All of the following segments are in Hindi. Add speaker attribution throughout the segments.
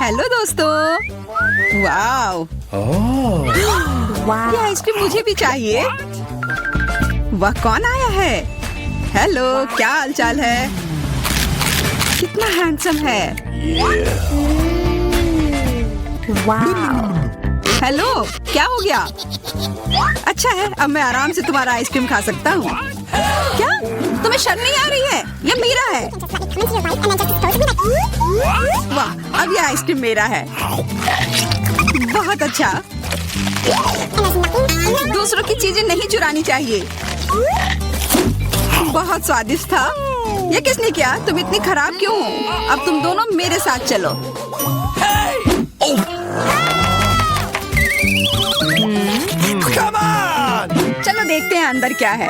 Speaker 1: हेलो दोस्तों। वाओ, ये आइसक्रीम मुझे भी चाहिए। वाह, कौन आया है? हेलो, क्या हालचाल है? कितना हैंडसम है। हेलो, क्या हो गया? अच्छा है, अब मैं आराम से तुम्हारा आइसक्रीम खा सकता हूँ। क्या तुम्हें शर्म नहीं आ रही है? ये मेरा है। वाह, अब ये आइसक्रीम मेरा है। बहुत अच्छा। दूसरों की चीजें नहीं चुरानी चाहिए। बहुत स्वादिष्ट था। ये किसने किया? तुम इतनी खराब क्यों हो? अब तुम दोनों मेरे साथ चलो। चलो देखते हैं अंदर क्या है।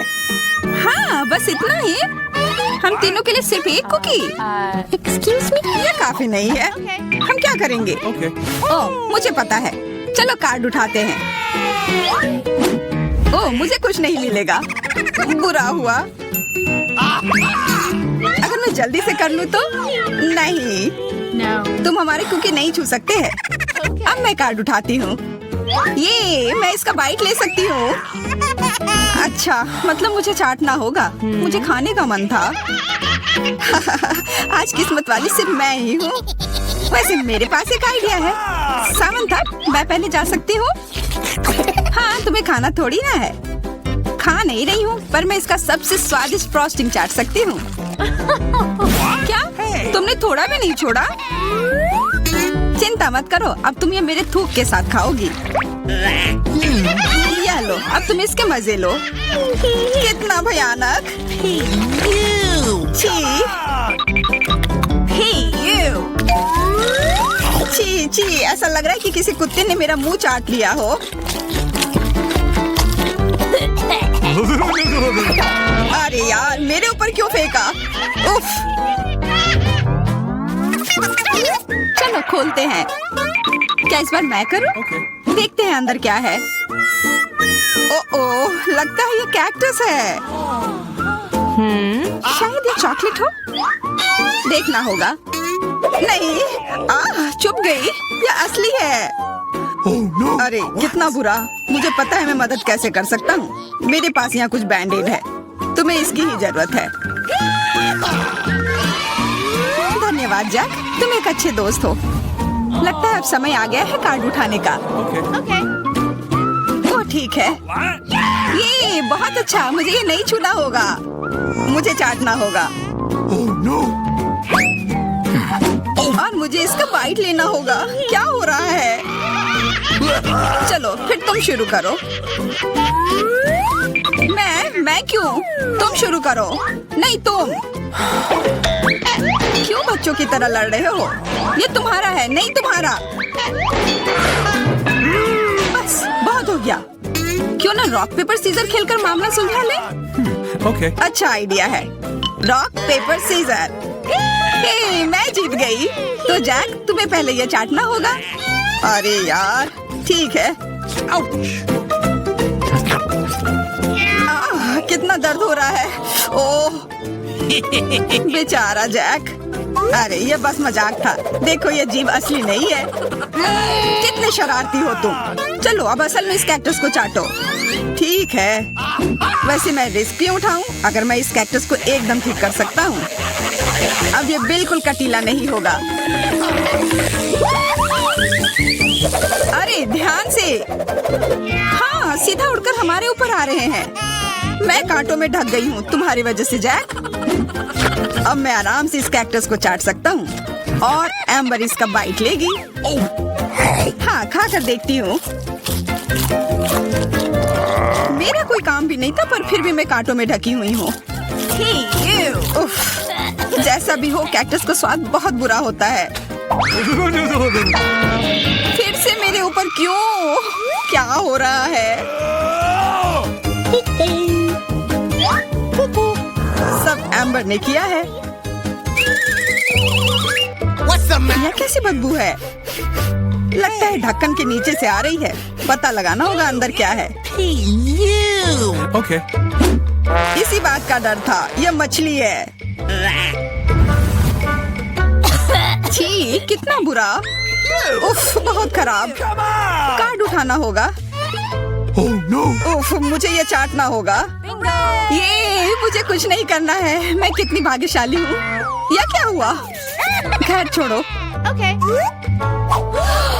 Speaker 1: हाँ, बस इतना ही। हम तीनों के लिए सिर्फ एक कुकी। एक्सक्यूज मी, ये काफी नहीं है। हम क्या करेंगे? ओह, मुझे पता है। चलो कार्ड उठाते हैं। ओह, मुझे कुछ नहीं मिलेगा। बुरा हुआ। अगर मैं जल्दी से कर लूँ तो? नहीं, तुम हमारे कुकी नहीं छू सकते हैं। अब मैं कार्ड उठाती हूँ। ये मैं इसका बाइट ले सकती हूँ। अच्छा, मतलब मुझे चाटना होगा। मुझे खाने का मन था। आज किस्मत वाली सिर्फ मैं ही हूँ। वैसे मेरे पास एक आइडिया है। सामंथा, मैं पहले जा सकती हूँ? हाँ, तुम्हें खाना थोड़ी ना है। खा नहीं रही हूँ, पर मैं इसका सबसे स्वादिष्ट फ्रॉस्टिंग चाट सकती हूँ। क्या तुमने थोड़ा भी नहीं छोड़ा? चिंता मत करो, अब तुम ये मेरे थूक के साथ खाओगी। ये लो, अब तुम इसके मजे लो। कितना भयानक। छी छी, ऐसा लग रहा है कि किसी कुत्ते ने मेरा मुंह चाट लिया हो। अरे यार, मेरे ऊपर क्यों फेंका? उफ। चलो खोलते हैं। क्या इस बार मैं करूं? देखते हैं अंदर क्या है। ओह, लगता है ये कैक्टस है। शायद ये चॉकलेट हो। देखना होगा। नहीं, चुप गई। ये असली है। अरे कितना बुरा। मुझे पता है मैं मदद कैसे कर सकता हूँ। मेरे पास यहाँ कुछ बैंडेड है। तुम्हें इसकी ही जरूरत है। धन्यवाद जैक, तुम एक अच्छे दोस्त हो। लगता है अब समय आ गया है कार्ड उठाने का। तो ठीक है। ये बहुत अच्छा। मुझे ये नहीं छूना होगा। मुझे चाटना होगा। और मुझे इसका बाइट लेना होगा। क्या हो रहा है? चलो फिर तुम शुरू करो। मैं क्यों? तुम शुरू करो। नहीं, तुम क्यों बच्चों की तरह लड़ रहे हो? ये तुम्हारा है, नहीं तुम्हारा। बस बहुत हो गया। क्यों ना रॉक पेपर सीजर खेलकर मामला सुलझा ले? अच्छा आइडिया है। Rock paper scissor. मैं जीत गई। तो जैक, तुम्हें पहले ये चाटना होगा। अरे यार, ठीक है। कितना दर्द हो रहा है। ओह, बेचारा जैक। अरे ये बस मजाक था। देखो, ये जीव असली नहीं है। कितने शरारती हो तुम। चलो अब असल में इस कैक्टस को चाटो। ठीक है। वैसे मैं रिस्क क्यों उठाऊं अगर मैं इस कैक्टस को एकदम ठीक कर सकता हूँ। अब ये बिल्कुल कटीला नहीं होगा। अरे ध्यान से। हाँ, सीधा उड़कर हमारे ऊपर आ रहे हैं। मैं कांटों में ढक गई हूँ तुम्हारी वजह से जैक। अब मैं आराम से इस कैक्टस को चाट सकता हूँ और एम्बर इसका बाइट लेगी। हाँ, खा कर देखती हूँ। मेरा कोई काम भी नहीं था, पर फिर भी मैं कांटों में ढकी हुई हूँ। जैसा भी हो, कैक्टस का स्वाद बहुत बुरा होता है। फिर से मेरे ऊपर क्यों? क्या हो रहा है? सब एम्बर ने किया है। यह कैसी बदबू है? लगता है ढक्कन के नीचे से आ रही है। पता लगाना होगा अंदर क्या है। इसी बात का डर था। यह मछली है। छी, कितना बुरा। उफ, बहुत खराब। कार्ड उठाना होगा। उफ, मुझे ये चाटना होगा। ये मुझे कुछ नहीं करना है। मैं कितनी भाग्यशाली हूँ। यह क्या हुआ? खैर छोड़ो।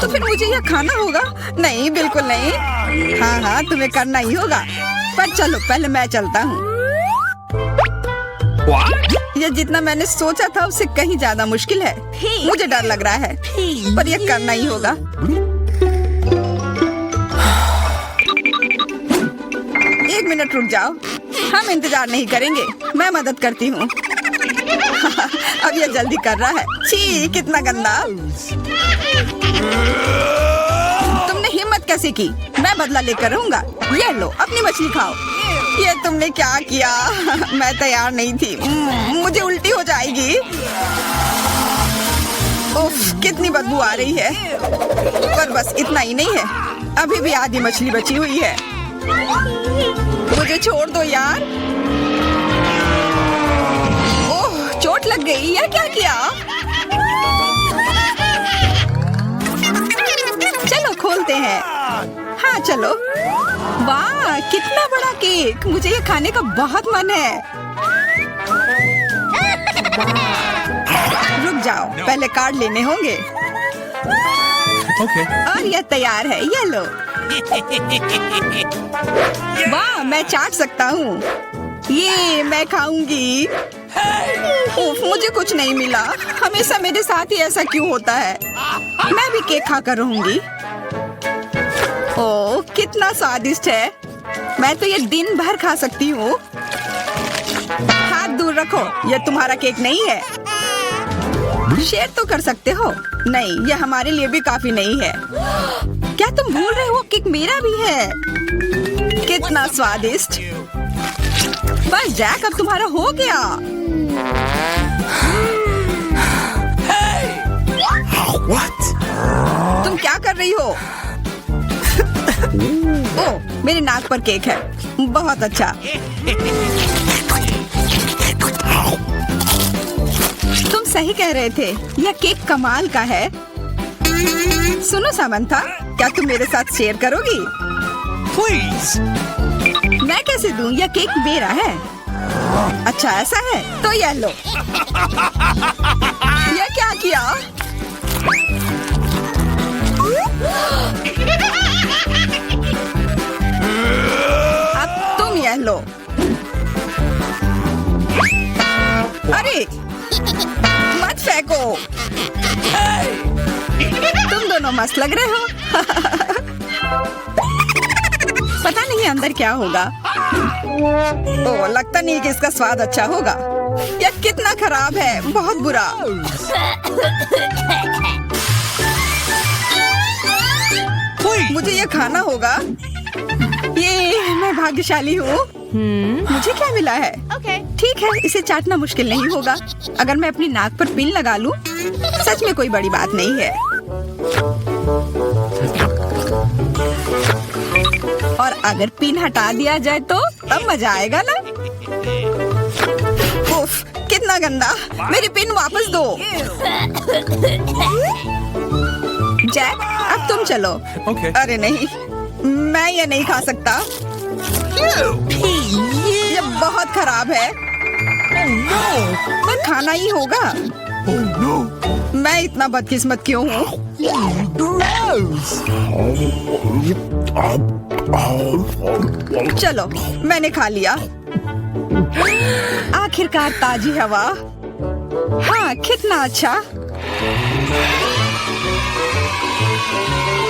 Speaker 1: तो फिर मुझे यह खाना होगा? नहीं, बिल्कुल नहीं। हाँ, तुम्हें करना ही होगा। पर चलो, पहले मैं चलता हूँ। यह जितना मैंने सोचा था उससे कहीं ज्यादा मुश्किल है। मुझे डर लग रहा है, पर यह करना ही होगा। एक मिनट रुक जाओ। हम इंतजार नहीं करेंगे, मैं मदद करती हूँ। अब यह जल्दी कर रहा है। छी, कितना गंदा। तुमने हिम्मत कैसे की? मैं बदला लेकर रहूंगा। ये लो, अपनी मछली खाओ। ये तुमने क्या किया? मैं तैयार नहीं थी। मुझे उल्टी हो जाएगी। उफ, कितनी बदबू आ रही है। पर बस इतना ही नहीं है, अभी भी आधी मछली बची हुई है। मुझे छोड़ दो यार। ओह, चोट लग गई। यह क्या किया? चलो खोलते हैं। हाँ चलो। वाह, कितना बड़ा केक। मुझे ये खाने का बहुत मन है। रुक जाओ, पहले कार्ड लेने होंगे। और यह तैयार है, ये लो। वाह, मैं चाट सकता हूँ। ये मैं खाऊंगी। उफ, मुझे कुछ नहीं मिला। हमेशा मेरे साथ ही ऐसा क्यों होता है? मैं भी केक खाकर रहूंगी। ओह, कितना स्वादिष्ट है। मैं तो ये दिन भर खा सकती हूँ। हाथ दूर रखो, यह तुम्हारा केक नहीं है। शेयर तो कर सकते हो। नहीं, यह हमारे लिए भी काफी नहीं है। क्या तुम भूल रहे हो? केक मेरा भी है। कितना स्वादिष्ट। बस जैक, अब तुम्हारा हो गया। तुम क्या कर रही हो? ओह, मेरे नाक पर केक है। बहुत अच्छा। तुम सही कह रहे थे, यह केक कमाल का है। सुनो सामंथा, क्या तुम मेरे साथ शेयर करोगी? प्लीज। मैं कैसे दूं? यह केक मेरा है। अच्छा ऐसा है, तो यह लो। यह क्या किया? अब तुम यह लो। अरे मत फेंको। तुम दोनों मस्त लग रहे हो। पता नहीं अंदर क्या होगा। ओह, लगता नहीं कि इसका स्वाद अच्छा होगा। यह कितना खराब है, बहुत बुरा। मुझे ये खाना होगा। ये मैं भाग्यशाली हूँ। मुझे क्या मिला है? ठीक है, इसे चाटना मुश्किल नहीं होगा। अगर मैं अपनी नाक पर पिन लगा लूं, सच में कोई बड़ी बात नहीं है। और अगर पिन हटा दिया जाए तो तब मजा आएगा ना? उफ, कितना गंदा। मेरी पिन वापस दो। जैक, अब तुम चलो। अरे नहीं, मैं ये नहीं खा सकता। ये बहुत खराब है। पर खाना ही होगा। मैं इतना बदकिस्मत क्यों हूँ? चलो, मैंने खा लिया। आखिरकार ताजी हवा। हाँ, कितना अच्छा।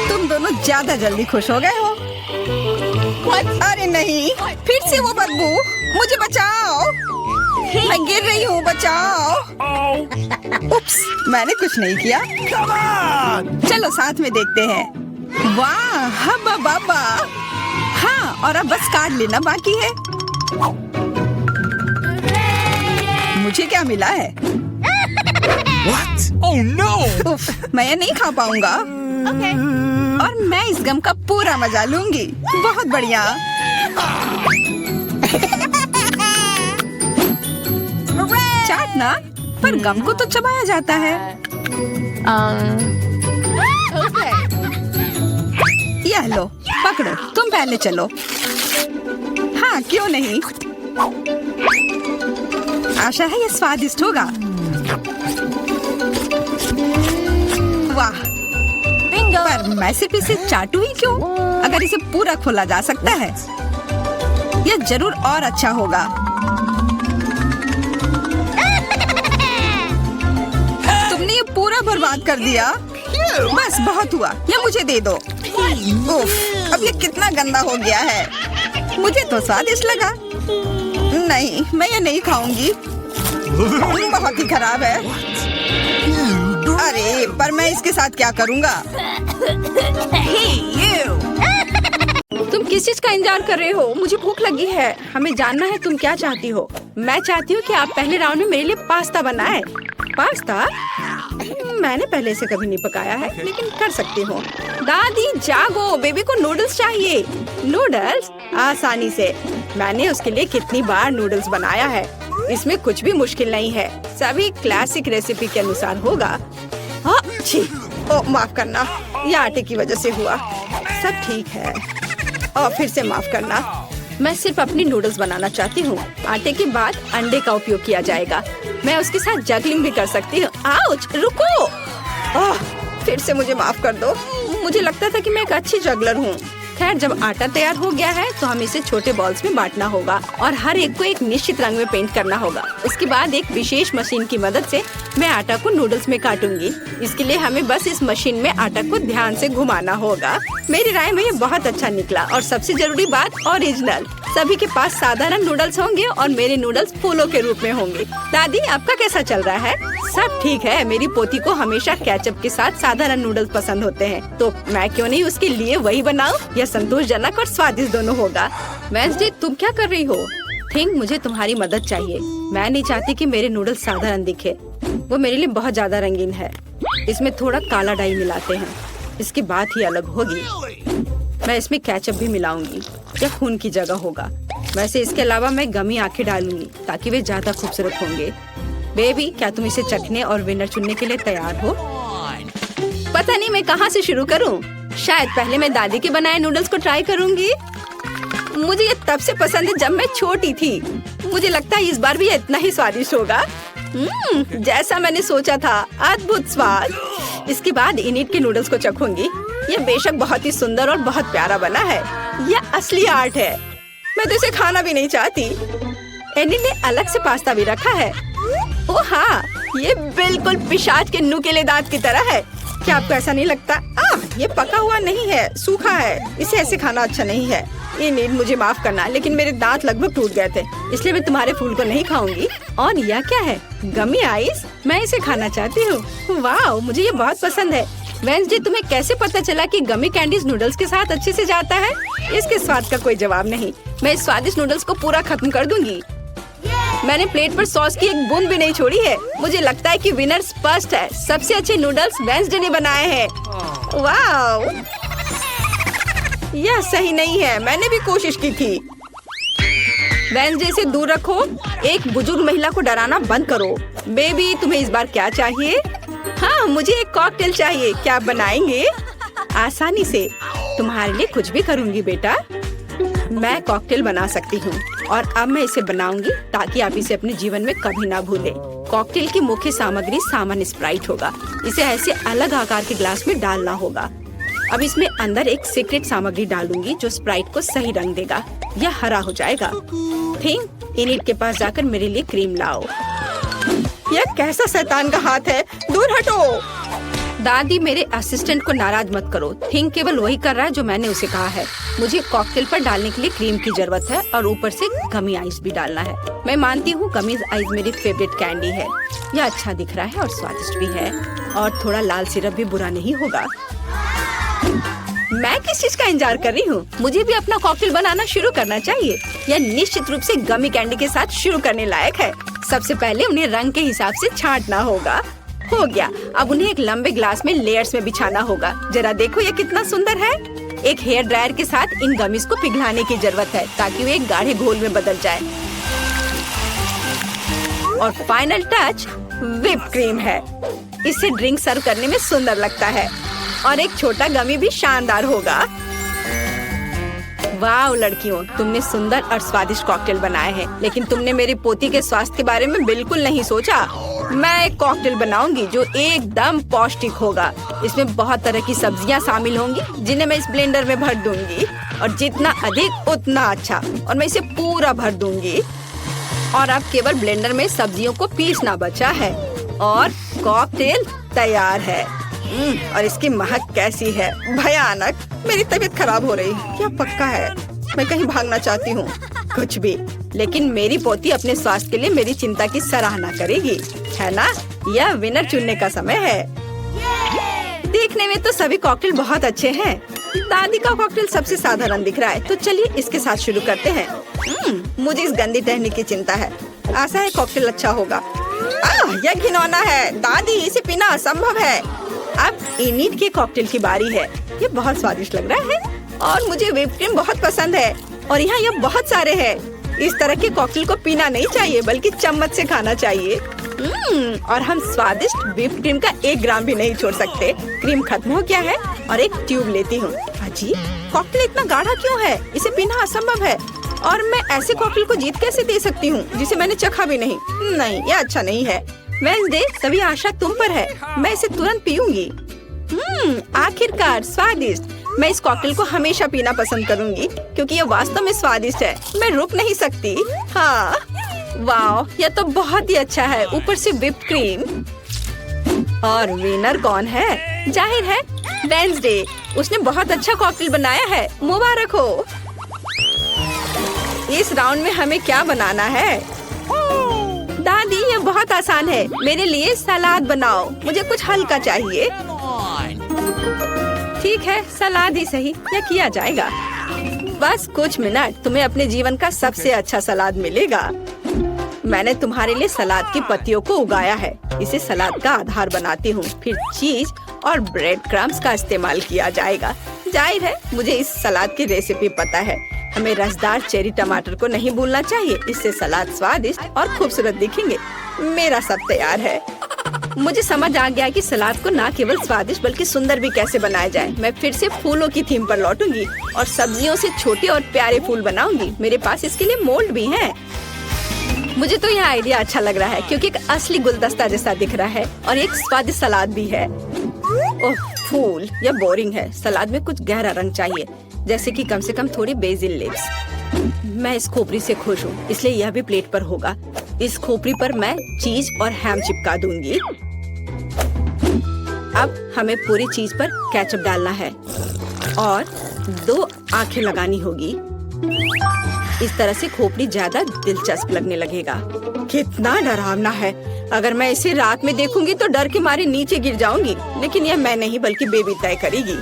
Speaker 1: तुम दोनों ज्यादा जल्दी खुश हो गए हो। अरे नहीं, फिर से वो बदबू। मुझे बचाओ, मैं गिर रही हूँ, बचाओ। उप्स, मैंने कुछ नहीं किया। चलो साथ में देखते हैं। वाह, हब्बा बाबा। हाँ, और अब बस कार्ड लेना बाकी है। मुझे क्या मिला है?
Speaker 2: What? Oh no!
Speaker 1: उफ, मैं ये नहीं खा पाऊंगा। और मैं इस गम का पूरा मजा लूंगी। बहुत बढ़िया। चाटना, पर गम को तो चबाया जाता है। पकड़ो, तुम पहले चलो। हाँ, क्यों नहीं। आशा है ये स्वादिष्ट होगा। वाह, पर मैं सिर्फ इसे चाटू ही क्यों? अगर इसे पूरा खोला जा सकता है, यह जरूर और अच्छा होगा। तुमने ये पूरा बर्बाद कर दिया। बस बहुत हुआ, ये मुझे दे दो। उफ, अब ये कितना गंदा हो गया है। मुझे तो स्वादिष्ट लगा। नहीं, मैं ये नहीं खाऊंगी। बहुत ही खराब है। अरे, पर मैं इसके साथ क्या करूंगा? तुम किस चीज का इंतजार कर रहे हो? मुझे भूख लगी है। हमें जानना है तुम क्या चाहती हो। मैं चाहती हूँ कि आप पहले राउंड में मेरे लिए पास्ता बनाएं। पास्ता? मैंने पहले से कभी नहीं पकाया है, लेकिन कर सकती हूँ। दादी जागो, बेबी को नूडल्स चाहिए। नूडल्स? आसानी से। मैंने उसके लिए कितनी बार नूडल्स बनाया है। इसमें कुछ भी मुश्किल नहीं है। सभी क्लासिक रेसिपी के अनुसार होगा। ओह, माफ करना, ये आटे की वजह से हुआ। सब ठीक है। और फिर से माफ करना। मैं सिर्फ अपनी नूडल्स बनाना चाहती हूँ। आटे के बाद अंडे का उपयोग किया जाएगा। मैं उसके साथ जगलिंग भी कर सकती हूँ। आउच, रुको। फिर से मुझे माफ कर दो। मुझे लगता था कि मैं एक अच्छी जगलर हूँ। खैर, जब आटा तैयार हो गया है तो हमें इसे छोटे बॉल्स में बांटना होगा और हर एक को एक निश्चित रंग में पेंट करना होगा। उसके बाद एक विशेष मशीन की मदद से मैं आटा को नूडल्स में काटूंगी। इसके लिए हमें बस इस मशीन में आटा को ध्यान से घुमाना होगा। मेरी राय में ये बहुत अच्छा निकला। और सबसे जरूरी बात, ओरिजिनल। सभी के पास साधारण नूडल्स होंगे और मेरे नूडल्स फूलों के रूप में होंगे। दादी, आपका कैसा चल रहा है? सब ठीक है। मेरी पोती को हमेशा केचप के साथ साधारण नूडल्स पसंद होते हैं, तो मैं क्यों नहीं उसके लिए वही बनाऊं? यह संतोषजनक और स्वादिष्ट दोनों होगा। वेंसडे, तुम क्या कर रही हो? थिंक, मुझे तुम्हारी मदद चाहिए। मैं नहीं चाहती कि मेरे नूडल्स साधारण दिखे। वो मेरे लिए बहुत ज्यादा रंगीन है। इसमें थोड़ा काला डाई मिलाते हैं। इसकी बात ही अलग होगी। मैं इसमें केचप भी मिलाऊंगी। यह खून की जगह होगा। वैसे इसके अलावा मैं गमी आंखें डालूंगी ताकि वे ज्यादा खूबसूरत होंगे। बेबी, क्या तुम इसे चखने और विनर चुनने के लिए तैयार हो? पता नहीं मैं कहाँ से शुरू करूँ। शायद पहले मैं दादी के बनाए नूडल्स को ट्राई करूँगी। मुझे ये तब से पसंद है जब मैं छोटी थी। मुझे लगता है इस बार भी इतना ही स्वादिष्ट होगा। जैसा मैंने सोचा था। अद्भुत स्वाद। इसके बाद इनिट के नूडल्स को चखूंगी। ये बेशक बहुत ही सुंदर और बहुत प्यारा बना है। यह असली आर्ट है। मैं तो इसे खाना भी नहीं चाहती। एनिट ने अलग से पास्ता भी रखा है। ओह हाँ, ये बिल्कुल पिशाच के नुकीले दांत की तरह है। क्या आपको ऐसा नहीं लगता? ये पका हुआ नहीं है, सूखा है। इसे ऐसे खाना अच्छा नहीं है। एनिट, मुझे माफ करना, लेकिन मेरे दांत लगभग टूट गए थे, इसलिए मैं तुम्हारे फूल को नहीं खाऊंगी। और यह क्या है? गमी आइस? मैं इसे खाना चाहती हूँ। वाह, मुझे ये बहुत पसंद है। वेंसडे, तुम्हें कैसे पता चला कि गमी कैंडीज नूडल्स के साथ अच्छे से जाता है? इसके स्वाद का कोई जवाब नहीं। मैं इस स्वादिष्ट नूडल्स को पूरा खत्म कर दूंगी। मैंने प्लेट पर सॉस की एक बूंद भी नहीं छोड़ी है। मुझे लगता है कि विनर स्पष्ट है। सबसे अच्छे नूडल्स वेंसडे ने बनाए हैं। वाह, यह सही नहीं है। मैंने भी कोशिश की थी। वेंसडे से दूर रखो। एक बुजुर्ग महिला को डराना बंद करो। बेबी, तुम्हें इस बार क्या चाहिए? हाँ, मुझे एक कॉकटेल चाहिए। क्या आप बनाएंगे? आसानी से। तुम्हारे लिए कुछ भी करूँगी बेटा। मैं कॉकटेल बना सकती हूँ और अब मैं इसे बनाऊंगी ताकि आप इसे अपने जीवन में कभी ना भूलें। कॉकटेल की मुख्य सामग्री सामान्य स्प्राइट होगा। इसे ऐसे अलग आकार के ग्लास में डालना होगा। अब इसमें अंदर एक सीक्रेट सामग्री डालूंगी जो स्प्राइट को सही रंग देगा। यह हरा हो जाएगा। थिंक, इनिट के पास जाकर मेरे लिए क्रीम लाओ। यह कैसा शैतान का हाथ है? दूर हटो। दादी, मेरे असिस्टेंट को नाराज मत करो। थिंक केवल वही कर रहा है जो मैंने उसे कहा है। मुझे कॉकटेल पर डालने के लिए क्रीम की जरूरत है और ऊपर से गमी आइस भी डालना है। मैं मानती हूँ गमी आइस मेरी फेवरेट कैंडी है। यह अच्छा दिख रहा है और स्वादिष्ट भी है। और थोड़ा लाल सिरप भी बुरा नहीं होगा। मैं किस चीज का इंतजार कर रही हूँ? मुझे भी अपना कॉकटेल बनाना शुरू करना चाहिए। यह निश्चित रूप से गमी कैंडी के साथ शुरू करने लायक है। सबसे पहले उन्हें रंग के हिसाब से छांटना होगा। हो गया। अब उन्हें एक लंबे ग्लास में लेयर्स में बिछाना होगा। जरा देखो ये कितना सुंदर है। एक हेयर ड्रायर के साथ इन गमीज को पिघलाने की जरूरत है ताकि वे एक गाढ़े घोल में बदल जाए। और फाइनल टच व्हिप क्रीम है। इससे ड्रिंक सर्व करने में सुंदर लगता है और एक छोटा गमी भी शानदार होगा। वाह लड़कियों, तुमने सुंदर और स्वादिष्ट कॉकटेल बनाए हैं, लेकिन तुमने मेरी पोती के स्वास्थ्य के बारे में बिल्कुल नहीं सोचा। मैं एक कॉकटेल बनाऊंगी जो एकदम पौष्टिक होगा। इसमें बहुत तरह की सब्जियां शामिल होंगी जिन्हें मैं इस ब्लेंडर में भर दूंगी, और जितना अधिक उतना अच्छा। और मैं इसे पूरा भर दूंगी। और अब केवल ब्लेंडर में सब्जियों को पीसना बचा है और कॉकटेल तैयार है। और इसकी महक कैसी है, भयानक। मेरी तबीयत खराब हो रही है, क्या पक्का है? मैं कहीं भागना चाहती हूँ, कुछ भी। लेकिन मेरी पोती अपने स्वास्थ्य के लिए मेरी चिंता की सराहना करेगी, है ना? यह विनर चुनने का समय है। देखने में तो सभी कॉकटेल बहुत अच्छे हैं। दादी का कॉकटेल सबसे साधारण दिख रहा है, तो चलिए इसके साथ शुरू करते हैं। मुझे इस गंदी टहनी की चिंता है। आशा है कॉकटेल अच्छा होगा। यह घिनौना है दादी, इसे पीना असंभव है। अब इनिट के कॉकटेल की बारी है। ये बहुत स्वादिष्ट लग रहा है और मुझे व्हिप क्रीम बहुत पसंद है, और यहाँ ये बहुत सारे हैं। इस तरह के कॉकटेल को पीना नहीं चाहिए, बल्कि चम्मच से खाना चाहिए। और हम स्वादिष्ट व्हिप क्रीम का 1 ग्राम भी नहीं छोड़ सकते। क्रीम खत्म हो गया है और एक ट्यूब लेती हूँ। अजी, कॉकटेल इतना गाढ़ा क्यों है? इसे पीना असंभव है। और मैं ऐसे कॉकटेल को जीत कैसे दे सकती हूँ जिसे मैंने चखा भी नहीं? नहीं, यह अच्छा नहीं है। वेडनेसडे, सभी आशा तुम पर है। मैं इसे तुरंत पीऊंगी। आखिरकार स्वादिष्ट। मैं इस कॉकटेल को हमेशा पीना पसंद करूंगी क्योंकि यह वास्तव में स्वादिष्ट है। मैं रुक नहीं सकती। हाँ, वाह, यह तो बहुत ही अच्छा है। ऊपर से व्हिप क्रीम। और विनर कौन है? जाहिर है वेडनेसडे। उसने बहुत अच्छा कॉकटेल बनाया है। मुबारक हो। इस राउंड में हमें क्या बनाना है? दादी, ये बहुत आसान है। मेरे लिए सलाद बनाओ। मुझे कुछ हल्का चाहिए। ठीक है, सलाद ही सही, यह किया जाएगा। बस कुछ मिनट, तुम्हें अपने जीवन का सबसे अच्छा सलाद मिलेगा। मैंने तुम्हारे लिए सलाद की पत्तियों को उगाया है। इसे सलाद का आधार बनाती हूँ। फिर चीज और ब्रेड क्रम्स का इस्तेमाल किया जाएगा। जाहिर है मुझे इस सलाद की रेसिपी पता है। हमें रसदार चेरी टमाटर को नहीं भूलना चाहिए। इससे सलाद स्वादिष्ट और खूबसूरत दिखेंगे। मेरा सब तैयार है। मुझे समझ आ गया कि सलाद को न केवल स्वादिष्ट बल्कि सुंदर भी कैसे बनाया जाए। मैं फिर से फूलों की थीम पर लौटूंगी और सब्जियों से छोटे और प्यारे फूल बनाऊंगी। मेरे पास इसके लिए मोल्ड भी है। मुझे तो यह आइडिया अच्छा लग रहा है क्योंकि एक असली गुलदस्ता जैसा दिख रहा है और एक स्वादिष्ट सलाद भी है। ओह फूल, यह बोरिंग है। सलाद में कुछ गहरा रंग चाहिए, जैसे कि कम से कम थोड़ी बेसिल लीव्स। मैं इस खोपड़ी से खुश हूँ, इसलिए यह भी प्लेट पर होगा। इस खोपड़ी पर मैं चीज और हैम चिपका दूंगी। अब हमें पूरी चीज पर केचप डालना है और 2 आंखें लगानी होगी। इस तरह से खोपड़ी ज्यादा दिलचस्प लगने लगेगा। कितना डरावना है। अगर मैं इसे रात में देखूंगी तो डर के मारे नीचे गिर जाऊंगी। लेकिन यह मैं नहीं बल्कि बेबी तय करेगी।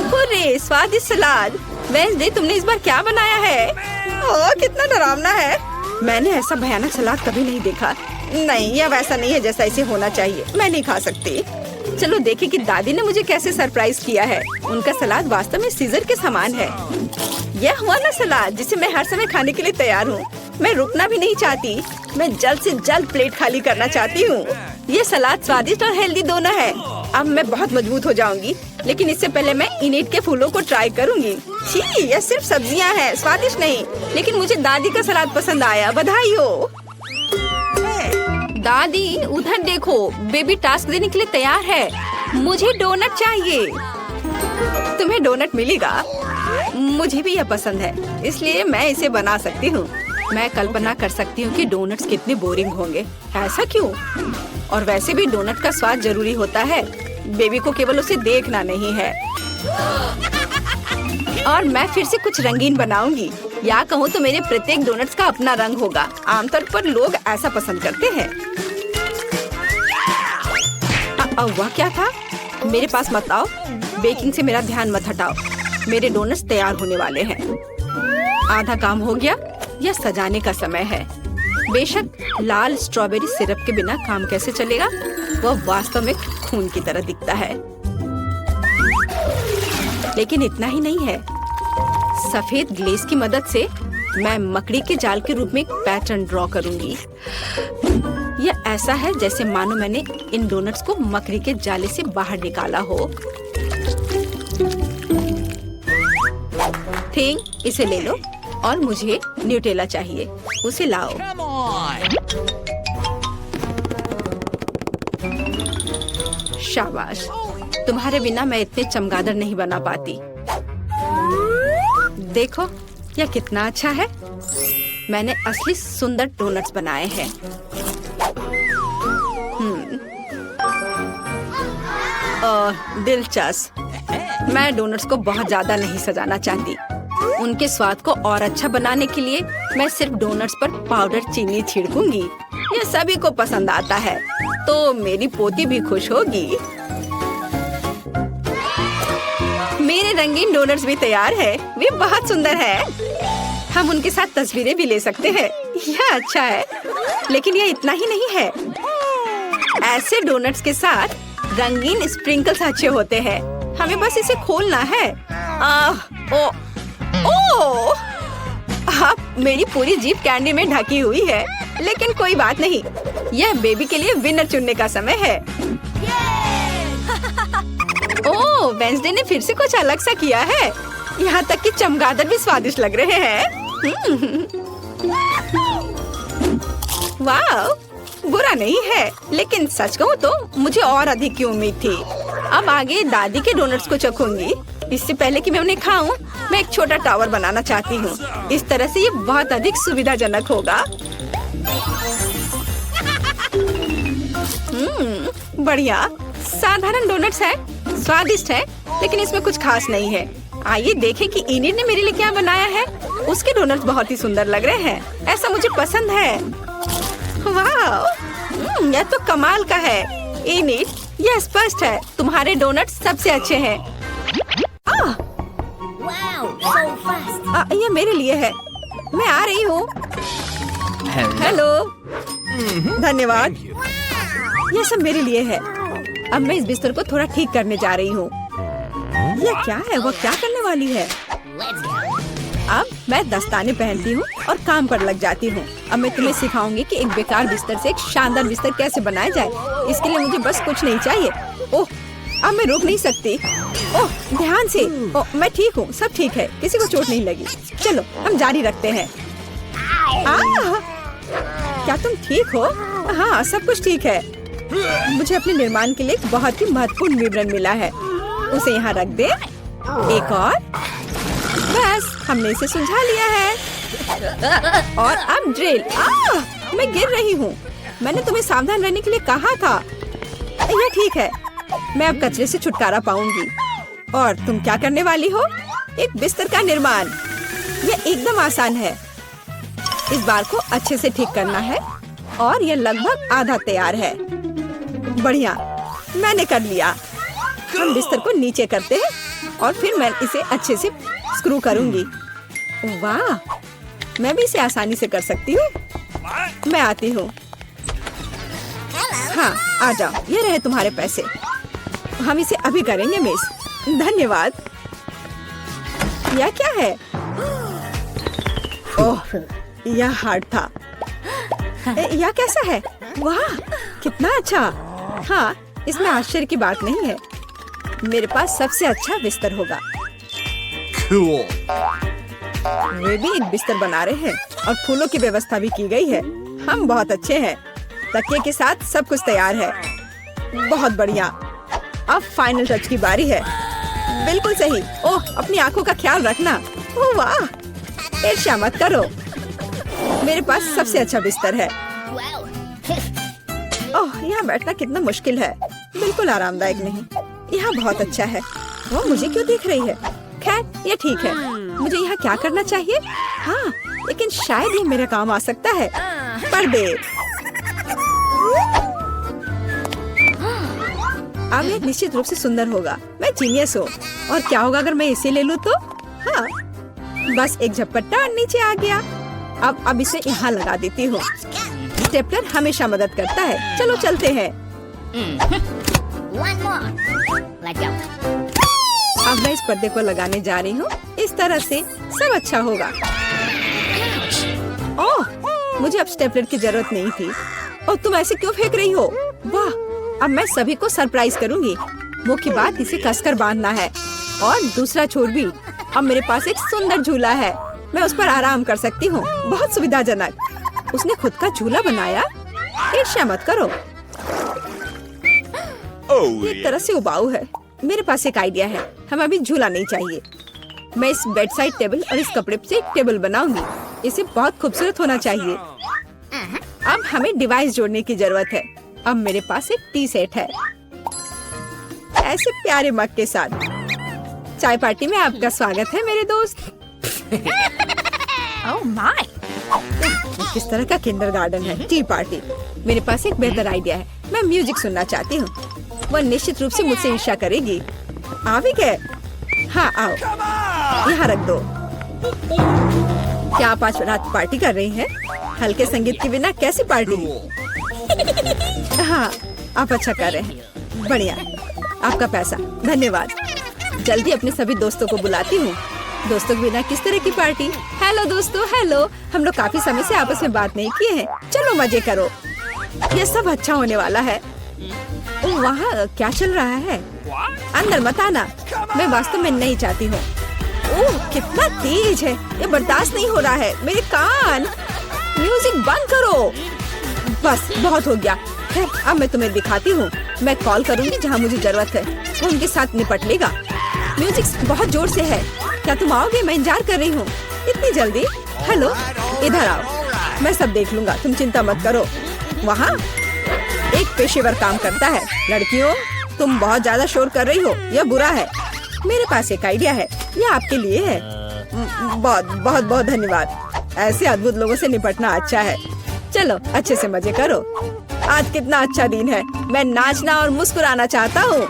Speaker 1: हुर्रे, स्वादिष्ट सलाद। वेडनेसडे, तुमने इस बार क्या बनाया है? ओह, कितना डरावना है। मैंने ऐसा भयानक सलाद कभी नहीं देखा। नहीं, यह वैसा नहीं है जैसा इसे होना चाहिए। मैं नहीं खा सकती। चलो देखें कि दादी ने मुझे कैसे सरप्राइज किया है। उनका सलाद वास्तव में सीजर के समान है। यह हुआ ना सलाद जिसे मैं हर समय खाने के लिए तैयार हूँ। मैं रुकना भी नहीं चाहती। मैं जल्द से जल्द प्लेट खाली करना चाहती हूँ। ये सलाद स्वादिष्ट और हेल्दी दोनों है। अब मैं बहुत मजबूत हो जाऊंगी, लेकिन इससे पहले मैं इनिट के फूलों को ट्राई करूंगी। छी, यह सिर्फ सब्जियां हैं, स्वादिष्ट नहीं। लेकिन मुझे दादी का सलाद पसंद आया। बधाई हो दादी। उधर देखो, बेबी टास्क देने के लिए तैयार है। मुझे डोनट चाहिए। तुम्हें डोनट मिलेगा। मुझे भी यह पसंद है, इसलिए मैं इसे बना सकती हूँ। मैं कल्पना कर सकती हूँ कि डोनट्स कितने बोरिंग होंगे। ऐसा क्यों? और वैसे भी डोनट का स्वाद जरूरी होता है। बेबी को केवल उसे देखना नहीं है। और मैं फिर से कुछ रंगीन बनाऊंगी, या कहूँ तो मेरे प्रत्येक डोनट्स का अपना रंग होगा। आमतौर पर लोग ऐसा पसंद करते हैं। वह क्या था? मेरे पास मत आओ। बेकिंग से मेरा ध्यान मत हटाओ। मेरे डोनट्स तैयार होने वाले हैं। आधा काम हो गया। यह सजाने का समय है। बेशक लाल स्ट्रॉबेरी सिरप के बिना काम कैसे चलेगा? वह वास्तव में खून की तरह दिखता है। लेकिन इतना ही नहीं है। सफेद ग्लेज की मदद से मैं मकड़ी के जाल के रूप में एक पैटर्न ड्रॉ करूंगी। यह ऐसा है जैसे मानो मैंने इन डोनट्स को मकड़ी के जाले से बाहर निकाला हो। थिंग, इसे ले लो और मुझे न्यूटेला चाहिए, उसे लाओ।
Speaker 2: Come on.
Speaker 1: शाबाश, तुम्हारे बिना मैं इतने चमगादड़ नहीं बना पाती। देखो यह कितना अच्छा है। मैंने असली सुंदर डोनट्स बनाए हैं। दिलचस्प। मैं डोनट्स को बहुत ज्यादा नहीं सजाना चाहती। उनके स्वाद को और अच्छा बनाने के लिए मैं सिर्फ डोनट्स पर पाउडर चीनी छिड़कूंगी। यह सभी को पसंद आता है, तो मेरी पोती भी खुश होगी। मेरे रंगीन डोनट्स भी तैयार है। वे बहुत सुंदर है। हम उनके साथ तस्वीरें भी ले सकते हैं। यह अच्छा है, लेकिन यह इतना ही नहीं है। ऐसे डोनट्स के साथ रंगीन स्प्रिंकल्स अच्छे होते हैं। हमें बस इसे खोलना है। अब मेरी पूरी जीभ कैंडी में ढकी हुई है, लेकिन कोई बात नहीं। यह बेबी के लिए विनर चुनने का समय है। ओह, वेंसडे ने फिर से कुछ अलग सा किया है। यहाँ तक कि चमगादड़ भी स्वादिष्ट लग रहे हैं। वाह, बुरा नहीं है, लेकिन सच कहूँ तो मुझे और अधिक की उम्मीद थी। अब आगे दादी के डोनट्स को चखूंगी। इससे पहले कि मैं उन्हें खाऊं, मैं एक छोटा टावर बनाना चाहती हूँ। इस तरह से ये बहुत अधिक सुविधाजनक होगा। बढ़िया। साधारण डोनट्स है, स्वादिष्ट है, लेकिन इसमें कुछ खास नहीं है। आइए देखें कि इनिड ने मेरे लिए क्या बनाया है। उसके डोनट्स बहुत ही सुंदर लग रहे हैं। ऐसा मुझे पसंद है। वाह, यह तो कमाल का है। इनिड, यह स्पष्ट है तुम्हारे डोनट्स सबसे अच्छे हैं। ये मेरे लिए है। मैं आ रही हूँ। हेलो, धन्यवाद। यह सब मेरे लिए है। अब मैं इस बिस्तर को थोड़ा ठीक करने जा रही हूँ। यह क्या है? वह क्या करने वाली है? अब मैं दस्ताने पहनती हूँ और काम पर लग जाती हूँ। अब मैं तुम्हें सिखाऊंगी कि एक बेकार बिस्तर से एक शानदार बिस्तर कैसे बनाया जाए। इसके लिए मुझे बस कुछ नहीं चाहिए। ओह, अब मैं रुक नहीं सकती। ओह, ध्यान से। ओह, मैं ठीक हूँ, सब ठीक है, किसी को चोट नहीं लगी। चलो हम जारी रखते हैं। क्या तुम ठीक हो? हाँ, सब कुछ ठीक है। मुझे अपने निर्माण के लिए एक बहुत ही महत्वपूर्ण विवरण मिला है। उसे यहाँ रख दे। एक और। बस, हमने इसे सुलझा लिया है। और अब ड्रिल। मैं गिर रही हूँ। मैंने तुम्हें सावधान रहने के लिए कहा था। यह ठीक है। मैं अब कचरे से छुटकारा पाऊंगी। और तुम क्या करने वाली हो? एक बिस्तर का निर्माण। यह एकदम आसान है। इस बार को अच्छे से ठीक करना है और यह लगभग आधा तैयार है। बढ़िया, मैंने कर लिया। हम बिस्तर को नीचे करते हैं और फिर मैं इसे अच्छे से स्क्रू करूंगी। वाह, मैं भी इसे आसानी से कर सकती हूँ। मैं आती हूँ। हाँ, आ जाओ। ये रहे तुम्हारे पैसे। हम इसे अभी करेंगे मिस। धन्यवाद। यह क्या है? ओह, यह हार्ड था। यह कैसा है? वाह, कितना अच्छा। हाँ, इसमें आश्चर्य की बात नहीं है। मेरे पास सबसे अच्छा बिस्तर होगा।
Speaker 2: Cool.
Speaker 1: वे भी एक बिस्तर बना रहे हैं और फूलों की व्यवस्था भी की गई है। हम बहुत अच्छे हैं। तकिए के साथ सब कुछ तैयार है। बहुत बढ़िया। अब फाइनल टच की बारी है। बिल्कुल सही। ओह, अपनी आंखों का ख्याल रखना। ओह वाह, ईर्ष्या मत करो। मेरे पास सबसे अच्छा बिस्तर है। ओह, यहाँ बैठना कितना मुश्किल है। बिल्कुल आरामदायक नहीं। यहाँ बहुत अच्छा है। वो मुझे क्यों देख रही है? खैर, ये ठीक है। मुझे यहाँ क्या करना चाहिए? हाँ, लेकिन शायद ये मेरे काम आ सकता है। पर्दे। अब ये निश्चित रूप से सुंदर होगा। मैं जीनियस हूँ। और क्या होगा अगर मैं इसे ले लूँ तो? हाँ, बस एक झपट्टा और नीचे आ गया। अब इसे यहाँ लगा देती हूँ। स्टेपलर हमेशा मदद करता है। चलो चलते हैं। अब मैं इस पर्दे को लगाने जा रही हूँ। इस तरह से सब अच्छा होगा। ओह, मुझे अब स्टेपलर की जरूरत नहीं थी। और तुम ऐसे क्यों फेंक रही हो? वाह, अब मैं सभी को सरप्राइज करूंगी। मुख्य बात इसे कसकर बांधना है और दूसरा छोर भी। अब मेरे पास एक सुंदर झूला है, मैं उस पर आराम कर सकती हूँ। बहुत सुविधाजनक। उसने खुद का झूला बनाया। ईर्ष्या मत करो। एक तरह से उबाऊ है। मेरे पास एक आइडिया है। हमें अभी झूला नहीं चाहिए। मैं इस बेड साइड टेबल और इस कपड़े से एक टेबल बनाऊंगी। इसे बहुत खूबसूरत होना चाहिए। अब हमें डिवाइस जोड़ने की जरूरत है। अब मेरे पास एक टी सेट है, ऐसे प्यारे मग के साथ। चाय पार्टी में आपका स्वागत है मेरे दोस्त।
Speaker 3: Oh my!
Speaker 1: किस तरह का किंडरगार्टन है टी पार्टी। मेरे पास एक बेहतर आइडिया है। मैं म्यूजिक सुनना चाहती हूँ। वह निश्चित रूप से मुझसे ईर्ष्या करेगी। आ भी गए? हाँ आओ, यहाँ रख दो। क्या आप आज रात पार्टी कर रही हैं? हल्के संगीत के बिना कैसी पार्टी? हाँ, आप अच्छा कर रहे हैं। बढ़िया, आपका पैसा। धन्यवाद। जल्दी अपने सभी दोस्तों को बुलाती हूँ। दोस्तों के बिना किस तरह की पार्टी? हेलो दोस्तों, हेलो। हम लोग काफी समय से आपस में बात नहीं किए हैं। चलो मजे करो। ये सब अच्छा होने वाला है। ओह, वहाँ क्या चल रहा है? अंदर मत आना। मैं वास्तव में नहीं चाहती हूँ। ओह, कितना तेज है। ये बर्दाश्त नहीं हो रहा है। मेरे कान। म्यूजिक बंद करो। बस बहुत हो गया। खैर, अब मैं तुम्हें दिखाती हूँ। मैं कॉल करूँगी जहाँ मुझे जरूरत है। वो उनके साथ निपट लेगा। म्यूजिक बहुत जोर से है। क्या तुम आओगे? मैं इंतजार कर रही हूँ। इतनी जल्दी? हेलो, इधर आओ। मैं सब देख लूंगा, तुम चिंता मत करो। वहाँ एक पेशेवर काम करता है। लड़कियों, तुम बहुत ज्यादा शोर कर रही हो। यह बुरा है। मेरे पास एक आइडिया है। यह आपके लिए है। बहुत बहुत बहुत धन्यवाद। ऐसे अद्भुत लोगों से निपटना अच्छा है। चलो अच्छे से मजे करो। आज कितना अच्छा दिन है। मैं नाचना और मुस्कुराना चाहता हूँ।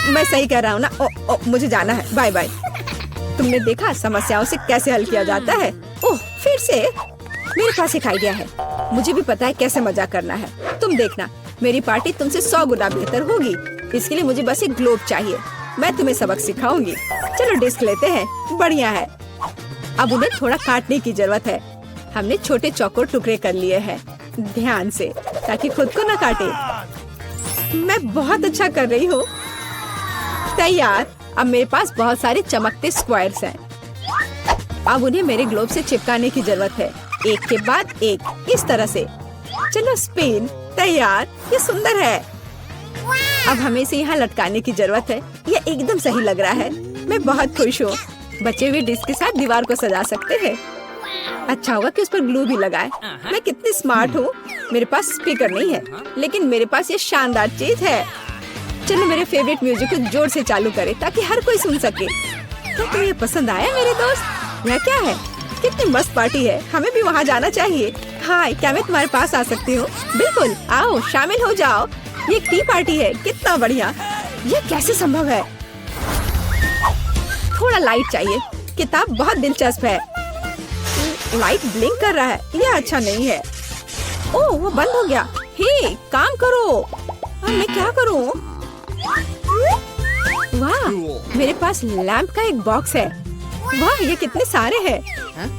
Speaker 1: मैं सही कह रहा हूँ ना? मुझे जाना है। Bye bye. तुमने देखा समस्याओं से कैसे हल किया जाता है? ओह, फिर से? मेरे पास एक आइडिया है। मुझे भी पता है कैसे मजाक करना है। तुम देखना, मेरी पार्टी तुमसे 100 गुना बेहतर होगी। इसके लिए मुझे बस एक ग्लोब चाहिए। मैं तुम्हें सबक सिखाऊंगी। चलो डिस्क लेते हैं। बढ़िया है। अब उन्हें थोड़ा काटने की जरूरत है। हमने छोटे चौकोर टुकड़े कर लिए हैं। ध्यान से, ताकि खुद को न काटे। मैं बहुत अच्छा कर रही हूँ। तैयार। अब मेरे पास बहुत सारे चमकते स्क्वायर्स हैं। अब उन्हें मेरे ग्लोब से चिपकाने की जरूरत है, एक के बाद एक, इस तरह से। चलो स्पिन। तैयार। ये सुंदर है। अब हमें इसे यहाँ लटकाने की जरूरत है। यह एकदम सही लग रहा है। मैं बहुत खुश हूँ। बचे हुए डिस्क के साथ दीवार को सजा सकते हैं। अच्छा होगा कि उस पर ग्लू भी लगाए। मैं कितनी स्मार्ट हूँ। मेरे पास स्पीकर नहीं है, लेकिन मेरे पास ये शानदार चीज है। चलो मेरे फेवरेट म्यूजिक को जोर से चालू करें ताकि हर कोई सुन सके। क्या तुम्हें ये पसंद आया मेरे दोस्त? यह क्या है? कितनी मस्त पार्टी है। हमें भी वहाँ जाना चाहिए। हाय, क्या मैं तुम्हारे पास आ सकती हूँ? बिल्कुल, आओ शामिल हो जाओ। ये एक टी पार्टी है। कितना बढ़िया। ये कैसे संभव है? थोड़ा लाइट चाहिए। किताब बहुत दिलचस्प है। लाइट ब्लिंक कर रहा है। यह अच्छा नहीं है। ओह, वो बंद हो गया। हे, काम करो। अब मैं क्या करूँ? वाह, मेरे पास लैंप का एक बॉक्स है। वाह, ये कितने सारे हैं।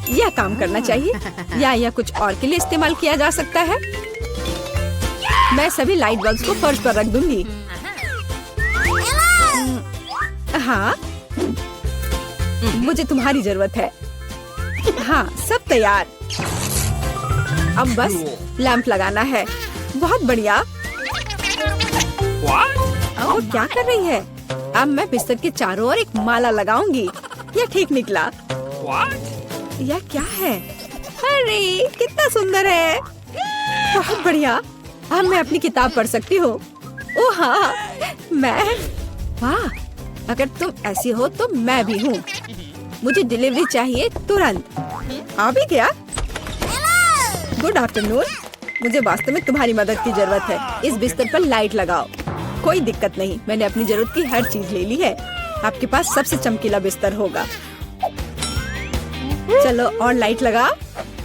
Speaker 1: यह काम करना चाहिए या यह कुछ और के लिए इस्तेमाल किया जा सकता है। मैं सभी लाइट बल्ब्स को फर्श पर रख दूंगी। हाँ, मुझे तुम्हारी जरूरत है। हाँ, सब तैयार। अब बस लैंप लगाना है। बहुत बढ़िया। वो क्या कर रही है? अब मैं बिस्तर के चारों ओर एक माला लगाऊंगी। यह ठीक निकला। यह क्या है? अरे कितना सुंदर है। बहुत बढ़िया। अब मैं अपनी किताब पढ़ सकती हूँ। ओह हाँ, मैं। वाह, अगर तुम ऐसी हो तो मैं भी हूँ। मुझे डिलीवरी चाहिए तुरंत। आ भी गया? Good afternoon. मुझे वास्तव में तुम्हारी मदद की जरूरत है। इस बिस्तर पर लाइट लगाओ। कोई दिक्कत नहीं, मैंने अपनी जरूरत की हर चीज ले ली है। आपके पास सबसे चमकीला बिस्तर होगा। चलो और लाइट लगाओ।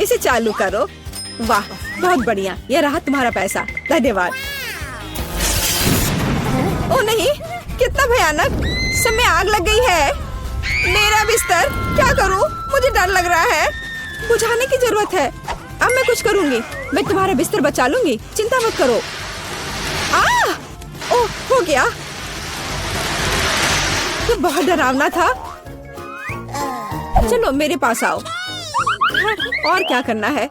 Speaker 1: इसे चालू करो। वाह, बहुत बढ़िया। यह रहा तुम्हारा पैसा। धन्यवाद। ओ नहीं, कितना भयानक। सब में आग लग गई है। मेरा बिस्तर, क्या करूं? मुझे डर लग रहा है। बुझाने की जरूरत है। अब मैं कुछ करूंगी। मैं तुम्हारा बिस्तर बचा लूंगी। चिंता मत करो। ओह, हो गया। ये बहुत डरावना था। चलो मेरे पास आओ। और क्या करना है?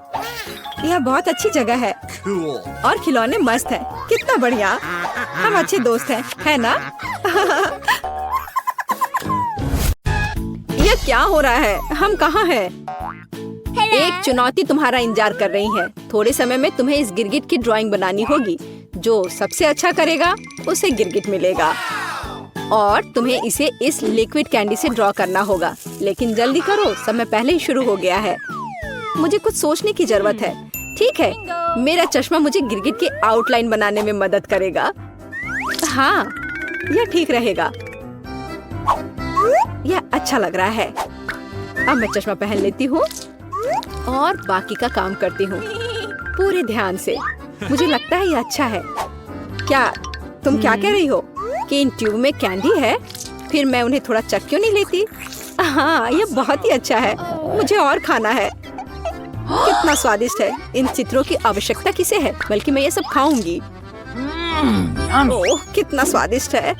Speaker 1: यह बहुत अच्छी जगह है
Speaker 2: Cool.
Speaker 1: और खिलौने मस्त हैं। कितना बढ़िया। हम अच्छे दोस्त हैं, है ना? यह क्या हो रहा है? हम कहाँ हैं? एक चुनौती तुम्हारा इंतजार कर रही है। थोड़े समय में तुम्हें इस गिरगिट की ड्राइंग बनानी होगी। जो सबसे अच्छा करेगा उसे गिरगिट मिलेगा और तुम्हें इसे इस लिक्विड कैंडी से ड्रॉ करना होगा। लेकिन जल्दी करो, समय पहले ही शुरू हो गया है। मुझे कुछ सोचने की जरूरत है। ठीक है, मेरा चश्मा मुझे गिरगिट की आउटलाइन बनाने में मदद करेगा। हाँ, यह ठीक रहेगा। यह अच्छा लग रहा है। अब मैं चश्मा पहन लेती हूँ और बाकी का काम करती हूँ पूरे ध्यान से। मुझे लगता है यह अच्छा है। क्या तुम क्या कह रही हो कि इन ट्यूब में कैंडी है? फिर मैं उन्हें थोड़ा चख क्यों नहीं लेती? हाँ, यह बहुत ही अच्छा है। मुझे और खाना है। कितना स्वादिष्ट है। इन चित्रों की आवश्यकता किसे है? बल्कि मैं ये सब खाऊंगी। ओह, कितना स्वादिष्ट है।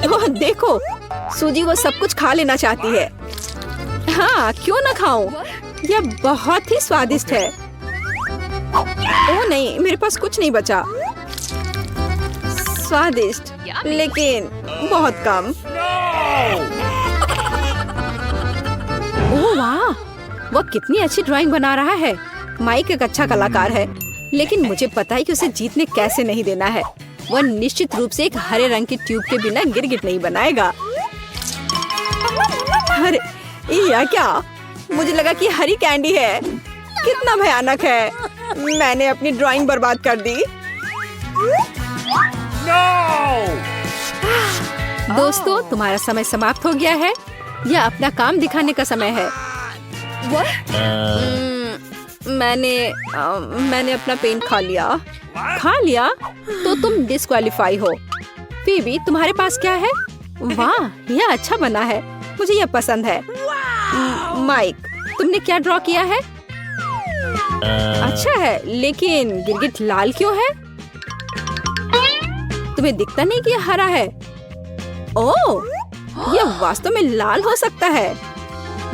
Speaker 1: ओह, देखो, सूजी वो सब कुछ खा लेना चाहती है। हाँ, क्यों ना खाऊं? यह बहुत ही स्वादिष्ट है। ओह नहीं, मेरे पास कुछ नहीं बचा। स्वादिष्ट, लेकिन बहुत कम। ओह वाह, वह कितनी अच्छी ड्राइंग बना रहा है। माइक एक अच्छा कलाकार है, लेकिन मुझे पता है कि उसे जीतने कैसे नहीं देना है। वह निश्चित रूप से एक हरे रंग की ट्यूब के बिना गिरगिट नहीं बनाएगा। अरे यह क्या? मुझे लगा कि हरी कैंडी है। कितना भयानक है। मैंने अपनी ड्राइंग बर्बाद कर दी। दोस्तों, तुम्हारा समय समाप्त हो गया है। यह अपना काम दिखाने का समय है। मैंने अपना पेन खा लिया। खा लिया? तो तुम डिस्क्वालीफाई हो। फीबी, तुम्हारे पास क्या है? वाह, यह अच्छा बना है। मुझे यह पसंद है। माइक, तुमने क्या ड्रॉ किया है? अच्छा है, लेकिन गिरगिट लाल क्यों है? तुम्हें दिखता नहीं कि यह हरा है? ओह, यह वास्तव में लाल हो सकता है।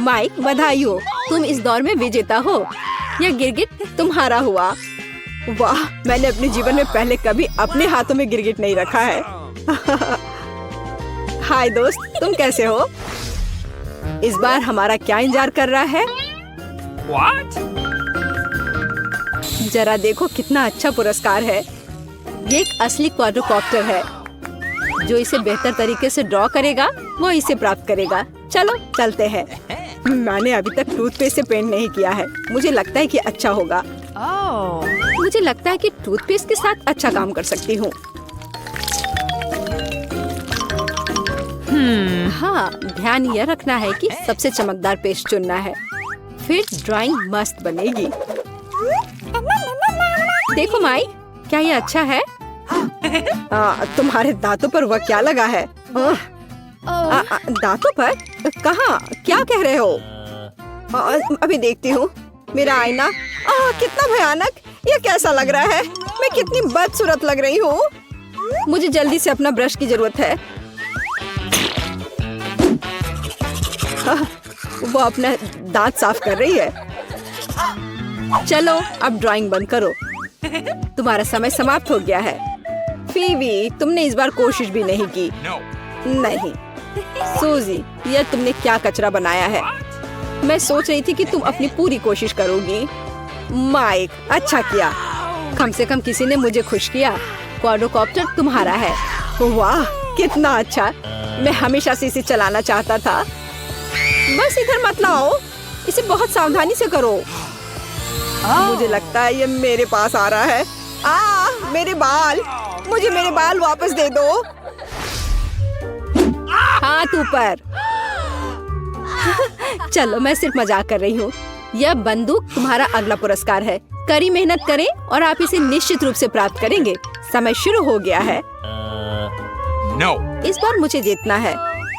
Speaker 1: माइक, बधाई हो, तुम इस दौर में विजेता हो। यह गिरगिट तुम्हारा हुआ। वाह, मैंने अपने जीवन में पहले कभी अपने हाथों में गिरगिट नहीं रखा है। हाय दोस्त, तुम कैसे हो? इस बार हमारा क्या इंतजार कर रहा है?
Speaker 2: What?
Speaker 1: जरा देखो कितना अच्छा पुरस्कार है। ये एक असली क्वाड्रोकॉप्टर है। जो इसे बेहतर तरीके से ड्रॉ करेगा वो इसे प्राप्त करेगा। चलो चलते हैं। मैंने अभी तक टूथपेस्ट से पेंट नहीं किया है। मुझे लगता है कि अच्छा होगा। मुझे लगता है कि टूथपेस्ट के साथ अच्छा काम कर सकती हूँ। हाँ, ध्यान यह रखना है कि सबसे चमकदार पेस्ट चुनना है। फिर ड्राइंग मस्त बनेगी। देखो माई, क्या ये अच्छा है? तुम्हारे दांतों पर वह क्या लगा है? दांतों पर? कहाँ? क्या कह रहे हो? अभी देखती हूँ। मेरा आईना। कितना भयानक! ये कैसा लग रहा है? मैं कितनी बदसूरत लग रही हूँ। मुझे जल्दी से अपना ब्रश की जरूरत है। वो अपना दांत साफ कर रही है। चलो अब ड्राइंग बंद करो। तुम्हारा समय समाप्त हो गया है। फीबी, तुमने इस बार कोशिश भी नहीं की।
Speaker 2: No.
Speaker 1: नहीं। सूजी, यह तुमने क्या कचरा बनाया है? मैं सोच रही थी कि तुम अपनी पूरी कोशिश करोगी। माइक, अच्छा किया। कम से कम किसी ने मुझे खुश किया। क्वाड्रोकॉप्टर तुम्हारा है। वाह, कितना अच्छा। मैं हमेशा से इसे चलाना चाहता था। बस इधर मत लाओ, इसे बहुत सावधानी से करो। मुझे लगता है ये मेरे पास आ रहा है। मेरे बाल! मुझे मेरे बाल वापस दे दो। हाथ ऊपर। चलो, मैं सिर्फ मजाक कर रही हूँ। यह बंदूक तुम्हारा अगला पुरस्कार है। कड़ी मेहनत करें और आप इसे निश्चित रूप से प्राप्त करेंगे। समय शुरू हो गया है।
Speaker 2: No.
Speaker 1: इस बार मुझे जीतना है,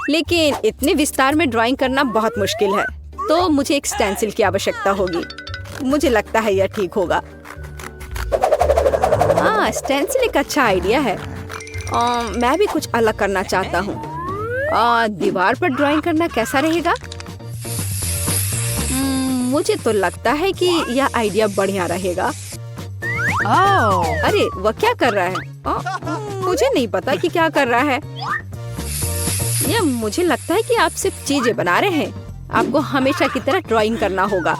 Speaker 1: लेकिन इतने विस्तार में ड्राइंग करना बहुत मुश्किल है। तो मुझे एक स्टेंसिल की आवश्यकता होगी। मुझे लगता है यह ठीक होगा। स्टेंसिल एक अच्छा आइडिया है। मैं भी कुछ अलग करना चाहता हूँ। दीवार पर ड्राइंग करना कैसा रहेगा? मुझे तो लगता है कि यह आइडिया बढ़िया रहेगा। अरे वह क्या कर रहा है? मुझे नहीं पता कि क्या कर रहा है। यह मुझे लगता है कि आप सिर्फ चीजें बना रहे हैं। आपको हमेशा की तरह ड्राइंग करना होगा।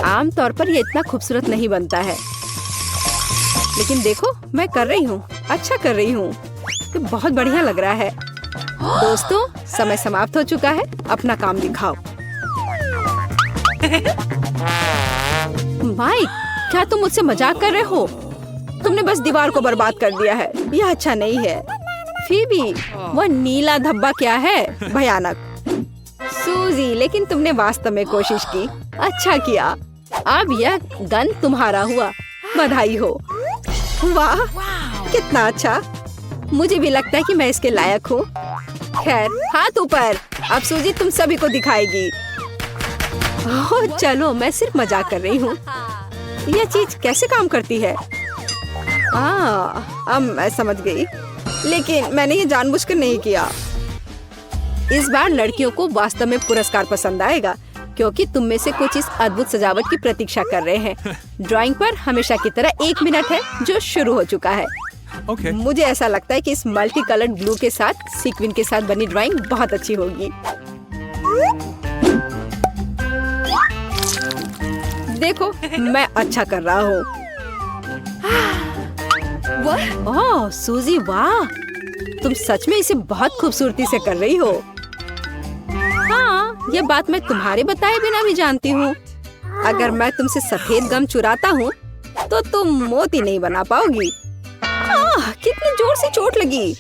Speaker 1: आमतौर पर यह इतना खूबसूरत नहीं बनता है, लेकिन देखो मैं कर रही हूँ, अच्छा कर रही हूँ। तो बहुत बढ़िया लग रहा है। दोस्तों, समय समाप्त हो चुका है। अपना काम दिखाओ। माइक, क्या तुम मुझसे मजाक कर रहे हो? तुमने बस दीवार को बर्बाद कर दिया है। यह अच्छा नहीं है। फीबी, वह नीला धब्बा क्या है? भयानक। सूजी, लेकिन तुमने वास्तव में कोशिश की। अच्छा किया। अब यह गन तुम्हारा हुआ। बधाई हो। वाह, कितना अच्छा। मुझे भी लगता है कि मैं इसके लायक हूँ। खैर, हाथ ऊपर। अब सूजी तुम सभी को दिखाएगी। ओह, चलो, मैं सिर्फ मजाक कर रही हूँ। यह चीज कैसे काम करती है? अब मैं समझ गई, लेकिन मैंने ये जानबूझकर नहीं किया। इस बार लड़कियों को वास्तव में पुरस्कार पसंद आएगा, क्योंकि तुम में से कुछ इस अद्भुत सजावट की प्रतीक्षा कर रहे हैं। ड्राइंग पर हमेशा की तरह 1 मिनट है, जो शुरू हो चुका है।
Speaker 2: Okay.
Speaker 1: मुझे ऐसा लगता है कि इस मल्टी कलर्ड ग्लू के साथ सीक्वेंस के साथ बनी ड्राइंग बहुत अच्छी होगी। देखो, मैं अच्छा कर रहा हूँ। ओह सूजी, वाह, तुम सच में इसे बहुत खूबसूरती से कर रही हो। हाँ, ये बात मैं तुम्हारे बताए बिना भी जानती हूँ। अगर मैं तुमसे सफेद गम चुराता हूँ, तो तुम मोती नहीं बना पाओगी। कितनी जोर से चोट लगी।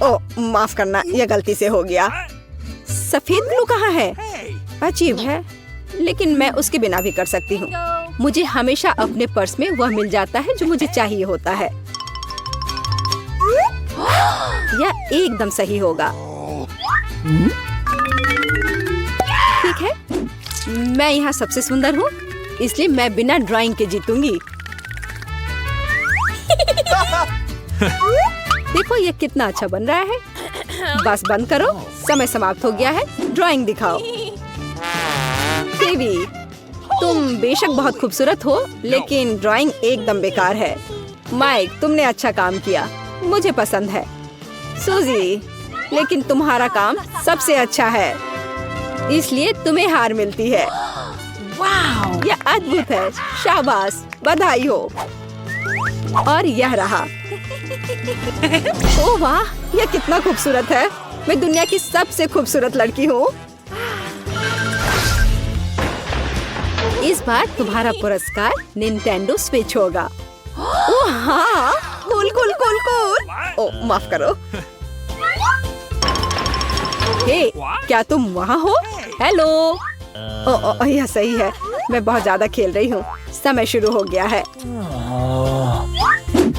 Speaker 1: ओह, माफ करना, यह गलती से हो गया। सफेद ग्लू कहाँ है? अजीब है, लेकिन मैं उसके बिना भी कर सकती हूँ। मुझे हमेशा अपने पर्स में वह मिल जाता है जो मुझे चाहिए होता है। यह एकदम सही होगा। ठीक है, मैं यहाँ सबसे सुंदर हूँ, इसलिए मैं बिना ड्राइंग के जीतूंगी। देखो, ये कितना अच्छा बन रहा है। बस बंद करो, समय समाप्त हो गया है। ड्राइंग दिखाओ। फीबी, तुम बेशक बहुत खूबसूरत हो, लेकिन ड्राइंग एकदम बेकार है। माइक, तुमने अच्छा काम किया, मुझे पसंद है। सूजी, लेकिन तुम्हारा काम सबसे अच्छा है, इसलिए तुम्हें हार मिलती है। वाह, यह अद्भुत है। शाबाश, बधाई हो। और यह रहा। ओह वाह, यह कितना खूबसूरत है। मैं दुनिया की सबसे खूबसूरत लड़की हूँ। इस बार तुम्हारा पुरस्कार निंटेंडो स्विच होगा। ओह हाँ, कूल कूल कूल कूल। ओह, माफ करो। हे, क्या तुम वहाँ हो? हेलो। ओह, यह सही है। मैं बहुत ज्यादा खेल रही हूँ। समय शुरू हो गया है।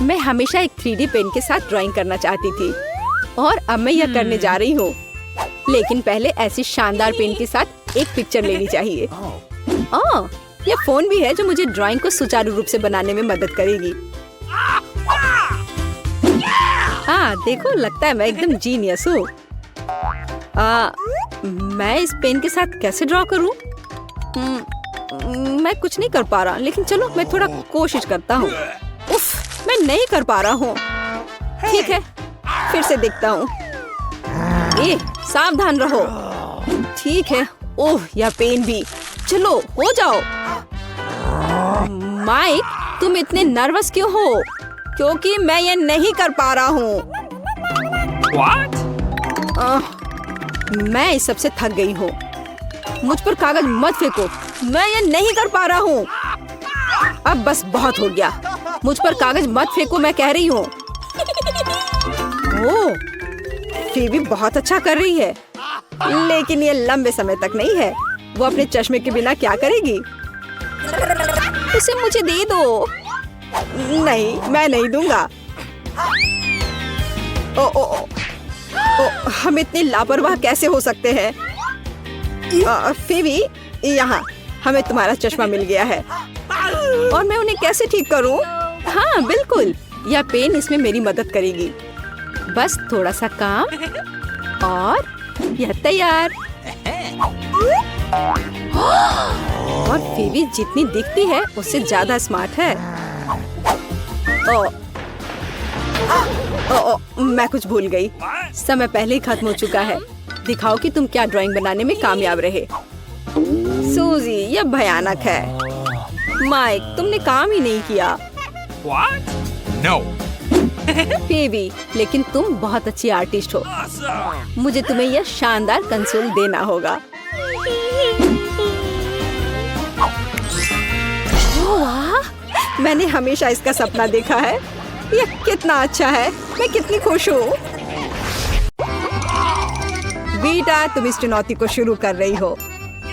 Speaker 1: मैं हमेशा एक 3D पेन के साथ ड्राइंग करना चाहती थी, और अब मैं यह करने जा रही हूँ। लेकिन पहले ऐसी शानदार पेन के साथ एक पिक्चर लेनी चाहिए। यह फोन भी है जो मुझे ड्राइंग को सुचारू रूप से बनाने में मदद करेगी। देखो, लगता है मैं एकदम जीनियस हूँ। मैं इस पेन के साथ कैसे ड्रॉ करूँ? मैं कुछ नहीं कर पा रहा, लेकिन चलो मैं थोड़ा कोशिश करता हूँ। उफ, मैं नहीं कर पा रहा हूँ। ठीक है, फिर से देखता हूँ। सावधान रहो। ठीक है। ओह, यह पेन भी। चलो, हो जाओ। माइक, तुम इतने नर्वस क्यों हो? क्योंकि मैं ये नहीं कर पा रहा हूँ। मैं इस सबसे थक गई हूँ। मुझ पर कागज मत फेंको। मैं ये नहीं कर पा रहा हूँ। अब बस बहुत हो गया। मुझ पर कागज मत फेंको, मैं कह रही हूँ। ओह, फीबी बहुत अच्छा कर रही है, लेकिन ये लंबे समय तक नहीं है। वो अपने चश्मे के बिना क्या करेगी? उसे मुझे दे दो। नहीं, मैं नहीं दूंगा। हम इतने लापरवाह कैसे हो सकते हैं? फीबी, यहाँ हमें तुम्हारा चश्मा मिल गया है, और मैं उन्हें कैसे ठीक करूं? हाँ बिल्कुल, यह पेन इसमें मेरी मदद करेगी। बस थोड़ा सा काम, और यह तैयार। और फेवी जितनी दिखती है उससे ज्यादा स्मार्ट है। ओ, मैं कुछ भूल गई। समय पहले ही खत्म हो चुका है। दिखाओ कि तुम क्या ड्राइंग बनाने में कामयाब रहे। सूजी, यह भयानक है। माइक, तुमने काम ही नहीं किया।
Speaker 2: What? No.
Speaker 1: फेवी, लेकिन तुम बहुत अच्छी आर्टिस्ट हो।
Speaker 2: Awesome.
Speaker 1: मुझे तुम्हें यह शानदार कंसोल देना होगा। ओह वाह! मैंने हमेशा इसका सपना देखा है। यह कितना अच्छा है। मैं कितनी खुश हूँ। बीटा, तुम इस चुनौती को शुरू कर रही हो।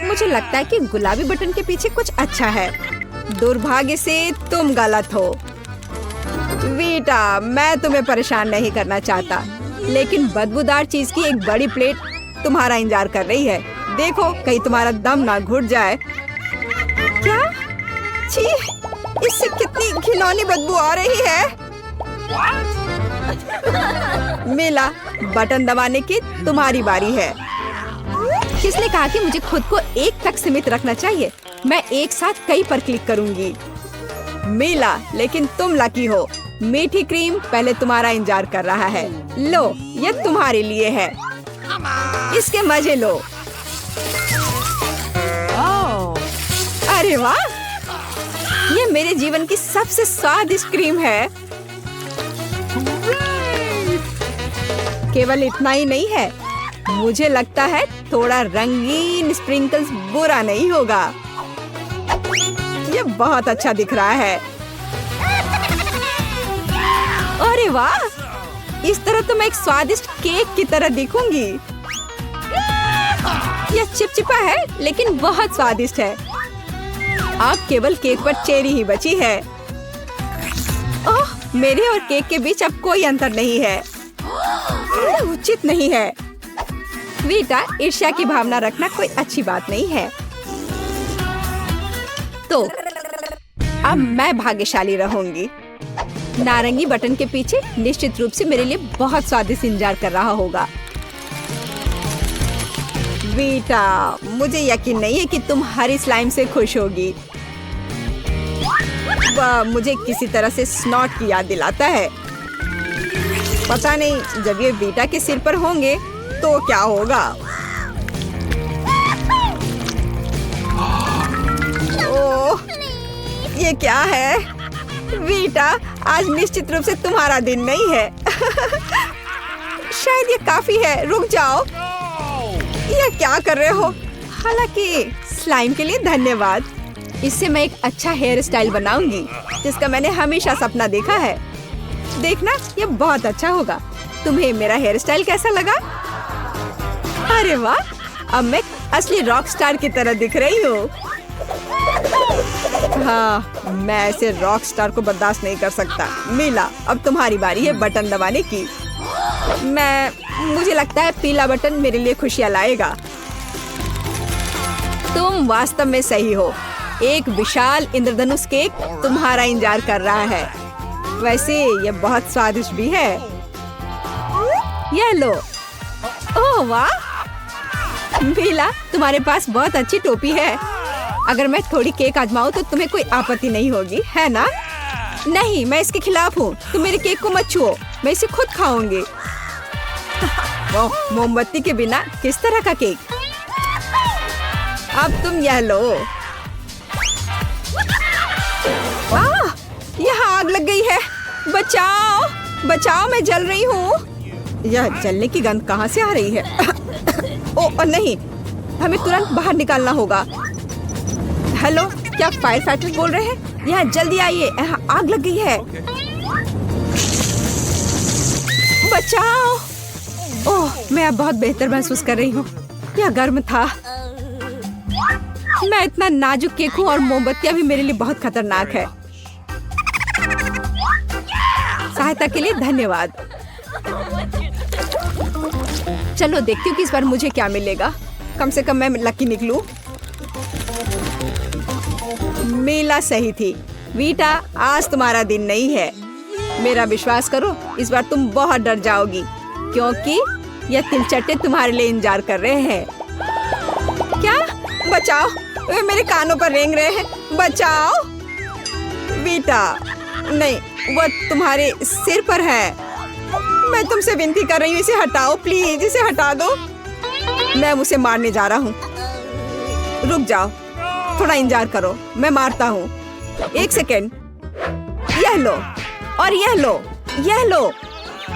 Speaker 1: मुझे लगता है कि गुलाबी बटन के पीछे कुछ अच्छा है। दुर्भाग्य से तुम गलत हो। बीटा, मैं तुम्हें परेशान नहीं करना चाहता, लेकिन बदबूदार चीज की एक बड़ी प्लेट तुम्हारा इंतजार कर रही है। देखो कहीं तुम्हारा दम ना घुट जाए। क्या? छी, इससे कितनी घिनौनी बदबू आ रही है। मिला, बटन दबाने की तुम्हारी बारी है। किसने कहा कि मुझे खुद को एक तक सीमित रखना चाहिए? मैं एक साथ कई पर क्लिक करूंगी। मिला, लेकिन तुम लकी हो। मीठी क्रीम पहले तुम्हारा इंतजार कर रहा है। लो, ये तुम्हारे लिए है। इसके मजे लो। अरे वाह! ये मेरे जीवन की सबसे स्वादिष्ट क्रीम है। केवल इतना ही नहीं है, मुझे लगता है थोड़ा रंगीन स्प्रिंकल्स बुरा नहीं होगा। ये बहुत अच्छा दिख रहा है। अरे वाह! इस तरह तो मैं एक स्वादिष्ट केक की तरह दिखूंगी। यह चिपचिपा है लेकिन बहुत स्वादिष्ट है। अब केवल केक पर चेरी ही बची है। ओह, मेरे और केक के बीच अब कोई अंतर नहीं है। यह उचित नहीं है। वीटा, ईर्ष्या की भावना रखना कोई अच्छी बात नहीं है। तो अब मैं भाग्यशाली रहूंगी। नारंगी बटन के पीछे निश्चित रूप से मेरे लिए बहुत स्वादिष्ट इंतजार कर रहा होगा। वीटा, मुझे यकीन नहीं है कि तुम हरी स्लाइम से खुश होगी। वह मुझे किसी तरह से स्नॉट की याद दिलाता है। पता नहीं जब ये वीटा के सिर पर होंगे तो क्या होगा। ओह, ये क्या है? वीटा, आज निश्चित रूप से तुम्हारा दिन नहीं है। शायद ये काफी है। रुक जाओ। ये क्या कर रहे हो? हालांकि स्लाइम के लिए धन्यवाद। इससे मैं एक अच्छा हेयर स्टाइल बनाऊंगी जिसका मैंने हमेशा सपना देखा है। देखना, ये बहुत अच्छा होगा। तुम्हें मेरा हेयर स्टाइल कैसा लगा? अरे वाह! अब मैं असली रॉक स्टार की तरह दिख रही हूँ। हाँ, मैं ऐसे रॉक स्टार को बर्दाश्त नहीं कर सकता। मिला, अब तुम्हारी बारी है बटन दबाने की। मुझे लगता है पीला बटन मेरे लिए खुशियाँ लाएगा। तुम वास्तव में सही हो। एक विशाल इंद्रधनुष केक तुम्हारा इंतजार कर रहा है। वैसे ये बहुत स्वादिष्ट भी है। ये लो। ओह वाह! मिला, तुम्हारे पास बहुत अच्छी टोपी है। अगर मैं थोड़ी केक आजमाऊं तो तुम्हें कोई आपत्ति नहीं होगी, है ना? नहीं, मैं इसके खिलाफ हूँ। तुम मेरे केक को मत छुओ, मैं इसे खुद खाऊंगी। मोमबत्ती के बिना किस तरह का केक? अब तुम यह लो। यहाँ आग लग गई है। बचाओ, बचाओ, मैं जल रही हूँ। यह जलने की गंध कहाँ से आ रही है? ओह नहीं, हमें तुरंत बाहर निकालना होगा। हेलो, क्या फायर फाइटर्स बोल रहे हैं? यहाँ जल्दी आइए, यहाँ आग लग गई है। बचाओ। ओह, मैं अब बहुत बेहतर महसूस कर रही हूँ। यह गर्म था। मैं इतना नाजुक केक हूँ और मोमबत्तियाँ भी मेरे लिए बहुत खतरनाक है। सहायता के लिए धन्यवाद। चलो देखती हूँ कि इस बार मुझे क्या मिलेगा। कम से कम मैं लकी निकलूं। मीला सही थी। वीटा, आज तुम्हारा दिन नहीं है। मेरा विश्वास करो, इस बार तुम बहुत डर जाओगी क्योंकि यह तिलचट्टे तुम्हारे लिए इंतजार कर रहे हैं। बचाओ, वे मेरे कानों पर रेंग रहे हैं। बचाओ बीटा। नहीं, वो तुम्हारे सिर पर है। मैं तुमसे विनती कर रही हूँ, इसे हटाओ प्लीज, इसे हटा दो। मैं उसे मारने जा रहा हूँ। रुक जाओ, थोड़ा इंतजार करो, मैं मारता हूँ। 1 सेकेंड। यह लो और यह लो, यह लो।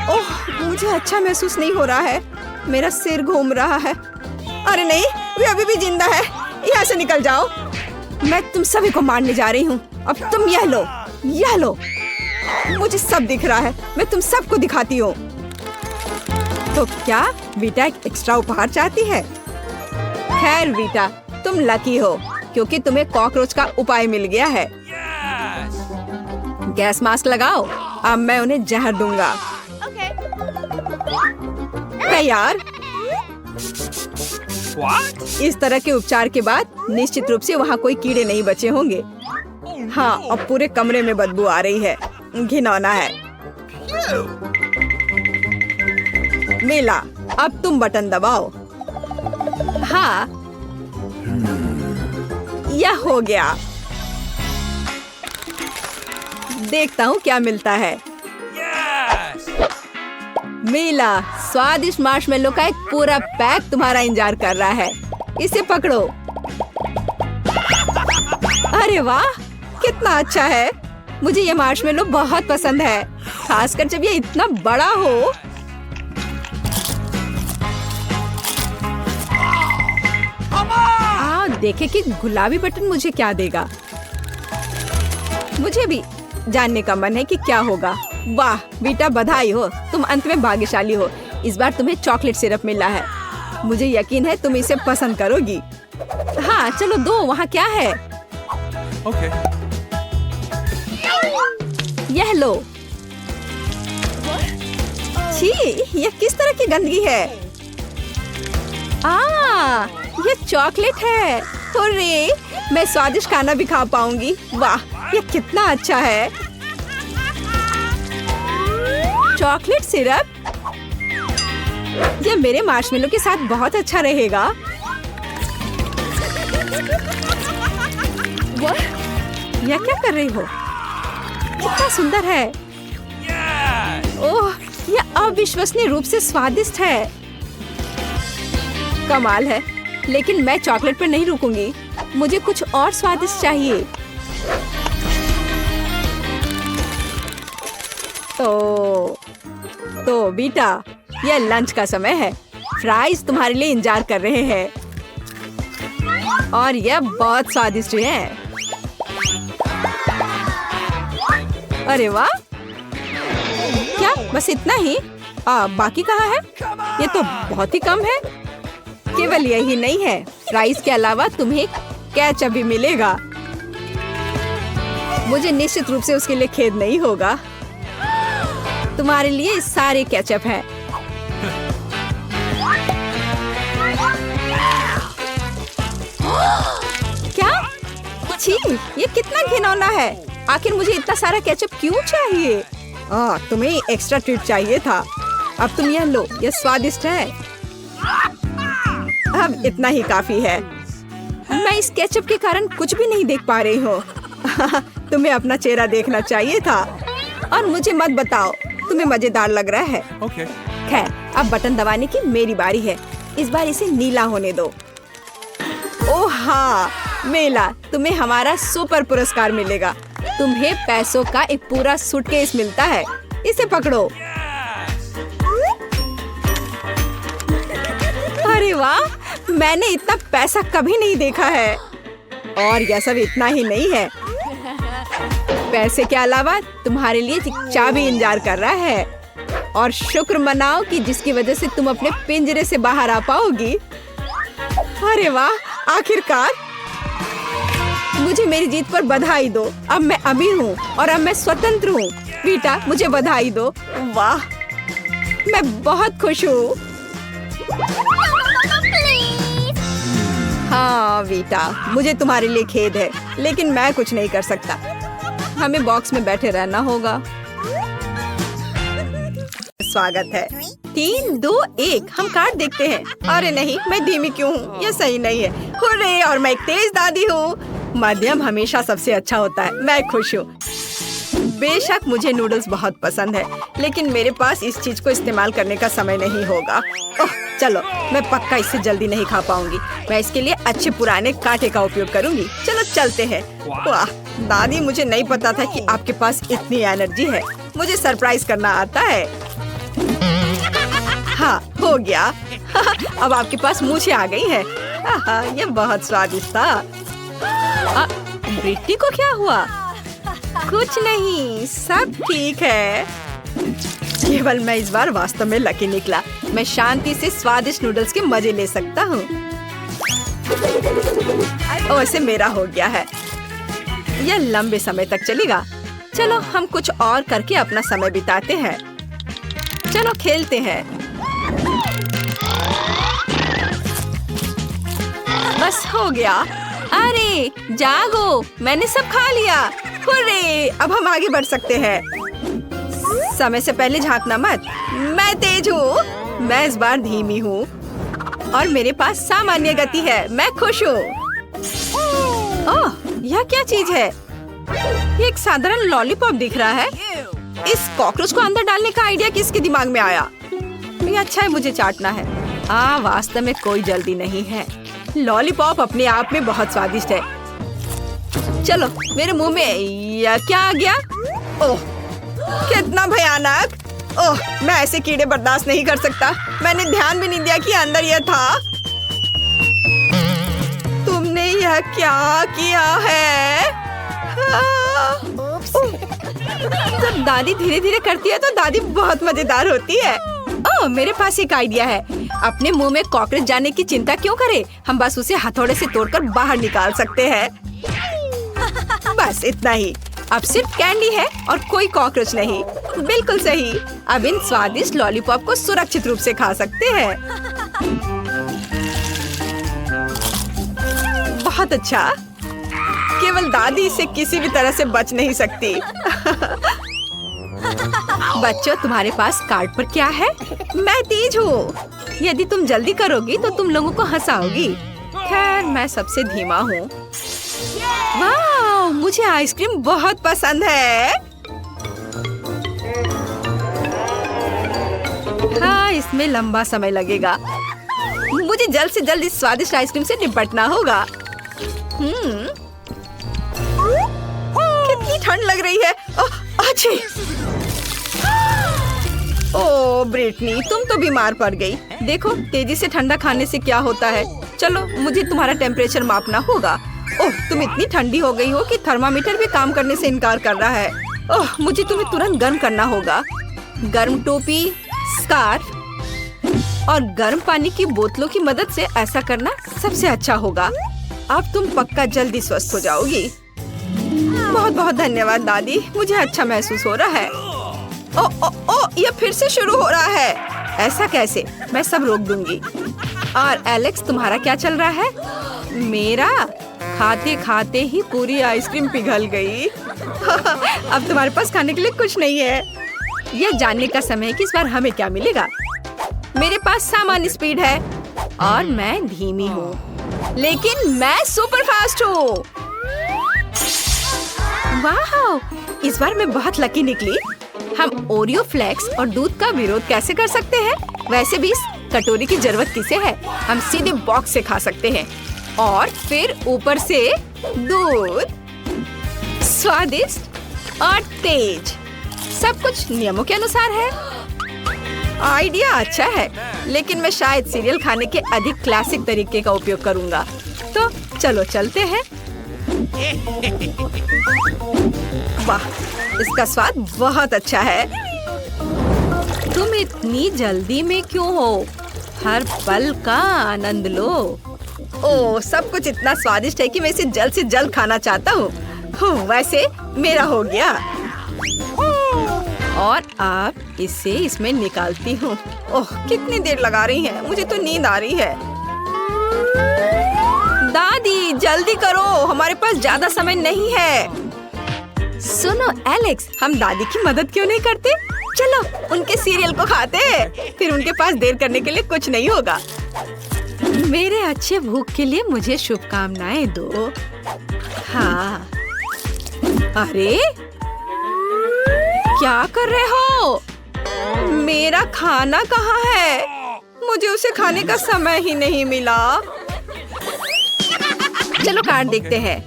Speaker 1: ओह, मुझे अच्छा महसूस नहीं हो रहा है, मेरा सिर घूम रहा है। अरे नहीं, वे अभी भी जिंदा है। यहाँ से निकल जाओ, मैं तुम सभी को मारने जा रही हूँ। अब तुम यह लो, यह लो। मुझे सब दिख रहा है, मैं तुम सबको दिखाती हूँ। तो क्या बीटा एक एक्स्ट्रा उपहार चाहती है? खैर बीटा, तुम लकी हो क्योंकि तुम्हें कॉकरोच का उपाय मिल गया है। गैस मास्क लगाओ, अब मैं उन्हें जहर दूंगा। तैयार?
Speaker 2: What?
Speaker 1: इस तरह के उपचार के बाद निश्चित रूप से वहाँ कोई कीड़े नहीं बचे होंगे। हाँ, अब पूरे कमरे में बदबू आ रही है, घिनौना है। मीला, अब तुम बटन दबाओ। हाँ, यह हो गया। देखता हूँ क्या मिलता है।
Speaker 2: Yes!
Speaker 1: मीला, स्वादिष्ट मार्शमेलो का एक पूरा पैक तुम्हारा इंतजार कर रहा है। इसे पकड़ो। अरे वाह, कितना अच्छा है। मुझे ये मार्शमेलो बहुत पसंद है, खासकर जब ये इतना बड़ा हो। देखे कि गुलाबी बटन मुझे क्या देगा। मुझे भी जानने का मन है कि क्या होगा। वाह बेटा, बधाई हो, तुम अंत में भाग्यशाली हो। इस बार तुम्हें चॉकलेट सिरप मिला है। मुझे यकीन है तुम इसे पसंद करोगी। हाँ चलो दो, वहाँ क्या है?
Speaker 2: Okay.
Speaker 1: यह लो। छी, यह किस तरह की गंदगी है? यह चॉकलेट है। हुर्रे, मैं स्वादिष्ट खाना भी खा पाऊंगी। वाह, यह कितना अच्छा है। चॉकलेट सिरप, यह मेरे मार्शमेलो के साथ बहुत अच्छा रहेगा। यह क्या कर रही हो? कितना सुंदर है। ओह, यह अविश्वसनीय रूप से स्वादिष्ट है। कमाल है, लेकिन मैं चॉकलेट पर नहीं रुकूंगी। मुझे कुछ और स्वादिष्ट चाहिए। तो बेटा, यह लंच का समय है। फ्राइज तुम्हारे लिए इंतजार कर रहे हैं और यह बहुत स्वादिष्ट है। अरे वाह, क्या बस इतना ही? बाकी कहाँ है? ये तो बहुत ही कम है। केवल यही नहीं है, फ्राइज के अलावा तुम्हें केचप भी मिलेगा। मुझे निश्चित रूप से उसके लिए खेद नहीं होगा। तुम्हारे लिए सारे केचप हैं। क्या? छी, ये कितना घिनौना है। आखिर मुझे इतना सारा केचप क्यों चाहिए? तुम्हें एक्स्ट्रा ट्रीट चाहिए था। अब तुम यह लो, यह स्वादिष्ट है। अब इतना ही काफी है। मैं इस केचप के कारण कुछ भी नहीं देख पा रही हूँ। तुम्हें अपना चेहरा देखना चाहिए था। और मुझे मत बताओ तुम्हें मजेदार लग रहा है।
Speaker 2: Okay.
Speaker 1: खैर, अब बटन दबाने की मेरी बारी है। इस बार इसे नीला होने दो। ओह हाँ, मेला, तुम्हें हमारा सुपर पुरस्कार मिलेगा। तुम्हें पैसों का एक पूरा सूटकेस मिलता है। इसे पकड़ो। अरे वाह, मैंने इतना पैसा कभी नहीं देखा है। और यह सब इतना ही नहीं है, पैसे के अलावा तुम्हारे लिए चाबी इंतजार कर रहा है। और शुक्र मनाओ कि जिसकी वजह से तुम अपने पिंजरे से बाहर आ पाओगी। अरे वाह, आखिरकार। मुझे मेरी जीत पर बधाई दो। अब मैं अमीर हूँ और अब मैं स्वतंत्र हूँ। बेटा, मुझे बधाई दो। वाह, मैं बहुत खुश हूँ। हाँ बेटा, मुझे तुम्हारे लिए खेद है, लेकिन मैं कुछ नहीं कर सकता। हमें बॉक्स में बैठे रहना होगा। स्वागत है। 3, 2, 1 हम कार्ड देखते हैं। अरे नहीं, मैं धीमी क्यों हूँ? ये सही नहीं है। हुर्रे, और मैं एक तेज दादी हूँ। मध्यम हमेशा सबसे अच्छा होता है। मैं खुश हूँ। बेशक मुझे नूडल्स बहुत पसंद है, लेकिन मेरे पास इस चीज को इस्तेमाल करने का समय नहीं होगा। ओह चलो, मैं पक्का इससे जल्दी नहीं खा पाऊंगी। मैं इसके लिए अच्छे पुराने कांटे का उपयोग करूंगी। चलो चलते हैं। वाह दादी, मुझे नहीं पता था कि आपके पास इतनी एनर्जी है। मुझे सरप्राइज करना आता है। हाँ, हो गया। अब आपके पास मूछें आ गई है। ये बहुत स्वादिष्ट था। ब्रिट्नी को क्या हुआ? कुछ नहीं, सब ठीक है। केवल मैं इस बार वास्तव में लकी निकला। मैं शांति से स्वादिष्ट नूडल्स के मजे ले सकता हूँ। वैसे मेरा हो गया है। यह लंबे समय तक चलेगा। चलो हम कुछ और करके अपना समय बिताते हैं। चलो खेलते हैं। बस हो गया। अरे जागो, मैंने सब खा लिया। हुर्रे, अब हम आगे बढ़ सकते हैं। समय से पहले झांकना मत। मैं तेज हूँ। मैं इस बार धीमी हूँ और मेरे पास सामान्य गति है। मैं खुश हूँ। ओह, यह क्या चीज है? ये एक साधारण लॉलीपॉप दिख रहा है। इस कॉकरोच को अंदर डालने का आइडिया किसके दिमाग में आया? ये अच्छा है, मुझे चाटना है। वास्तव में कोई जल्दी नहीं है। लॉलीपॉप अपने आप में बहुत स्वादिष्ट है। चलो, मेरे मुंह में यह क्या आ गया? ओह, कितना भयानक! ओह, मैं ऐसे कीड़े बर्दाश्त नहीं कर सकता। मैंने ध्यान भी नहीं दिया कि अंदर यह था। तुमने यह क्या किया है? जब दादी धीरे धीरे करती है तो दादी बहुत मजेदार होती है। ओह, मेरे पास एक आइडिया है। अपने मुंह में कॉकरोच जाने की चिंता क्यों करें? हम बस उसे हथौड़े से तोड़कर बाहर निकाल सकते हैं। बस इतना ही। अब सिर्फ कैंडी है और कोई कॉकरोच नहीं। बिल्कुल सही। अब इन स्वादिष्ट लॉलीपॉप को सुरक्षित रूप से खा सकते हैं। बहुत अच्छा। केवल दादी इसे किसी भी तरह से बच नहीं सकती। बच्चों, तुम्हारे पास कार्ड पर क्या है? मैं तेज हूँ। यदि तुम जल्दी करोगी तो तुम लोगों को हंसाओगी। खैर, मैं सबसे धीमा हूँ। वाह, मुझे आइसक्रीम बहुत पसंद है। हाँ, इसमें लंबा समय लगेगा। मुझे जल्द से जल्द इस स्वादिष्ट आइसक्रीम से निपटना होगा। कितनी ठंड लग रही है। अच्छी। ओह ब्रिटनी, तुम तो बीमार पड़ गई। देखो, तेजी से ठंडा खाने से क्या होता है। चलो, मुझे तुम्हारा टेम्परेचर मापना होगा। ओह, तुम इतनी ठंडी हो गई हो कि थर्मामीटर भी काम करने से इनकार कर रहा है। ओह, मुझे तुम्हें तुरंत गर्म करना होगा। गर्म टोपी, स्कार्फ और गर्म पानी की बोतलों की मदद से ऐसा करना सबसे अच्छा होगा। अब तुम पक्का जल्दी स्वस्थ हो जाओगी। बहुत बहुत धन्यवाद दादी, मुझे अच्छा महसूस हो रहा है। ये फिर से शुरू हो रहा है। ऐसा कैसे? मैं सब रोक दूंगी। और एलेक्स, तुम्हारा क्या चल रहा है? मेरा खाते खाते ही पूरी आइसक्रीम पिघल गई। अब तुम्हारे पास खाने के लिए कुछ नहीं है। यह जानने का समय है कि इस बार हमें क्या मिलेगा। मेरे पास सामान्य स्पीड है और मैं धीमी हूँ, लेकिन मैं सुपर फास्ट हूँ। वाह, इस बार मैं बहुत लकी निकली। हम ओरियो फ्लेक्स और दूध का विरोध कैसे कर सकते हैं? वैसे भी इस कटोरी की जरूरत किसे है? हम सीधे बॉक्स से खा सकते हैं और फिर ऊपर से दूध, स्वादिष्ट और तेज, सब कुछ नियमों के अनुसार है। आइडिया अच्छा है, लेकिन मैं शायद सीरियल खाने के अधिक क्लासिक तरीके का उपयोग करूंगा। तो चलो चलते हैं। वाह, इसका स्वाद बहुत अच्छा है। तुम इतनी जल्दी में क्यों हो? हर पल का आनंद लो। ओह, सब कुछ इतना स्वादिष्ट है कि मैं इसे जल्द से जल्द खाना चाहता हूँ। वैसे मेरा हो गया और अब इसे इसमें निकालती हूँ। ओह, कितनी देर लगा रही हैं? मुझे तो नींद आ रही है। दादी जल्दी करो, हमारे पास ज्यादा समय नहीं है। सुनो एलेक्स, हम दादी की मदद क्यों नहीं करते? चलो उनके सीरियल को खाते हैं, फिर उनके पास देर करने के लिए कुछ नहीं होगा। मेरे अच्छे भूख के लिए मुझे शुभकामनाएं दो। हाँ। अरे क्या कर रहे हो? मेरा खाना कहाँ है? मुझे उसे खाने का समय ही नहीं मिला। चलो कार्ड देखते हैं।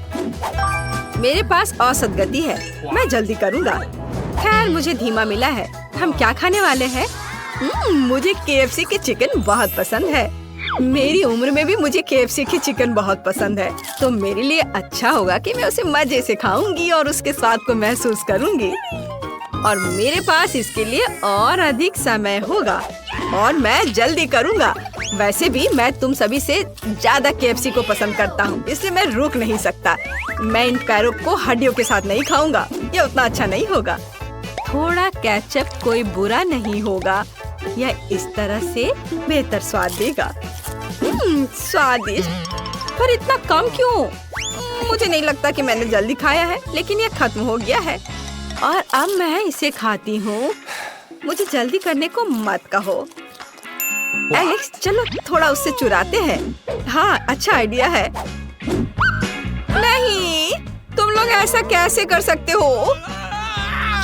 Speaker 1: मेरे पास औसत गति है, मैं जल्दी करूँगा। खैर मुझे धीमा मिला है। हम क्या खाने वाले हैं? मुझे KFC की चिकन बहुत पसंद है। मेरी उम्र में भी मुझे KFC की चिकन बहुत पसंद है, तो मेरे लिए अच्छा होगा कि मैं उसे मजे से खाऊंगी और उसके स्वाद को महसूस करूंगी। और मेरे पास इसके लिए और अधिक समय होगा और मैं जल्दी करूंगा। वैसे भी मैं तुम सभी से ज्यादा KFC को पसंद करता हूँ, इसलिए मैं रुक नहीं सकता। मैं इन पैरों को हड्डियों के साथ नहीं खाऊंगा, ये उतना अच्छा नहीं होगा। थोड़ा केचप कोई बुरा नहीं होगा, यह इस तरह से बेहतर स्वाद देगा। स्वादिष्ट, पर इतना कम क्यों? मुझे नहीं लगता कि मैंने जल्दी खाया है, लेकिन यह खत्म हो गया है और अब मैं इसे खाती हूँ। मुझे जल्दी करने को मत कहो। एलेक्स, चलो थोड़ा उससे चुराते हैं। हाँ, अच्छा आइडिया है। नहीं, तुम लोग ऐसा कैसे कर सकते हो?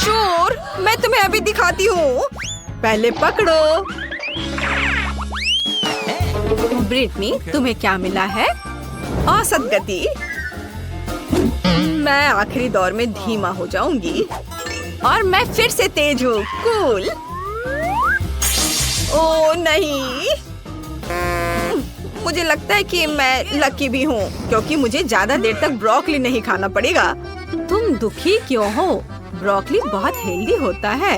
Speaker 1: चोर, मैं तुम्हें अभी दिखाती हूँ। पहले पकड़ो। ब्रिटनी, तुम्हें क्या मिला है? औसत गति। मैं आखिरी दौर में धीमा हो जाऊंगी और मैं फिर से तेज हूँ। कूल। ओ नहीं, मुझे लगता है कि मैं लकी भी हूँ क्योंकि मुझे ज्यादा देर तक ब्रोकली नहीं खाना पड़ेगा। तुम दुखी क्यों हो? ब्रोकली बहुत हेल्दी होता है।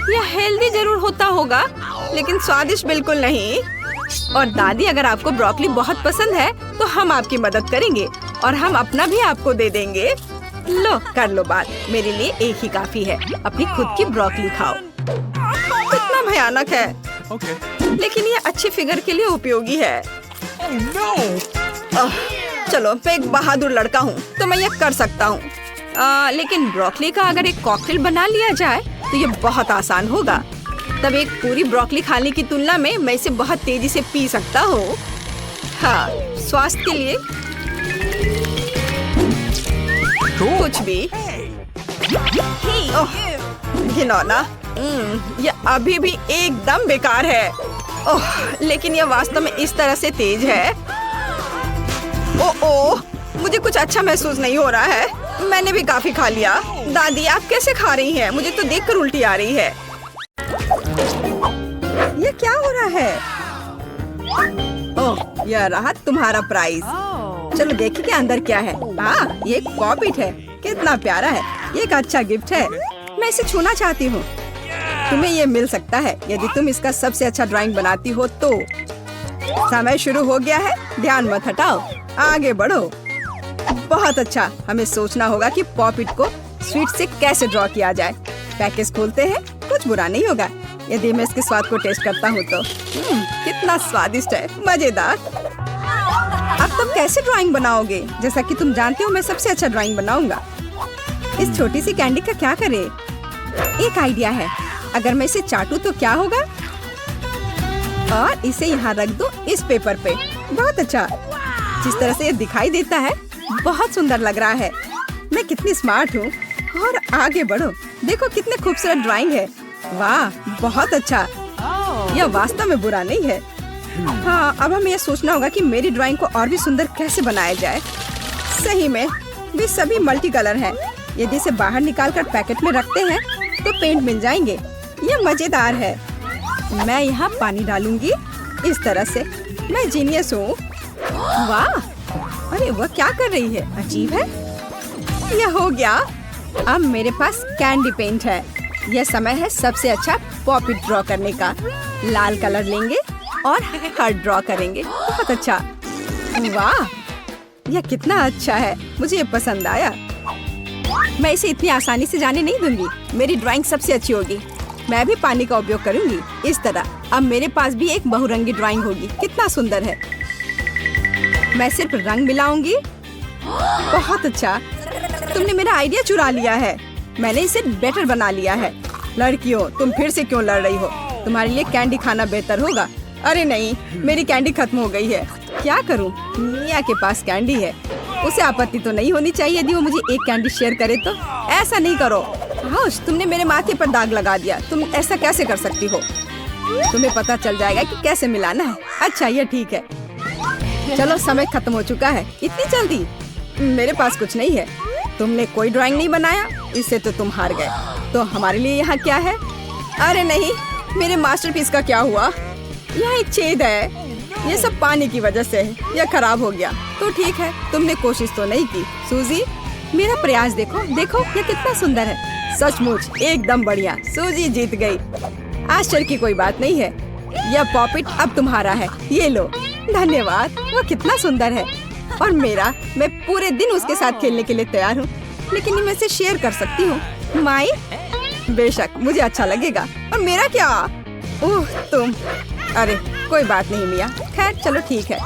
Speaker 1: यह हेल्दी जरूर होता होगा, लेकिन स्वादिष्ट बिल्कुल नहीं। और दादी, अगर आपको ब्रोकली बहुत पसंद है तो हम आपकी मदद करेंगे और हम अपना भी आपको दे देंगे। लो, कर लो बात। मेरे लिए एक ही काफी है। अपनी खुद की ब्रोकली खाओ। कितना भयानक है। लेकिन ये अच्छी फिगर के लिए उपयोगी है। चलो, मैं एक बहादुर लड़का हूँ तो मैं ये कर सकता हूँ। लेकिन ब्रोकली का अगर एक कॉकटेल बना लिया जाए तो ये बहुत आसान होगा। तब एक पूरी ब्रोकली खाने की तुलना में मैं इसे बहुत तेजी से पी सकता हूँ। हाँ, स्वास्थ्य के लिए कुछ भी। ओह, घिनौना। ये अभी भी एकदम बेकार है। ओह, लेकिन यह वास्तव में इस तरह से तेज है। ओह, मुझे कुछ अच्छा महसूस नहीं हो रहा है। मैंने भी काफी खा लिया। दादी, आप कैसे खा रही हैं? मुझे तो देखकर उल्टी आ रही है। ये क्या हो रहा है? ओह, यह रहा तुम्हारा प्राइज। चलो देखिए कि अंदर क्या है। हाँ, ये एक पॉपिट है। कितना प्यारा है। ये एक अच्छा गिफ्ट है। मैं इसे छूना चाहती हूँ। तुम्हें ये मिल सकता है यदि तुम इसका सबसे अच्छा ड्राइंग बनाती हो तो। समय शुरू हो गया है। ध्यान मत हटाओ, आगे बढ़ो। बहुत अच्छा। हमें सोचना होगा कि पॉपिट को स्वीट से कैसे ड्रॉ किया जाए। पैकेज खोलते हैं। कुछ बुरा नहीं होगा यदि मैं इसके स्वाद को टेस्ट करता हूँ तो। कितना स्वादिष्ट है, मजेदार। अब तुम कैसे ड्राइंग बनाओगे? जैसा कि तुम जानते हो मैं सबसे अच्छा ड्राइंग बनाऊंगा। इस छोटी सी कैंडी का क्या करें? एक आइडिया है। अगर मैं इसे चाटूं तो क्या होगा? और इसे यहाँ रख दो इस पेपर पे। बहुत अच्छा। जिस तरह से ये दिखाई देता है बहुत सुंदर लग रहा है। मैं कितनी स्मार्ट हूँ। और आगे बढ़ो। देखो कितने खूबसूरत ड्राइंग है। वाह, बहुत अच्छा। यह वास्तव में बुरा नहीं है। हाँ, अब हमें यह सोचना होगा कि मेरी ड्राइंग को और भी सुंदर कैसे बनाया जाए। सही में वे सभी मल्टी कलर हैं। यदि इसे बाहर निकालकर पैकेट में रखते हैं तो पेंट मिल जाएंगे। ये मजेदार है। मैं यहाँ पानी डालूंगी इस तरह से। मैं जीनियस हूँ। वाह, अरे वह क्या कर रही है? अजीब है। यह हो गया। अब मेरे पास कैंडी पेंट है। यह समय है सबसे अच्छा पॉपिट ड्रॉ करने का। लाल कलर लेंगे और हार्ट ड्रॉ करेंगे। बहुत अच्छा। वाह, यह कितना अच्छा है। मुझे ये पसंद आया। मैं इसे इतनी आसानी से जाने नहीं दूंगी। मेरी ड्राइंग सबसे अच्छी होगी। मैं भी पानी का उपयोग करूंगी इस तरह। अब मेरे पास भी एक बहुरंगी ड्राइंग होगी। कितना सुंदर है। मैं सिर्फ रंग मिलाऊंगी। बहुत अच्छा। तुमने मेरा आइडिया चुरा लिया है। मैंने इसे बेटर बना लिया है। लड़कियों, तुम फिर से क्यों लड़ रही हो? तुम्हारे लिए कैंडी खाना बेहतर होगा। अरे नहीं, मेरी कैंडी खत्म हो गई है। क्या करूं? मिया के पास कैंडी है, उसे आपत्ति तो नहीं होनी चाहिए यदि वो मुझे एक कैंडी शेयर करे तो। ऐसा नहीं करो। हाउस, तुमने मेरे माथे पर दाग लगा दिया। तुम ऐसा कैसे कर सकती हो? तुम्हें पता चल जाएगा कि कैसे मिलाना है। अच्छा, ये ठीक है। चलो, समय खत्म हो चुका है। इतनी जल्दी? मेरे पास कुछ नहीं है। तुमने कोई ड्राइंग नहीं बनाया, इससे तो तुम हार गए। तो हमारे लिए यहाँ क्या है? अरे नहीं, मेरे मास्टरपीस का क्या हुआ? यहाँ एक छेद है। ये सब पानी की वजह से है। यह खराब हो गया। तो ठीक है, तुमने कोशिश तो नहीं की। सूजी, मेरा प्रयास देखो। देखो, ये कितना सुंदर है। सचमुच एकदम बढ़िया। सूजी जीत गई। आश्चर्य की कोई बात नहीं है। यह पॉपिट अब तुम्हारा है। ये लो। धन्यवाद। वो कितना सुंदर है। और मेरा, मैं पूरे दिन उसके साथ खेलने के लिए तैयार हूँ, लेकिन मैं इसे शेयर कर सकती हूँ। माई, बेशक, मुझे अच्छा लगेगा। और मेरा क्या? ओह, तुम। अरे कोई बात नहीं मिया। खैर, चलो ठीक है।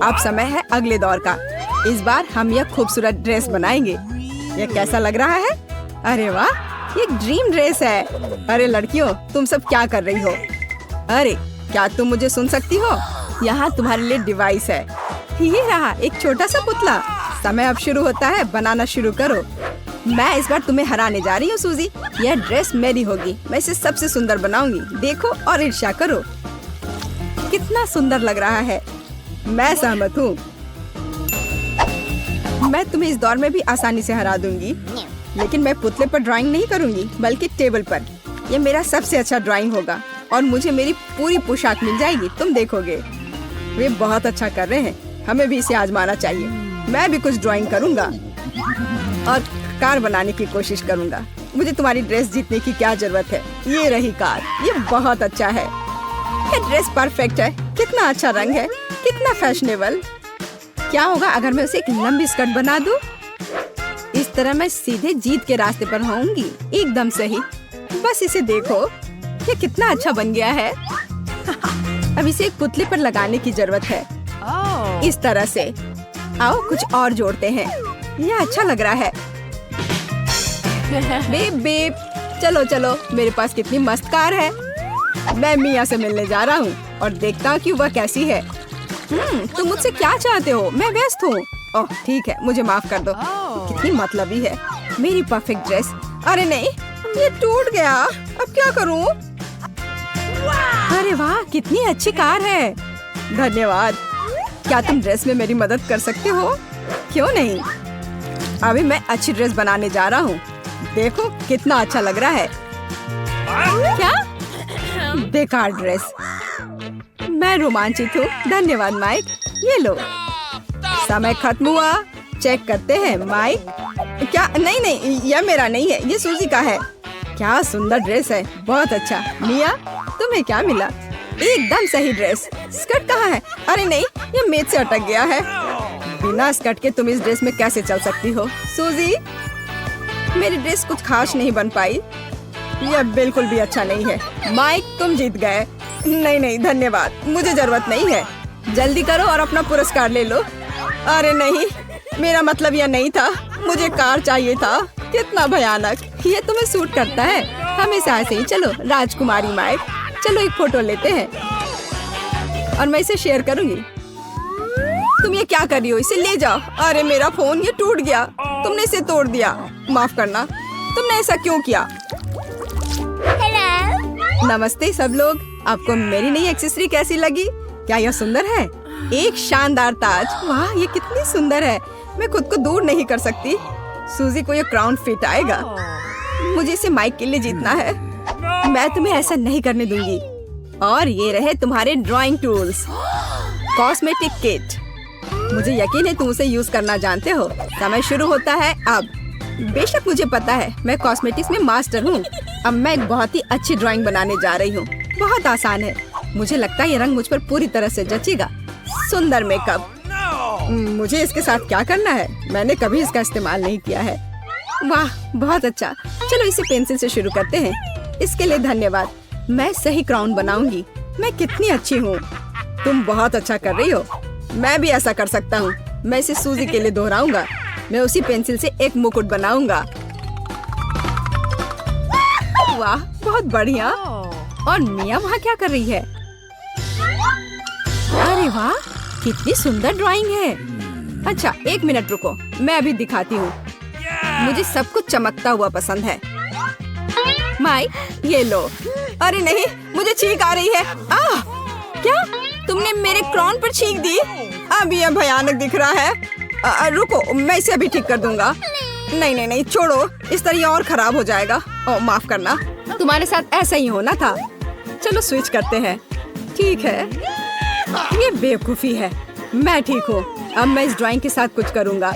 Speaker 1: अब समय है अगले दौर का। इस बार हम यह खूबसूरत ड्रेस बनाएंगे। यह कैसा लग रहा है? अरे वाह, ये ड्रीम ड्रेस है। अरे लड़कियों, तुम सब क्या कर रही हो? अरे, क्या तुम मुझे सुन सकती हो? यहाँ तुम्हारे लिए डिवाइस है। ये रहा एक छोटा सा पुतला। समय अब शुरू होता है। बनाना शुरू करो। मैं इस बार तुम्हें हराने जा रही हूँ सूजी। यह ड्रेस मेरी होगी। मैं इसे सबसे सुंदर बनाऊंगी। देखो और ईर्ष्या करो। कितना सुंदर लग रहा है। मैं सहमत हूँ। मैं तुम्हें इस दौर में भी आसानी से हरा दूंगी, लेकिन मैं पुतले पर ड्राइंग नहीं करूंगी, बल्कि टेबल पर। यह मेरा सबसे अच्छा ड्राइंग होगा और मुझे मेरी पूरी पोशाक मिल जाएगी। तुम देखोगे। वे बहुत अच्छा कर रहे हैं। हमें भी इसे आजमाना चाहिए। मैं भी कुछ ड्राइंग करूंगा और कार बनाने की कोशिश करूंगा। मुझे तुम्हारी ड्रेस जीतने की क्या जरूरत है? ये रही कार। ये बहुत अच्छा है। ये ड्रेस परफेक्ट है। कितना अच्छा रंग है, कितना फैशनेबल। क्या होगा अगर मैं उसे एक लंबी स्कर्ट बना दूं? इस तरह मैं सीधे जीत के रास्ते पर होऊंगी। एकदम सही। बस इसे देखो, ये कितना अच्छा बन गया है। अब इसे एक पुतले पर लगाने की जरूरत है। इस तरह से। आओ कुछ और जोड़ते हैं। यह अच्छा लग रहा है। बेब बेब, चलो चलो, मेरे पास कितनी मस्त कार है। मैं मिया से मिलने जा रहा हूँ और देखता हूँ कि वह कैसी है। तुम मुझसे क्या चाहते हो? मैं व्यस्त हूँ। ओह ठीक है, मुझे माफ कर दो। कितनी मतलबी है मेरी परफेक्ट ड्रेस। अरे नहीं, ये टूट गया। अब क्या करूँ? अरे वाह, कितनी अच्छी कार है। धन्यवाद। क्या तुम ड्रेस में मेरी मदद कर सकते हो? क्यों नहीं। अभी मैं अच्छी ड्रेस बनाने जा रहा हूँ। देखो कितना अच्छा लग रहा है। क्या? बेकार ड्रेस। मैं रोमांचित हूँ। धन्यवाद माइक। ये लो। समय खत्म हुआ। चेक करते हैं माइक। क्या? नहीं नहीं, यह मेरा नहीं है, ये सूजी का है। क्या सुंदर ड्रेस है। बहुत अच्छा। मिया, तुम्हें क्या मिला? एकदम सही ड्रेस। स्कर्ट कहाँ है? अरे नहीं, ये मेज से अटक गया है। बिना स्कर्ट के तुम इस ड्रेस में कैसे चल सकती हो? सूजी, मेरी ड्रेस कुछ खास नहीं बन पाई। यह बिल्कुल भी अच्छा नहीं है। माइक, तुम जीत गए। नहीं नहीं, धन्यवाद, मुझे जरूरत नहीं है। जल्दी करो और अपना पुरस्कार ले लो। अरे नहीं, मेरा मतलब यह नहीं था। मुझे कार चाहिए था। कितना भयानक। ये तुम्हें सूट करता है। हमेशा ऐसे ही। चलो राजकुमारी माइक, चलो एक फोटो लेते हैं और मैं इसे शेयर करूंगी। तुम ये क्या कर रही हो? इसे ले जाओ। अरे मेरा फोन, ये टूट गया। तुमने इसे तोड़ दिया। माफ करना। तुमने ऐसा क्यों किया? नमस्ते सब लोग। आपको मेरी नई एक्सेसरी कैसी लगी? क्या यह सुंदर है? एक शानदार ताज। वाह, ये कितनी सुंदर है। मैं खुद को दूर नहीं कर सकती। सूजी को ये क्राउन फिट आएगा। मुझे इसे माइक के लिए जीतना है। मैं तुम्हें ऐसा नहीं करने दूंगी। और ये रहे तुम्हारे ड्राइंग टूल्स। Cosmetic kit. मुझे यकीन है तुम उसे यूज करना जानते हो। समय शुरू होता है अब। बेशक मुझे पता है, मैं कॉस्मेटिक्स में मास्टर हूँ। अब मैं एक बहुत ही अच्छी ड्राइंग बनाने जा रही हूँ। बहुत आसान है। मुझे लगता है ये रंग मुझ पर पूरी तरह से जचेगा। सुंदर मेकअप। मुझे इसके साथ क्या करना है? मैंने कभी इसका इस्तेमाल नहीं किया है। वाह, बहुत अच्छा। चलो इसे पेंसिल से शुरू करते हैं। इसके लिए धन्यवाद। मैं सही क्राउन बनाऊंगी। मैं कितनी अच्छी हूँ। तुम बहुत अच्छा कर रही हो। मैं भी ऐसा कर सकता हूँ। मैं इसे सूजी के लिए दोहराऊंगा। मैं उसी पेंसिल से एक मुकुट बनाऊंगा। वाह, बहुत बढ़िया। और मिया वहाँ क्या कर रही है? अरे वाह, कितनी सुंदर ड्राइंग है। अच्छा 1 मिनट रुको, मैं अभी दिखाती हूँ। मुझे सब कुछ चमकता हुआ पसंद है। माइक, ये लो। अरे नहीं, मुझे छींक आ रही है। क्या तुमने मेरे क्राउन पर छींक दी? अब यह भयानक दिख रहा है। रुको, मैं इसे अभी ठीक कर दूंगा। नहीं नहीं नहीं, छोड़ो, इस तरह ये और खराब हो जाएगा। माफ करना, तुम्हारे साथ ऐसा ही होना था। चलो स्विच करते हैं। ठीक है, ये बेवकूफी है। मैं ठीक हूँ। अब मैं इस ड्राइंग के साथ कुछ करूँगा।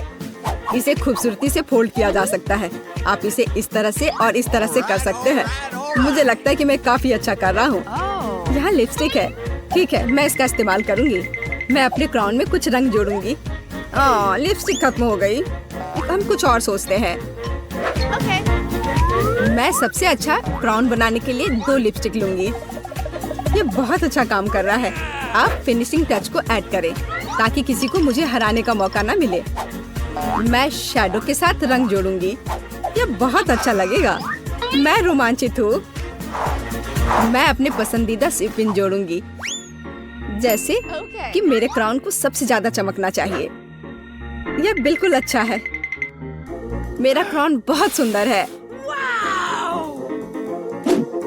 Speaker 1: इसे खूबसूरती से फोल्ड किया जा सकता है। आप इसे इस तरह से और इस तरह से कर सकते हैं। मुझे लगता है कि मैं काफी अच्छा कर रहा हूँ। यहाँ लिपस्टिक है। ठीक है, मैं इसका इस्तेमाल करूँगी। मैं अपने क्राउन में कुछ रंग जोड़ूंगी। लिपस्टिक खत्म हो गई। हम कुछ और सोचते हैं। मैं सबसे अच्छा क्राउन बनाने के लिए 2 लिपस्टिक लूंगी। ये बहुत अच्छा काम कर रहा है। आप फिनिशिंग टच को ऐड करें ताकि किसी को मुझे हराने का मौका ना मिले। मैं शैडो के साथ रंग जोड़ूंगी। ये बहुत अच्छा लगेगा। मैं रोमांचित हूँ। मैं अपने पसंदीदा सिपिन जोड़ूंगी, जैसे कि मेरे क्राउन को सबसे ज्यादा चमकना चाहिए। यह बिल्कुल अच्छा है। मेरा क्राउन बहुत सुंदर है।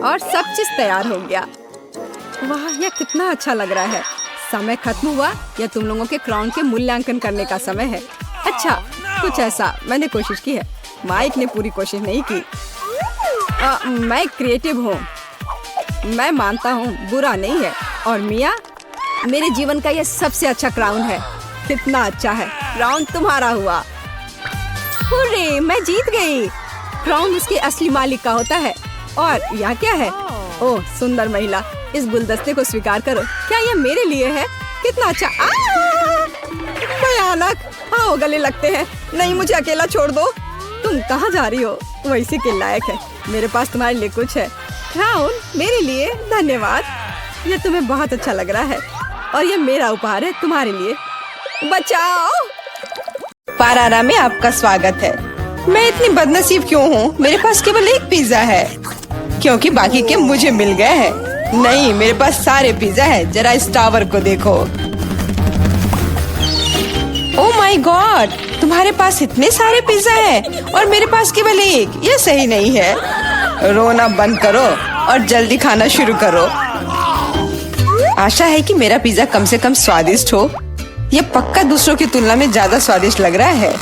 Speaker 1: और सब चीज तैयार हो गया। वाह, यह कितना अच्छा लग रहा है। समय खत्म हुआ या तुम लोगों के क्राउन के मूल्यांकन करने का समय है? अच्छा, कुछ ऐसा। मैंने कोशिश की है, माइक ने पूरी कोशिश नहीं की। मैं क्रिएटिव हूँ, मैं मानता हूँ, बुरा नहीं है। और मिया, मेरे जीवन का यह सबसे अच्छा क्राउन है। कितना अच्छा है। क्राउन तुम्हारा हुआ। हुर्रे, मैं जीत गई। क्राउन उसके असली मालिक का होता है। और यह क्या है? ओह सुंदर महिला, इस गुलदस्ते को स्वीकार करो। क्या यह मेरे लिए है? कितना अच्छा। भयानक। आओ गले लगते हैं। नहीं, मुझे अकेला छोड़ दो। तुम कहाँ जा रही हो? वैसे के लायक है। मेरे पास तुम्हारे लिए कुछ है। क्राउन मेरे लिए। धन्यवाद, यह तुम्हें बहुत अच्छा लग रहा है। और यह मेरा उपहार है तुम्हारे लिए। बचाओ। पारारा में आपका स्वागत है। मैं इतनी बदनसीब क्यों हूँ? मेरे पास केवल 1 पिज्जा है, क्योंकि बाकी के मुझे मिल गए हैं। नहीं, मेरे पास सारे पिज्जा है। जरा इस टावर को देखो। ओह माय गॉड, तुम्हारे पास इतने सारे पिज्जा हैं और मेरे पास केवल 1। यह सही नहीं है। रोना बंद करो और जल्दी खाना शुरू करो। आशा है कि मेरा पिज्जा कम से कम स्वादिष्ट हो। यह पक्का दूसरों की तुलना में ज्यादा स्वादिष्ट लग रहा है।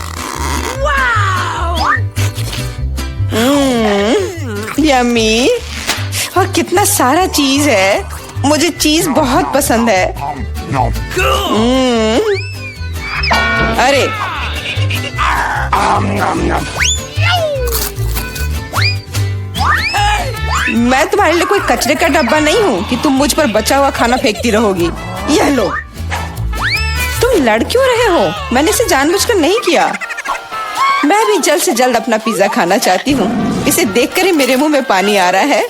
Speaker 1: यम्मी। और कितना सारा चीज है। मुझे चीज बहुत पसंद है। अरे मैं तुम्हारे लिए कोई कचरे का डब्बा नहीं हूँ कि तुम मुझ पर बचा हुआ खाना फेंकती रहोगी। यह लो। तुम लड़ क्यों रहे हो? मैंने इसे जानबूझकर नहीं किया। मैं भी जल्द से जल्द अपना पिज्जा खाना चाहती हूँ। इसे देखकर ही मेरे मुंह में पानी आ रहा है।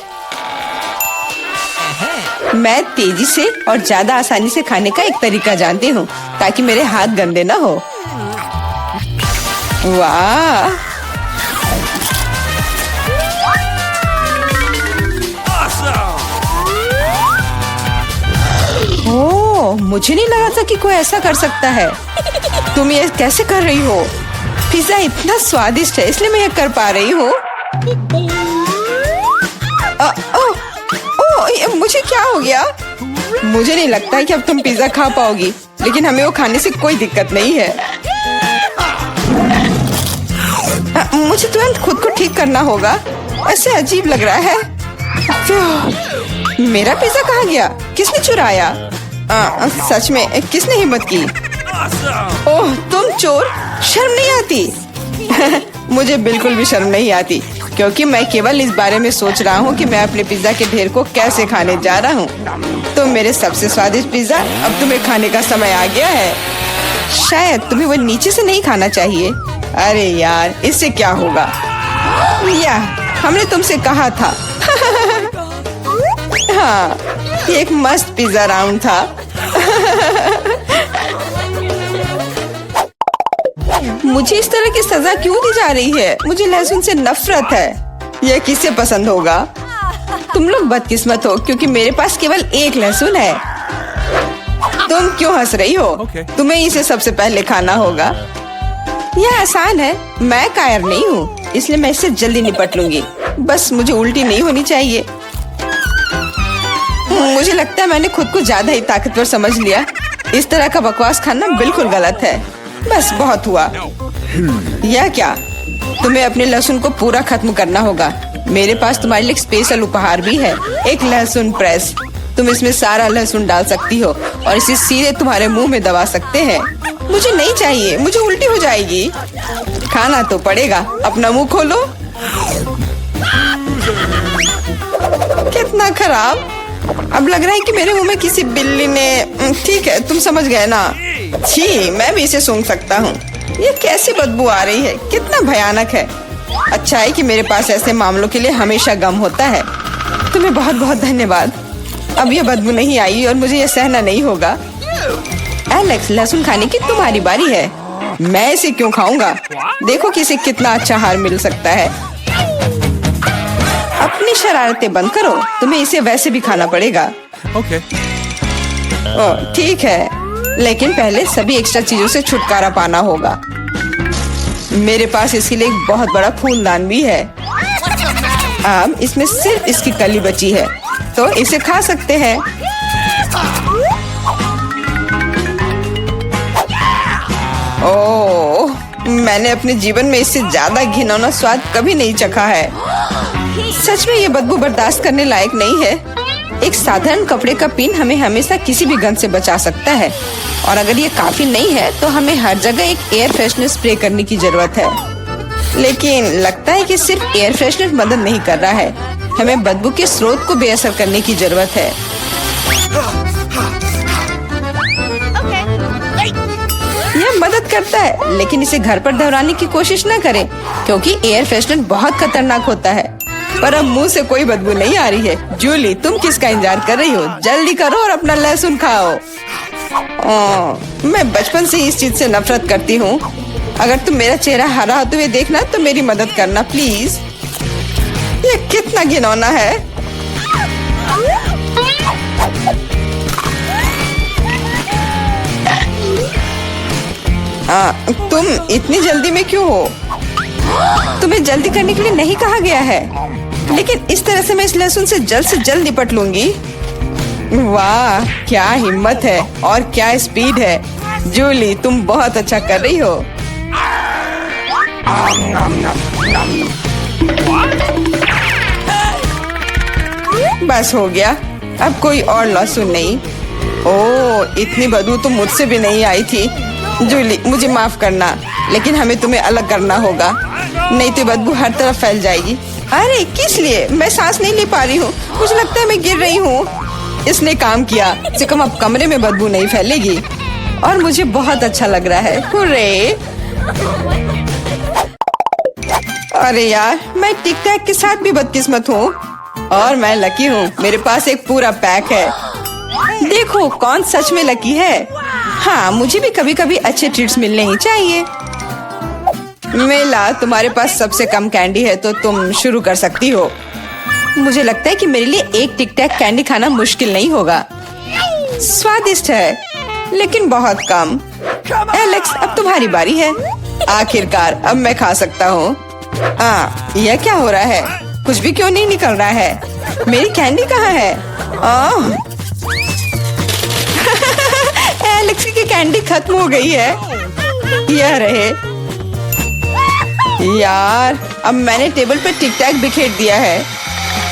Speaker 1: मैं तेजी से और ज्यादा आसानी से खाने का एक तरीका जानती हूँ ताकि मेरे हाथ गंदे ना हो। वाह, ओह, मुझे नहीं लगा था कि कोई ऐसा कर सकता है। तुम ये कैसे कर रही हो? पिज्जा इतना स्वादिष्ट है इसलिए मैं ये कर पा रही हूँ। मुझे क्या हो गया? मुझे नहीं लगता है कि अब तुम पिज्जा खा पाओगी, लेकिन हमें वो खाने से कोई दिक्कत नहीं है। मुझे तुरंत खुद को ठीक करना होगा। ऐसे अजीब लग रहा है। मेरा पिज्जा कहाँ गया? किसने चुराया? सच में किसने हिम्मत की? ओह तुम चोर, शर्म नहीं आती? मुझे बिल्कुल भी शर्म नहीं आती, क्योंकि मैं केवल इस बारे में सोच रहा हूँ कि मैं अपने पिज्जा के ढेर को कैसे खाने जा रहा हूँ। तो मेरे सबसे स्वादिष्ट पिज्जा अब तुम्हें खाने का समय आ गया है। शायद तुम्हें वो नीचे से नहीं खाना चाहिए। अरे यार, इससे क्या होगा? या हमने तुमसे कहा था। हाँ, ये एक मस्त पिज्जा राउंड था। मुझे इस तरह की सजा क्यों दी जा रही है? मुझे लहसुन से नफरत है। यह किसे पसंद होगा? तुम लोग बदकिस्मत हो क्योंकि मेरे पास केवल एक लहसुन है। तुम क्यों हंस रही हो?
Speaker 2: Okay.
Speaker 1: तुम्हें इसे सबसे पहले खाना होगा। यह आसान है, मैं कायर नहीं हूँ, इसलिए मैं इससे जल्दी निपट लूंगी। बस मुझे उल्टी नहीं होनी चाहिए। मुझे लगता है मैंने खुद को ज्यादा ही ताकतवर समझ लिया। इस तरह का बकवास खाना बिल्कुल गलत है। बस बहुत हुआ। यह क्या? तुम्हें अपने लहसुन को पूरा खत्म करना होगा। मेरे पास तुम्हारे लिए एक स्पेशल उपहार भी है, एक लहसुन प्रेस। तुम इसमें सारा लहसुन डाल सकती हो और इसे सीधे तुम्हारे मुंह में दबा सकते हैं। मुझे नहीं चाहिए, मुझे उल्टी हो जाएगी। खाना तो पड़ेगा, अपना मुंह खोलो। कितना खराब। अब लग रहा है कि मेरे मुंह में किसी बिल्ली ने। ठीक है, तुम समझ गए ना। छी, मैं भी इसे सूंघ सकता हूँ। ये कैसी बदबू आ रही है, कितना भयानक है। अच्छा है कि मेरे पास ऐसे मामलों के लिए हमेशा गम होता है। तुम्हें बहुत बहुत धन्यवाद। अब यह बदबू नहीं आई और मुझे यह सहना नहीं होगा। एलेक्स, लहसुन खाने की तुम्हारी बारी है। मैं इसे क्यों खाऊंगा? देखो कि इसे कितना अच्छा आहार मिल सकता है। अपनी शरारतें बंद करो, तुम्हें इसे वैसे भी खाना पड़ेगा।
Speaker 2: Okay.
Speaker 1: ओह, ठीक है, लेकिन पहले सभी एक्स्ट्रा चीजों से छुटकारा पाना होगा। मेरे पास इसके लिए एक बहुत बड़ा फूलदान भी है। अब इसमें सिर्फ इसकी कली बची है, तो इसे खा सकते हैं। ओह, मैंने अपने जीवन में इससे ज्यादा घिनौना स्वाद कभी नहीं चखा है। सच में ये बदबू बर्दाश्त करने लायक नहीं है। एक साधारण कपड़े का पिन हमें हमेशा किसी भी गंध से बचा सकता है, और अगर ये काफी नहीं है तो हमें हर जगह एक एयर फ्रेशनर स्प्रे करने की जरूरत है। लेकिन लगता है कि सिर्फ एयर फ्रेशनर मदद नहीं कर रहा है, हमें बदबू के स्रोत को बेअसर करने की जरूरत है। यह मदद करता है, लेकिन इसे घर पर दोहराने की कोशिश न करें क्योंकि एयर फ्रेशनर बहुत खतरनाक होता है। पर अब मुंह से कोई बदबू नहीं आ रही है। जूली, तुम किसका इंतजार कर रही हो? जल्दी करो और अपना लहसुन खाओ। मैं बचपन से इस चीज से नफरत करती हूँ। अगर तुम मेरा चेहरा हरा होते हुए देखना तो मेरी मदद करना प्लीज। ये कितना घिनौना है। तुम इतनी जल्दी में क्यों हो? तुम्हें जल्दी करने के लिए नहीं कहा गया है, लेकिन इस तरह से मैं इस लहसुन से जल्द निपट लूंगी। वाह, क्या हिम्मत है और क्या स्पीड है। जूली, तुम बहुत अच्छा कर रही हो। बस हो गया, अब कोई और लहसुन नहीं। ओह, इतनी बदबू तो मुझसे भी नहीं आई थी। जूली, मुझे माफ करना, लेकिन हमें तुम्हें अलग करना होगा, नहीं तो बदबू हर तरफ फैल जाएगी। अरे किस लिए? मैं सांस नहीं ले पा रही हूँ, मुझे लगता है मैं गिर रही हूँ। इसने काम किया, से कम अब कमरे में बदबू नहीं फैलेगी और मुझे बहुत अच्छा लग रहा है। हुर्रे! अरे यार, मैं टिक टैक के साथ भी बदकिस्मत हूँ और मैं लकी हूँ, मेरे पास एक पूरा पैक है। देखो कौन सच में लकी है। हाँ, मुझे भी कभी कभी अच्छे ट्रीट्स मिलने ही चाहिए। मेला, तुम्हारे पास सबसे कम कैंडी है तो तुम शुरू कर सकती हो। मुझे लगता है कि मेरे लिए एक टिक टैक कैंडी खाना मुश्किल नहीं होगा। स्वादिष्ट है, लेकिन बहुत कम। एलेक्स, अब तुम्हारी बारी है। आखिरकार अब मैं खा सकता हूँ। यह क्या हो रहा है? कुछ भी क्यों नहीं निकल रहा है? मेरी कैंडी कहाँ है? एलेक्स की कैंडी खत्म हो गई है। यह रहे। यार, अब मैंने टेबल पर टिक टैक बिखेर दिया है।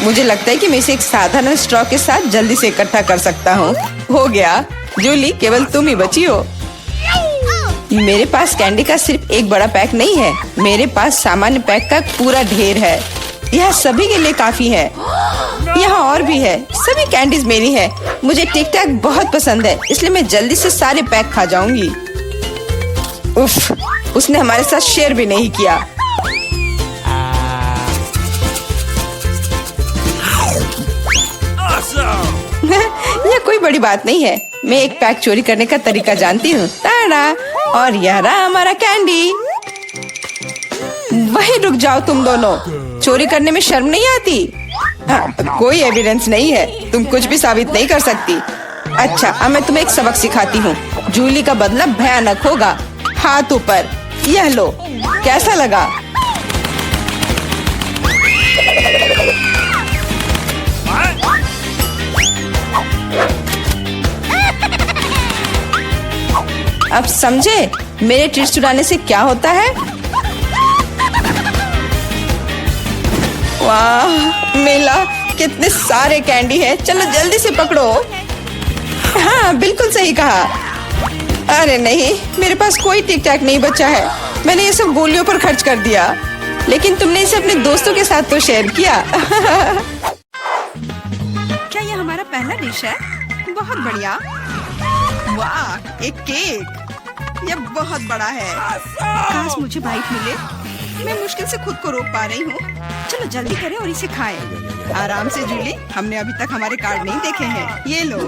Speaker 1: मुझे लगता है कि मैं इसे एक साधारण स्ट्रॉ के साथ जल्दी से इकट्ठा कर सकता हूँ। हो गया। जूली, केवल तुम ही बची हो। मेरे पास कैंडी का सिर्फ एक बड़ा पैक नहीं है, मेरे पास सामान्य पैक का पूरा ढेर है। यह सभी के लिए काफी है। यहाँ और भी है। सभी कैंडीज मेरी है। मुझे टिक टैक बहुत पसंद है, इसलिए मैं जल्दी से सारे पैक खा जाऊंगी। उफ, उसने हमारे साथ शेयर भी नहीं किया। यह कोई बड़ी बात नहीं है। मैं एक पैक चोरी करने का तरीका जानती हूँ। ताड़ा! और यह रहा हमारा कैंडी। वहीं रुक जाओ तुम दोनों। चोरी करने में शर्म नहीं आती? कोई एविडेंस नहीं है, तुम कुछ भी साबित नहीं कर सकती। अच्छा, अब मैं तुम्हें एक सबक सिखाती हूँ। जूली का बदला भयानक होगा। हाथ ऊपर, यह लो। कैसा लगा? अब समझे मेरे ट्रीट्स चुराने से क्या होता है? वाह मिला, कितने सारे कैंडी है। चलो जल्दी से पकड़ो। हाँ बिल्कुल सही कहा। अरे नहीं, मेरे पास कोई टिक टैक नहीं बचा है। मैंने ये सब गोलियों पर खर्च कर दिया। लेकिन तुमने इसे अपने दोस्तों के साथ तो शेयर किया। क्या ये हमारा पहला डिश है? बहुत बढ़िया। वाह, एक केक। यह बहुत बड़ा है। काश मुझे बाइट मिले। मैं मुश्किल से खुद को रोक पा रही हूँ। चलो जल्दी करें और इसे खाएं। आराम से जूली, हमने अभी तक हमारे कार्ड नहीं देखे हैं। ये लो।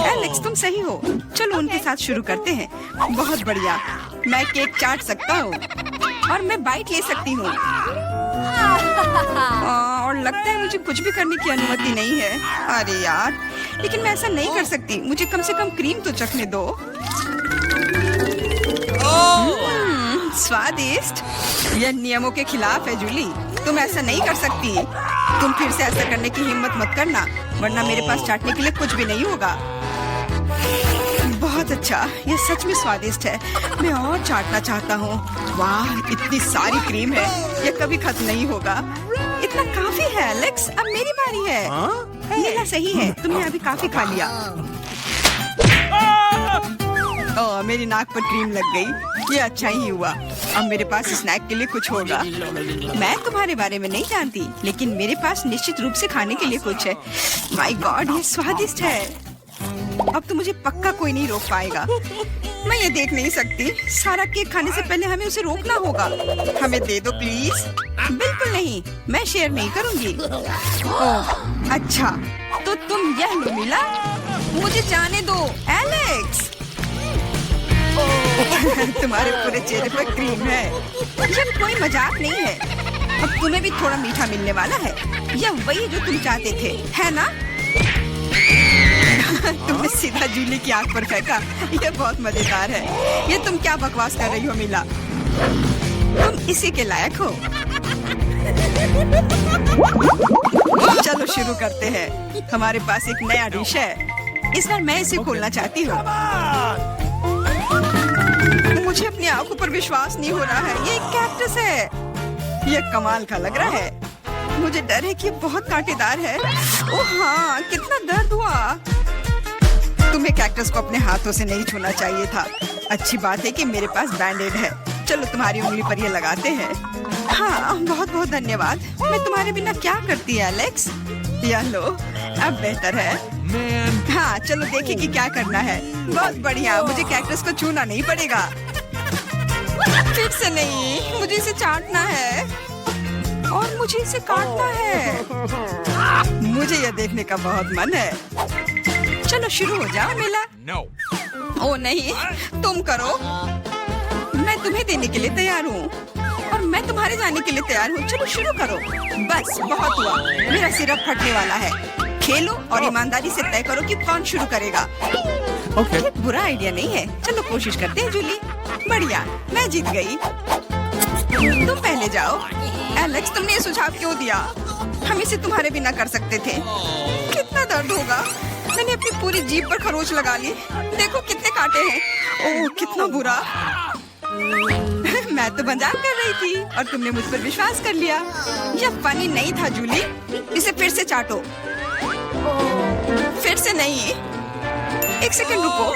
Speaker 1: एलेक्स तुम सही हो। चलो उनके साथ शुरू करते हैं। बहुत बढ़िया। मैं केक चाट सकता हूँ और मैं बाइट ले सकती हूँ। और लगता है मुझे कुछ भी करने की अनुमति नहीं है। अरे यार, लेकिन मैं ऐसा नहीं कर सकती। मुझे कम से कम क्रीम तो चखने दो। स्वादिष्ट। यह नियमों के खिलाफ है जूली, तुम ऐसा नहीं कर सकती। तुम फिर से ऐसा करने की हिम्मत मत करना, वरना मेरे पास चाटने के लिए कुछ भी नहीं होगा। बहुत अच्छा, यह सच में स्वादिष्ट है। मैं और चाटना चाहता हूँ। वाह, इतनी सारी क्रीम है, यह कभी खत्म नहीं होगा। इतना काफी है एलेक्स, अब मेरी बारी है। ये सही है, तुमने अभी काफी खा लिया। ओह, मेरी नाक पर क्रीम लग गई। ये अच्छा ही हुआ। अब मेरे पास स्नैक के लिए कुछ होगा। मैं तुम्हारे बारे में नहीं जानती, लेकिन मेरे पास निश्चित रूप से खाने के लिए कुछ है। माय गॉड, ये स्वादिष्ट है। अब तो मुझे पक्का कोई नहीं रोक पाएगा। मैं ये देख नहीं सकती। सारा केक खाने से पहले हमें उसे रोकना होगा। हमें दे दो प्लीज। बिल्कुल नहीं, मैं शेयर नहीं करूंगी। ओह अच्छा, तो तुम यह लो मिला। मुझे जाने दो एलेक्स। तुम्हारे पूरे चेहरे पर क्रीम है। यह कोई मजाक नहीं है। अब तुम्हें भी थोड़ा मीठा मिलने वाला है। यह वही जो तुम चाहते थे, है ना? तुमने सीधा जूली की आंख पर फेंका। यह बहुत मजेदार है। ये तुम क्या बकवास कर रही हो मिला? तुम इसी के लायक हो। चलो शुरू करते हैं। हमारे पास एक नया डिश है। इस बार मैं इसे खोलना चाहती हूँ। मुझे अपनी आंखों पर विश्वास नहीं हो रहा है। ये एक कैक्टस है। यह कमाल का लग रहा है। मुझे डर है कि ये बहुत कांटेदार है। ओह हाँ, कितना दर्द हुआ। तुम्हें कैक्टस को अपने हाथों से नहीं छूना चाहिए था। अच्छी बात है कि मेरे पास बैंडेड है। चलो तुम्हारी उंगली पर ये लगाते हैं। हाँ, बहुत बहुत धन्यवाद। मैं तुम्हारे बिना क्या करती है एलेक्स? यह लो, अब बेहतर है। हाँ, चलो देखिए कि क्या करना है। बहुत बढ़िया, मुझे कैक्टस को छूना नहीं पड़ेगा। फिर से नहीं, मुझे इसे चाटना है और मुझे इसे काटना है। मुझे यह देखने का बहुत मन है। चलो शुरू हो जाओ मिला।
Speaker 2: No.
Speaker 1: ओ नहीं, तुम करो। मैं तुम्हें देने के लिए तैयार हूँ और मैं तुम्हारे जाने के लिए तैयार हूँ। चलो शुरू करो। बस बहुत हुआ, मेरा सिरप फटने वाला है। खेलो और ईमानदारी से तय करो कि कौन शुरू करेगा।
Speaker 2: Okay.
Speaker 1: ये बुरा आइडिया नहीं है। चलो कोशिश करते हैं जूली। बढ़िया, मैं जीत गई। तुम पहले जाओ। एलेक्स, तुमने ये सुझाव क्यों दिया? हम इसे तुम्हारे बिना कर सकते थे। कितना दर्द होगा। मैंने अपनी पूरी जीभ पर खरोच लगा ली। देखो कितने कांटे हैं। ओह कितना बुरा। मैं तो मजाक कर रही थी और तुमने मुझ पर विश्वास कर लिया। यह फनी नहीं था जूली। इसे फिर से चाटो। फिर से नहीं। एक सेकंड रुको,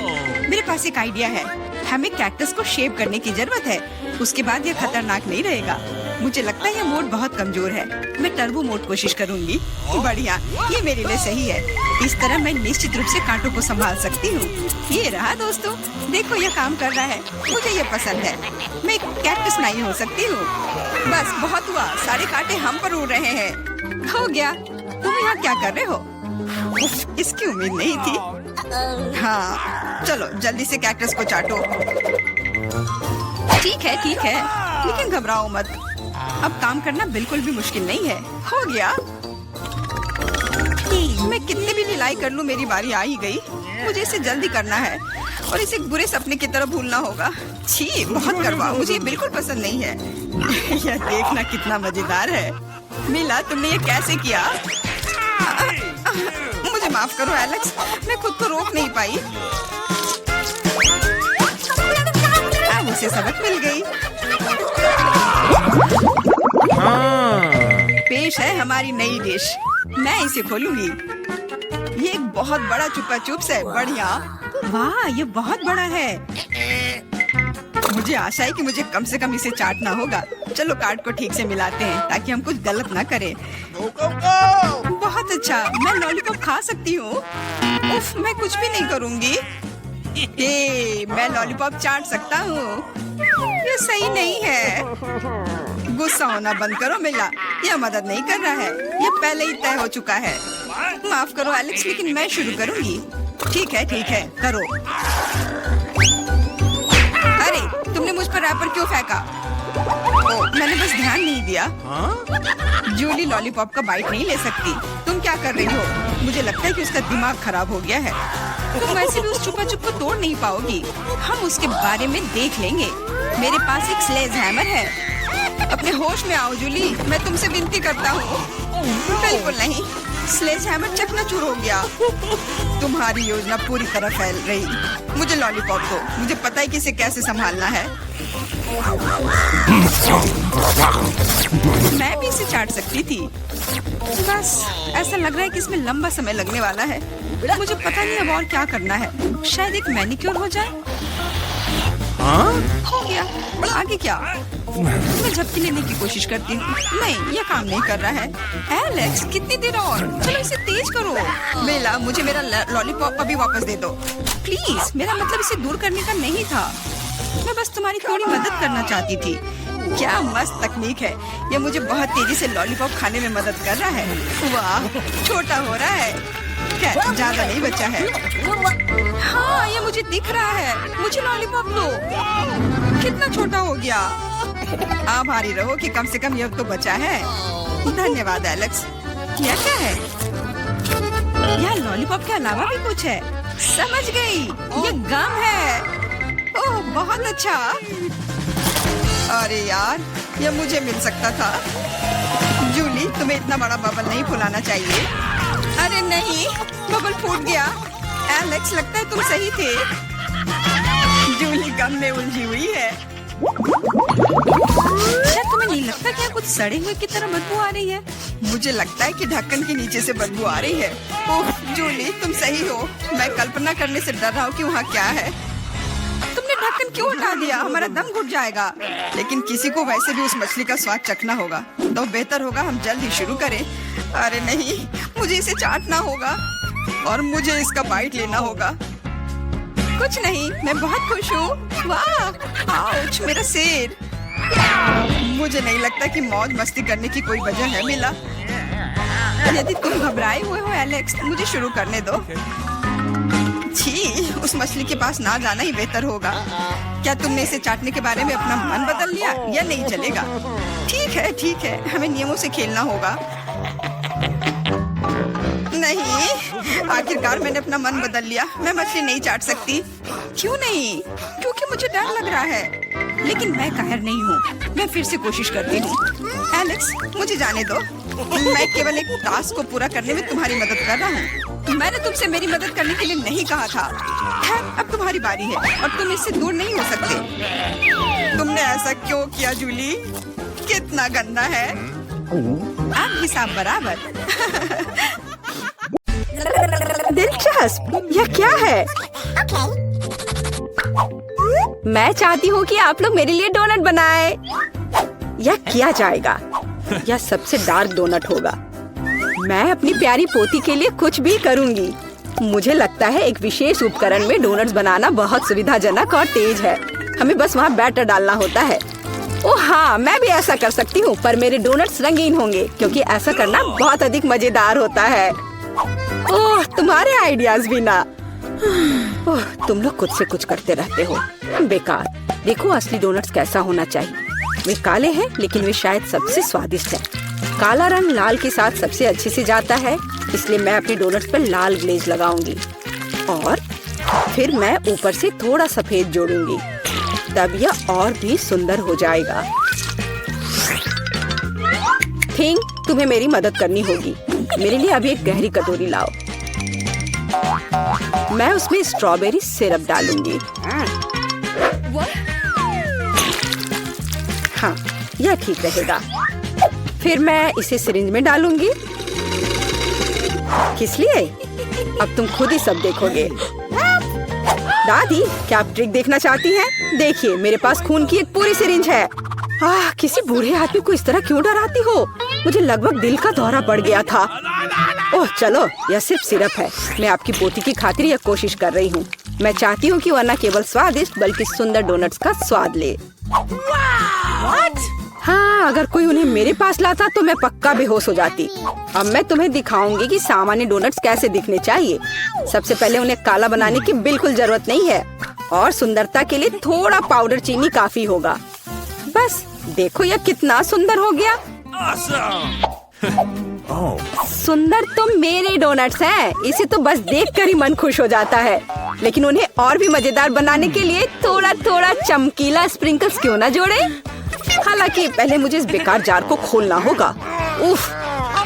Speaker 1: मेरे पास एक आइडिया है। हमें कैक्टस को शेप करने की जरूरत है। उसके बाद यह खतरनाक नहीं रहेगा। मुझे लगता है यह मोड बहुत कमजोर है। मैं टर्बो मोड कोशिश करूंगी। बढ़िया, ये मेरे लिए सही है। इस तरह मैं निश्चित रूप से कांटों को संभाल सकती हूँ। ये रहा दोस्तों, देखो यह काम कर रहा है। मुझे यह पसंद है। मैं एक कैक्टस नहीं हो सकती हूँ। बस बहुत हुआ, सारे कांटे हम पर उड़ रहे हैं। हो गया। तुम यहाँ क्या कर रहे हो? उफ, इसकी उम्मीद नहीं थी। हाँ, चलो जल्दी से कैक्टस को चाटो। ठीक है, लेकिन घबराओ मत। अब काम करना बिल्कुल भी मुश्किल नहीं है। हो गया। मैं कितने भी ढिलाई कर लूं, मेरी बारी आ ही गई। मुझे इसे जल्दी करना है और इसे एक बुरे सपने की तरह भूलना होगा। छी, बहुत कड़वा, मुझे ये बिल्कुल पसंद नहीं है। यह देखना कितना मजेदार है। मिला, तुमने ये कैसे किया? मुझे माफ करो एलेक्स, मैं खुद को रोक नहीं पाई। अब उसे सबक मिल गई। पेश है हमारी नई डिश। मैं इसे खोलूंगी। ये एक बहुत बड़ा चुपा चुप्स है। बढ़िया। वाह, ये बहुत बड़ा है। मुझे आशा है कि मुझे कम से कम इसे चाटना होगा। चलो कार्ड को ठीक से मिलाते हैं ताकि हम कुछ गलत ना करें। बहुत अच्छा, मैं लॉलीपॉप खा सकती हूँ। उफ, मैं कुछ भी नहीं करूँगी। मैं लॉलीपॉप चाट सकता हूँ। ये सही नहीं है। गुस्सा होना बंद करो मिला, यह मदद नहीं कर रहा है। यह पहले ही तय हो चुका है। माफ करो एलेक्स, लेकिन मैं शुरू करूँगी। ठीक है करो। अरे, तुमने मुझ पर रैपर क्यों फेंका? मैंने बस ध्यान नहीं दिया। जूली लॉलीपॉप का बाइट नहीं ले सकती। तुम क्या कर रही हो? मुझे लगता है कि उसका दिमाग खराब हो गया है। तुम वैसे भी उस छुपा छुप को तोड़ नहीं पाओगी। हम उसके बारे में देख लेंगे। मेरे पास एक स्लेज हैमर है। अपने होश में आओ जूली, मैं तुमसे विनती करता हूँ। बिल्कुल नहीं, स्लेज हैमर चकनाचूर हो गया। तुम्हारी योजना पूरी तरह फैल रही। मुझे लॉलीपॉप दो, मुझे पता है कि इसे कैसे संभालना है। मैं भी इसे चाट सकती थी। बस ऐसा लग रहा है कि इसमें लंबा समय लगने वाला है। मुझे पता नहीं अब और क्या करना है। शायद एक मैनिक्योर हो जाए। हो गया। आगे क्या? मैं झपकी लेने की कोशिश करती हूँ। नहीं, यह काम नहीं कर रहा है। एलेक्स, कितनी देर और? चलो इसे तेज करो। बेला, मुझे मेरा लॉलीपॉप अभी वापस दे दो प्लीज। मेरा मतलब इसे दूर करने का नहीं था। मैं बस तुम्हारी थोड़ी मदद करना चाहती थी। क्या मस्त तकनीक है। यह मुझे बहुत तेजी से लॉलीपॉप खाने में मदद कर रहा है। वाह, छोटा हो रहा है। ज्यादा नहीं बचा है। हाँ, ये मुझे दिख रहा है। मुझे लॉलीपॉप दो। कितना छोटा हो गया। आभारी रहो कि कम से कम यह तो बचा है। धन्यवाद एलेक्स। यह क्या है? यह लॉलीपॉप के अलावा भी कुछ है। समझ गई, ये गम है। ओह, बहुत अच्छा। अरे यार, यह मुझे मिल सकता था। जूली, तुम्हें इतना बड़ा बबल नहीं फुलाना चाहिए। अरे नहीं, बबल फूट गया। एलेक्स, लगता है तुम सही थे। जूली गम में उलझी हुई है। शायद तुम्हें नहीं लगता कि कुछ सड़े हुए की तरह बदबू आ रही है? मुझे लगता है कि ढक्कन के नीचे से बदबू आ रही है। ओह जूली, तुम सही हो। मैं कल्पना करने से डर रहा हूँ कि वहाँ क्या है। तुमने ढक्कन क्यों हटा दिया? हमारा दम घुट जाएगा। लेकिन किसी को वैसे भी उस मछली का स्वाद चखना होगा, तो बेहतर होगा हम जल्द ही शुरू करें। अरे नहीं, मुझे इसे चाटना होगा और मुझे इसका बाइट लेना होगा। कुछ नहीं, मैं बहुत खुश हूँ। वाह, आउच, मेरा सिर। मुझे नहीं लगता कि मौज मस्ती करने की कोई वजह है मिला। यदि तुम घबराए हुए हो एलेक्स, मुझे शुरू करने दो। छी, उस मछली के पास ना जाना ही बेहतर होगा। क्या तुमने इसे चाटने के बारे में अपना मन बदल लिया? या नहीं चलेगा? ठीक है, हमें नियमों से खेलना होगा। नहीं, आखिरकार मैंने अपना मन बदल लिया। मैं मछली नहीं चाट सकती। क्यों नहीं? क्योंकि मुझे डर लग रहा है। लेकिन मैं कायर नहीं हूँ। मैं फिर से कोशिश करती हूँ। एलेक्स, मुझे जाने दो। मैं केवल एक टास्क को पूरा करने में तुम्हारी मदद कर रहा हूँ। मैंने तुमसे मेरी मदद करने के लिए नहीं कहा था। खैर, अब तुम्हारी बारी है और तुम इससे दूर नहीं हो सकते। तुमने ऐसा क्यों किया जूली? कितना गंदा है। अब हिसाब बराबर। दिलचस्प, यह क्या है? मैं चाहती हूँ कि आप लोग मेरे लिए डोनट बनाएं। यह किया जाएगा। यह सबसे डार्क डोनट होगा। मैं अपनी प्यारी पोती के लिए कुछ भी करूँगी। मुझे लगता है एक विशेष उपकरण में डोनट्स बनाना बहुत सुविधाजनक और तेज है। हमें बस वहाँ बैटर डालना होता है। ओह हाँ, मैं भी ऐसा कर सकती हूँ, पर मेरे डोनट्स रंगीन होंगे क्योंकि ऐसा करना बहुत अधिक मजेदार होता है। ओह, तुम्हारे आइडियाज भी ना। ओह, तुम लोग खुद से कुछ करते रहते हो। बेकार। देखो असली डोनट्स कैसा होना चाहिए। वे काले हैं, लेकिन वे शायद सबसे स्वादिष्ट हैं। काला रंग लाल के साथ सबसे अच्छे से जाता है। इसलिए मैं अपने डोनट्स पर लाल ग्लेज लगाऊंगी और फिर मैं ऊपर से थोड़ा सफेद जोड़ूंगी, तब यह और भी सुंदर हो जाएगा। थिंग, तुम्हें मेरी मदद करनी होगी। मेरे लिए अभी एक गहरी कटोरी लाओ। मैं उसमें स्ट्रॉबेरी सिरप डालूंगी। हाँ, यह ठीक रहेगा। फिर मैं इसे सिरिंज में डालूंगी। किस लिए? अब तुम खुद ही सब देखोगे। दादी, क्या आप ट्रिक देखना चाहती हैं? देखिए, मेरे पास खून की एक पूरी सिरिंज है। किसी बूढ़े आदमी को इस तरह क्यों डराती हो? मुझे लगभग दिल का दौरा पड़ गया था। ओह चलो, यह सिर्फ सिरप है। मैं आपकी पोती की खातिर यह कोशिश कर रही हूँ। मैं चाहती हूँ कि वह न केवल स्वादिष्ट बल्कि सुंदर डोनट्स का स्वाद ले। हाँ, अगर कोई उन्हें मेरे पास लाता तो मैं पक्का बेहोश हो जाती। अब मैं तुम्हें दिखाऊंगी कि सामान्य डोनट्स कैसे दिखने चाहिए। सबसे पहले उन्हें काला बनाने की बिल्कुल जरूरत नहीं है और सुंदरता के लिए थोड़ा पाउडर चीनी काफी होगा। बस देखो, यह कितना सुंदर हो गया। सुंदर तो मेरे डोनट्स हैं। इसे तो बस देखकर ही मन खुश हो जाता है। लेकिन उन्हें और भी मजेदार बनाने के लिए थोड़ा थोड़ा चमकीला स्प्रिंकल्स क्यों ना जोड़े? हालांकि पहले मुझे इस बेकार जार को खोलना होगा। उफ,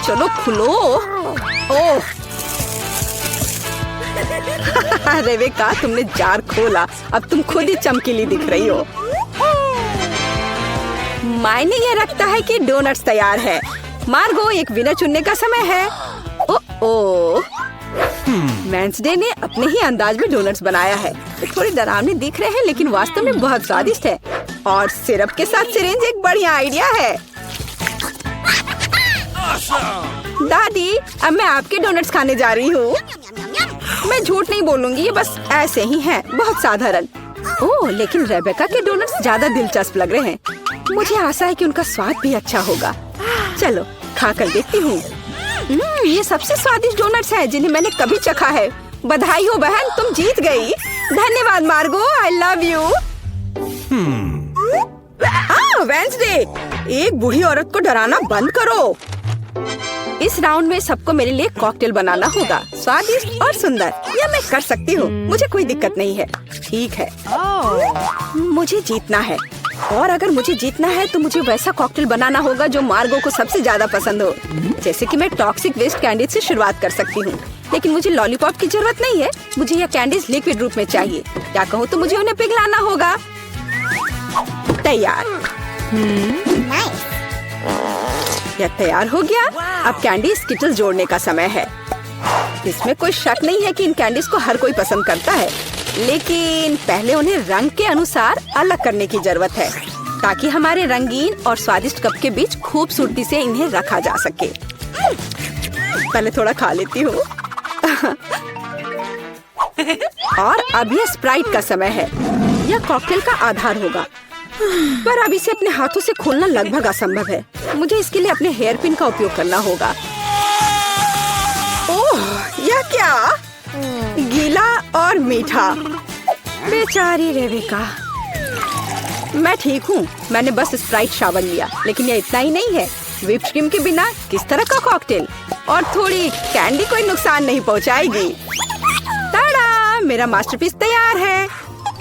Speaker 1: चलो खुलो। ओह रेबेका, तुमने जार खोला। अब तुम खुद ही चमकीली दिख रही हो। मायने ये रखता है कि डोनट्स तैयार है। मार्गो, एक विनर चुनने का समय है। ओह वेंसडे ने अपने ही अंदाज में डोनट्स बनाया है। थोड़े डरावने दिख रहे हैं लेकिन वास्तव में बहुत स्वादिष्ट है। और सिरप के साथ सिरिंज एक बढ़िया आइडिया है। दादी, अब मैं आपके डोनट्स खाने जा रही हूँ। मैं झूठ नहीं बोलूंगी, ये बस ऐसे ही हैं, बहुत साधारण। ओह, लेकिन रेबेका के डोनट्स ज्यादा दिलचस्प लग रहे हैं। मुझे आशा है कि उनका स्वाद भी अच्छा होगा। चलो खा कर देखती हूँ। ये सबसे स्वादिष्ट डोनट्स हैं जिन्हें मैंने कभी चखा है। बधाई हो बहन, तुम जीत गई। धन्यवाद मार्गो, आई लव यू। वेंसडे, एक बूढ़ी औरत को डराना बंद करो। इस राउंड में सबको मेरे लिए कॉकटेल बनाना होगा, स्वादिष्ट और सुंदर। यह मैं कर सकती हूँ, मुझे कोई दिक्कत नहीं है। ठीक है, मुझे जीतना है और अगर मुझे जीतना है तो मुझे वैसा कॉकटेल बनाना होगा जो मार्गो को सबसे ज्यादा पसंद हो। जैसे कि मैं टॉक्सिक वेस्ट कैंडीज से शुरुआत कर सकती हूँ, लेकिन मुझे लॉलीपॉप की जरूरत नहीं है। मुझे यह कैंडीज लिक्विड रूप में चाहिए। क्या कहूँ तो मुझे उन्हें पिघलाना होगा। तैयार। यह तैयार हो गया। अब कैंडी स्किटल्स जोड़ने का समय है। इसमें कोई शक नहीं है कि इन कैंडीज को हर कोई पसंद करता है, लेकिन पहले उन्हें रंग के अनुसार अलग करने की जरूरत है ताकि हमारे रंगीन और स्वादिष्ट कप के बीच खूबसूरती से इन्हें रखा जा सके। पहले थोड़ा खा लेती हूँ। और अब यह स्प्राइट का समय है। यह कॉकटेल का आधार होगा, पर अब इसे अपने हाथों से खोलना लगभग असंभव है। मुझे इसके लिए अपने हेयर पिन का उपयोग करना होगा। ओह, यह क्या? गीला और मीठा। बेचारी रेबेका। मैं ठीक हूँ, मैंने बस स्प्राइट शावर लिया, लेकिन यह इतना ही नहीं है। व्हिप क्रीम के बिना किस तरह का कॉकटेल? और थोड़ी कैंडी कोई नुकसान नहीं पहुँचाएगी। ताड़ा, मेरा मास्टरपीस तैयार है।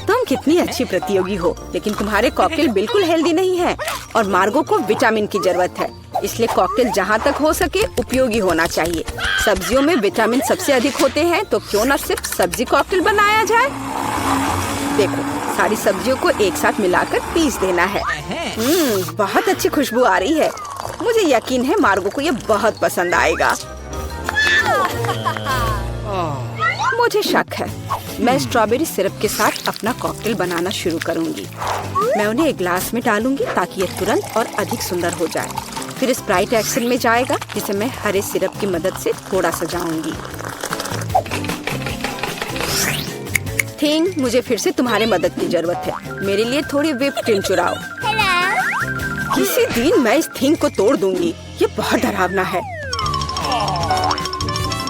Speaker 1: तुम कितनी अच्छी प्रतियोगी हो, लेकिन तुम्हारे कॉकटेल बिल्कुल हेल्दी नहीं है और मार्गो को विटामिन की जरूरत है। इसलिए कॉकटेल जहाँ तक हो सके उपयोगी होना चाहिए। सब्जियों में विटामिन सबसे अधिक होते हैं, तो क्यों न सिर्फ सब्जी कॉकटेल बनाया जाए। देखो, सारी सब्जियों को एक साथ मिलाकर पीस देना है। बहुत अच्छी खुशबू आ रही है। मुझे यकीन है मार्गो को ये बहुत पसंद आएगा। मुझे शक है। मैं स्ट्रॉबेरी सिरप के साथ अपना कॉकटेल बनाना शुरू करूंगी। मैं उन्हें एक ग्लास में डालूंगी ताकि यह तुरंत और अधिक सुंदर हो जाए। फिर स्प्राइट एक्शन में जाएगा, जिसे मैं हरे सिरप की मदद से थोड़ा सजाऊंगी। थिंग, मुझे फिर से तुम्हारी मदद की जरूरत है। मेरे लिए थोड़ी व्हिप क्रीम चुराओ। किसी दिन मैं इस थिंग को तोड़ दूंगी। ये बहुत डरावना है।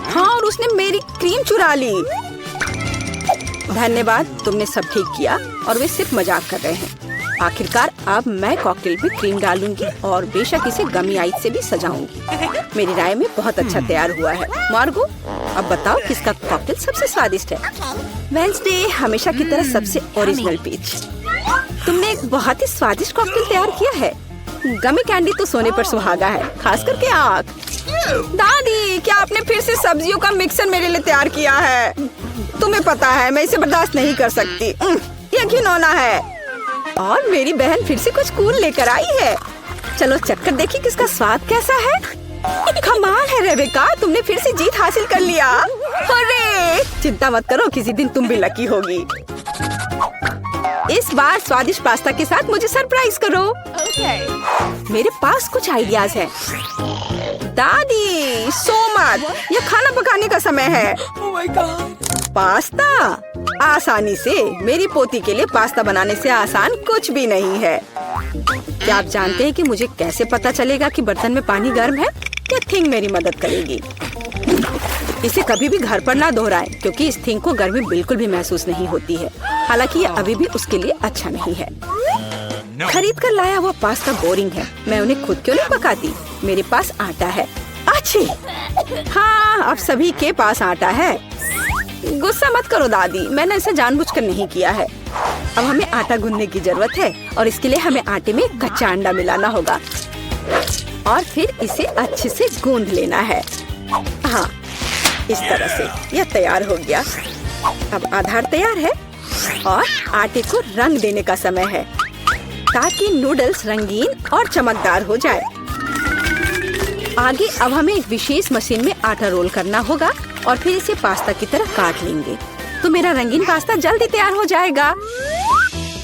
Speaker 1: हाँ, और उसने मेरी क्रीम चुरा ली। धन्यवाद, तुमने सब ठीक किया और वे सिर्फ मजाक कर रहे हैं। आखिरकार अब मैं कॉकटेल में क्रीम डालूंगी और बेशक इसे गमी आइस से भी सजाऊंगी। मेरी राय में बहुत अच्छा तैयार हुआ है। मार्गो, अब बताओ किसका कॉकटेल सबसे स्वादिष्ट है? वेंसडे, हमेशा की तरह सबसे ओरिजिनल पीच। तुमने एक बहुत ही स्वादिष्ट कॉकटेल तैयार किया है। गमी कैंडी तो सोने पर सुहागा है, खास करके आँख। दादी, क्या आपने फिर से सब्जियों का मिक्सर मेरे लिए तैयार किया है? तुम्हें पता है मैं इसे बर्दाश्त नहीं कर सकती। ये घिनौना है। और मेरी बहन फिर से कुछ कूल लेकर आई है। चलो चक्कर देखिए किसका स्वाद कैसा है। कमाल है रेबेका, तुमने फिर से जीत हासिल कर लिया। अरे चिंता मत करो, किसी दिन तुम भी लकी होगी। इस बार स्वादिष्ट पास्ता के साथ मुझे सरप्राइज करो। मेरे पास कुछ आइडियाज हैं। दादी, सो मत, ये खाना पकाने का समय है।
Speaker 2: Oh my God.
Speaker 1: पास्ता आसानी से। मेरी पोती के लिए पास्ता बनाने से आसान कुछ भी नहीं है। क्या आप जानते हैं कि मुझे कैसे पता चलेगा कि बर्तन में पानी गर्म है? ये थिंग मेरी मदद करेगी। इसे कभी भी घर पर ना दोहराएं, क्योंकि इस थिंग को गर्मी बिल्कुल भी महसूस नहीं होती है। हालांकि ये अभी भी उसके लिए अच्छा नहीं है।
Speaker 2: No.
Speaker 1: खरीद कर लाया हुआ पास्ता बोरिंग है। मैं उन्हें खुद क्यों नहीं पकाती? मेरे पास आटा है। अच्छी, हाँ, अब सभी के पास आटा है। गुस्सा मत करो दादी, मैंने इसे जानबूझकर नहीं किया है। अब हमें आटा गूंदने की जरूरत है और इसके लिए हमें आटे में कच्चा अंडा मिलाना होगा और फिर इसे अच्छे से गूंद लेना है। हाँ, इस तरह से यह तैयार हो गया। अब आधार तैयार है और आटे को रंग देने का समय है ताकि नूडल्स रंगीन और चमकदार हो जाए। आगे अब हमें एक विशेष मशीन में आटा रोल करना होगा और फिर इसे पास्ता की तरह काट लेंगे तो मेरा रंगीन पास्ता जल्दी तैयार हो जाएगा।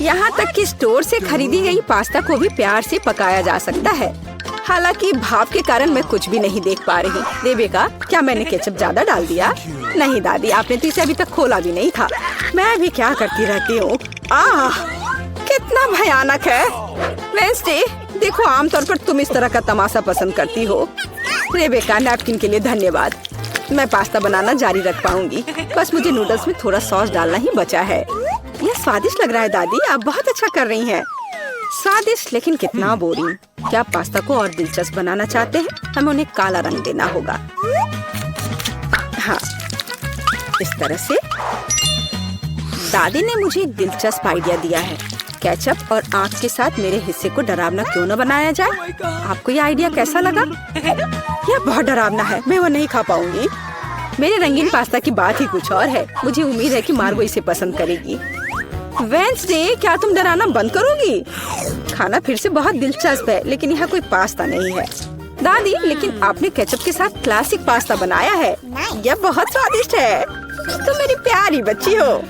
Speaker 1: यहाँ तक कि स्टोर से खरीदी गई पास्ता को भी प्यार से पकाया जा सकता है। हालांकि भाप के कारण मैं कुछ भी नहीं देख पा रही। रेबेका, क्या मैंने केचप ज्यादा डाल दिया? नहीं दादी, आपने तो इसे अभी तक खोला भी नहीं था। मैं भी क्या करती रहती हूँ। कितना भयानक है। वेंसडे, देखो, आमतौर पर तुम इस तरह का तमाशा पसंद करती हो। रेबेका, नैपकिन के लिए धन्यवाद। मैं पास्ता बनाना जारी रख पाऊंगी। बस मुझे नूडल्स में थोड़ा सॉस डालना ही बचा है। यह स्वादिष्ट लग रहा है दादी, आप बहुत अच्छा कर रही हैं। स्वादिष्ट, लेकिन कितना बोरिंग। क्या आप पास्ता को और दिलचस्प बनाना चाहते हैं? हमें उन्हें काला रंग देना होगा। हाँ, इस तरह से। दादी ने मुझे एक दिलचस्प आइडिया दिया है। केचप और आँख के साथ मेरे हिस्से को डरावना क्यों न बनाया जाए? आपको ये आइडिया कैसा लगा? यह बहुत डरावना है, मैं वो नहीं खा पाऊंगी। मेरे रंगीन पास्ता की बात ही कुछ और है। मुझे उम्मीद है कि मार्गो इसे पसंद करेगी। वेंसडे, क्या तुम डराना बंद करोगी? खाना फिर से बहुत दिलचस्प है, लेकिन यहाँ कोई पास्ता नहीं है। दादी, लेकिन आपने केचप के साथ क्लासिक पास्ता बनाया है। यह बहुत स्वादिष्ट है। तुम मेरी प्यारी बच्ची हो।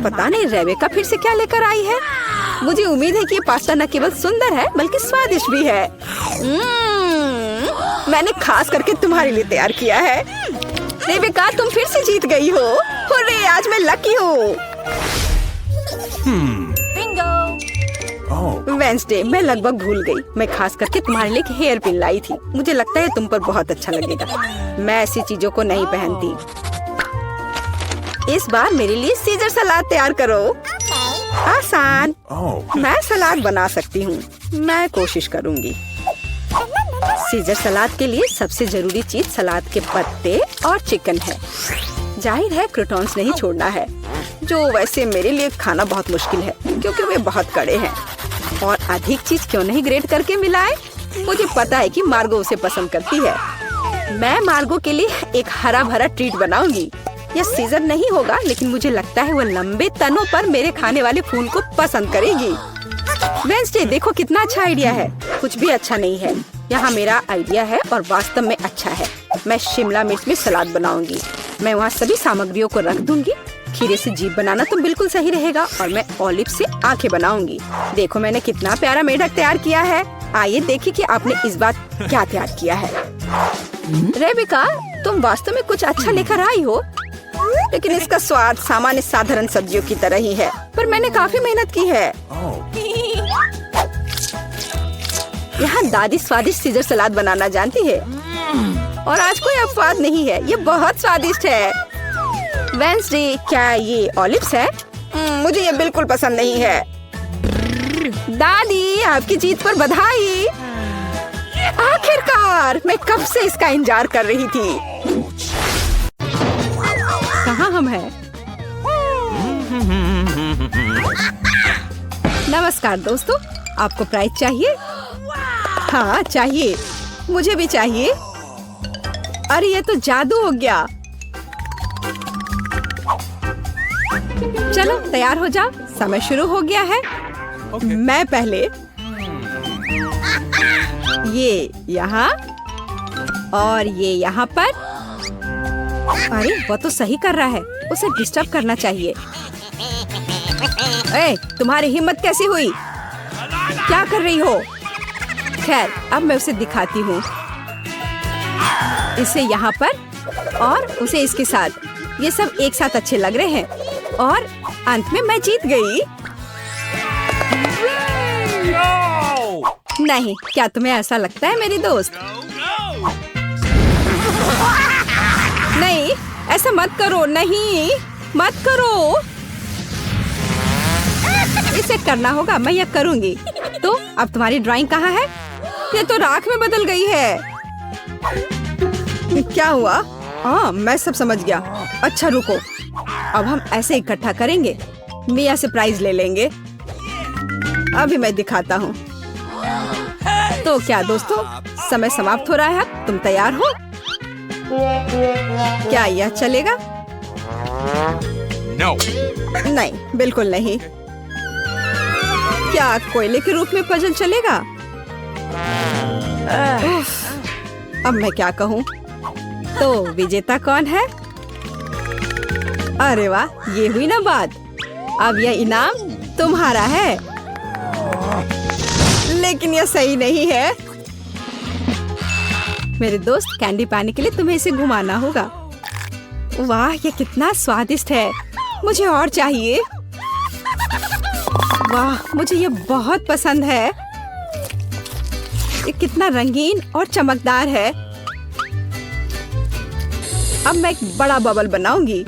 Speaker 1: पता नहीं रेबेका फिर से क्या लेकर आई है। मुझे उम्मीद है कि ये पास्ता न केवल सुंदर है बल्कि स्वादिष्ट भी है। मैंने खास करके तुम्हारे लिए तैयार किया है। रेबेका, तुम फिर से जीत गई हो। हुर्रे, आज मैं लकी हूँ। वेंसडे, मैं लगभग भूल गई। मैं खास करके तुम्हारे लिए एक हेयर पिन लाई थी। मुझे लगता है तुम पर बहुत अच्छा लगेगा। मैं ऐसी चीजों को नहीं पहनती। इस बार मेरे लिए सीजर सलाद तैयार करो। आसान। मैं सलाद बना सकती हूँ। मैं कोशिश करूँगी। सीजर सलाद के लिए सबसे जरूरी चीज सलाद के पत्ते और चिकन है। जाहिर है क्रूटॉन्स नहीं छोड़ना है, जो वैसे मेरे लिए खाना बहुत मुश्किल है क्योंकि वे बहुत कड़े हैं। और अधिक चीज क्यों नहीं ग्रेट करके मिलाए? मुझे पता है कि मार्गो उसे पसंद करती है। मैं मार्गो के लिए एक हरा भरा ट्रीट बनाऊंगी। यह सीजर नहीं होगा, लेकिन मुझे लगता है वो लंबे तनों पर मेरे खाने वाले फूल को पसंद करेगी। वेंसडे, देखो कितना अच्छा आइडिया है। कुछ भी अच्छा नहीं है। यहाँ मेरा आइडिया है और वास्तव में अच्छा है। मैं शिमला मिर्च में सलाद बनाऊंगी। मैं वहाँ सभी सामग्रियों को रख दूंगी। खीरे से जीभ बनाना तो बिल्कुल सही रहेगा और मैं ऑलिव से आंखें बनाऊंगी। देखो मैंने कितना प्यारा मेढक तैयार किया है। आइए देखिए कि आपने इस बार क्या तैयार किया है। रेबेका, तुम वास्तव में कुछ अच्छा लेकर आई हो, लेकिन इसका स्वाद सामान्य साधारण सब्जियों की तरह ही है। पर मैंने काफी मेहनत की है। यहाँ दादी स्वादिष्ट सीजर सलाद बनाना जानती है और आज कोई अपवाद नहीं है। ये बहुत स्वादिष्ट है। वेंसडे, क्या ये ऑलिव्स है? मुझे ये बिल्कुल पसंद नहीं है। दादी, आपकी जीत पर बधाई। आखिरकार, मैं कब से इसका इंतजार कर रही थी। कहाँ हम हैं? नमस्कार दोस्तों, आपको प्राइज चाहिए? हाँ चाहिए, मुझे भी चाहिए। अरे ये तो जादू हो गया। चलो तैयार हो जाओ, समय शुरू हो गया है। मैं पहले ये यहाँ और ये यहाँ पर। अरे वो तो सही कर रहा है, उसे डिस्टर्ब करना चाहिए। ए, तुम्हारी हिम्मत कैसी हुई? क्या कर रही हो? खैर, अब मैं उसे दिखाती हूँ। इसे यहाँ पर और उसे इसके साथ। ये सब एक साथ अच्छे लग रहे हैं और अंत में मैं जीत गई। नहीं, क्या तुम्हें ऐसा लगता है मेरी दोस्त? नहीं, ऐसा मत करो। नहीं, मत करो। इसे करना होगा, मैं यह करूंगी। तो अब तुम्हारी ड्राइंग कहाँ है? ये तो राख में बदल गई है। क्या हुआ? हाँ, मैं सब समझ गया। अच्छा रुको, अब हम ऐसे इकट्ठा करेंगे। मिया से प्राइज ले लेंगे। अभी मैं दिखाता हूँ। तो क्या दोस्तों, समय समाप्त हो रहा है। अब तुम तैयार हो? क्या यह चलेगा?
Speaker 2: No.
Speaker 1: नहीं, बिल्कुल नहीं। क्या कोयले के रूप में पजल चलेगा? उफ, अब मैं क्या कहूँ? तो विजेता कौन है? अरे वाह, ये हुई ना बात। अब यह इनाम तुम्हारा है। लेकिन यह सही नहीं है। मेरे दोस्त, कैंडी पाने के लिए तुम्हें इसे घुमाना होगा। वाह, ये कितना स्वादिष्ट है। मुझे और चाहिए। वाह, मुझे ये बहुत पसंद है। ये कितना रंगीन और चमकदार है। अब मैं एक बड़ा बबल बनाऊंगी।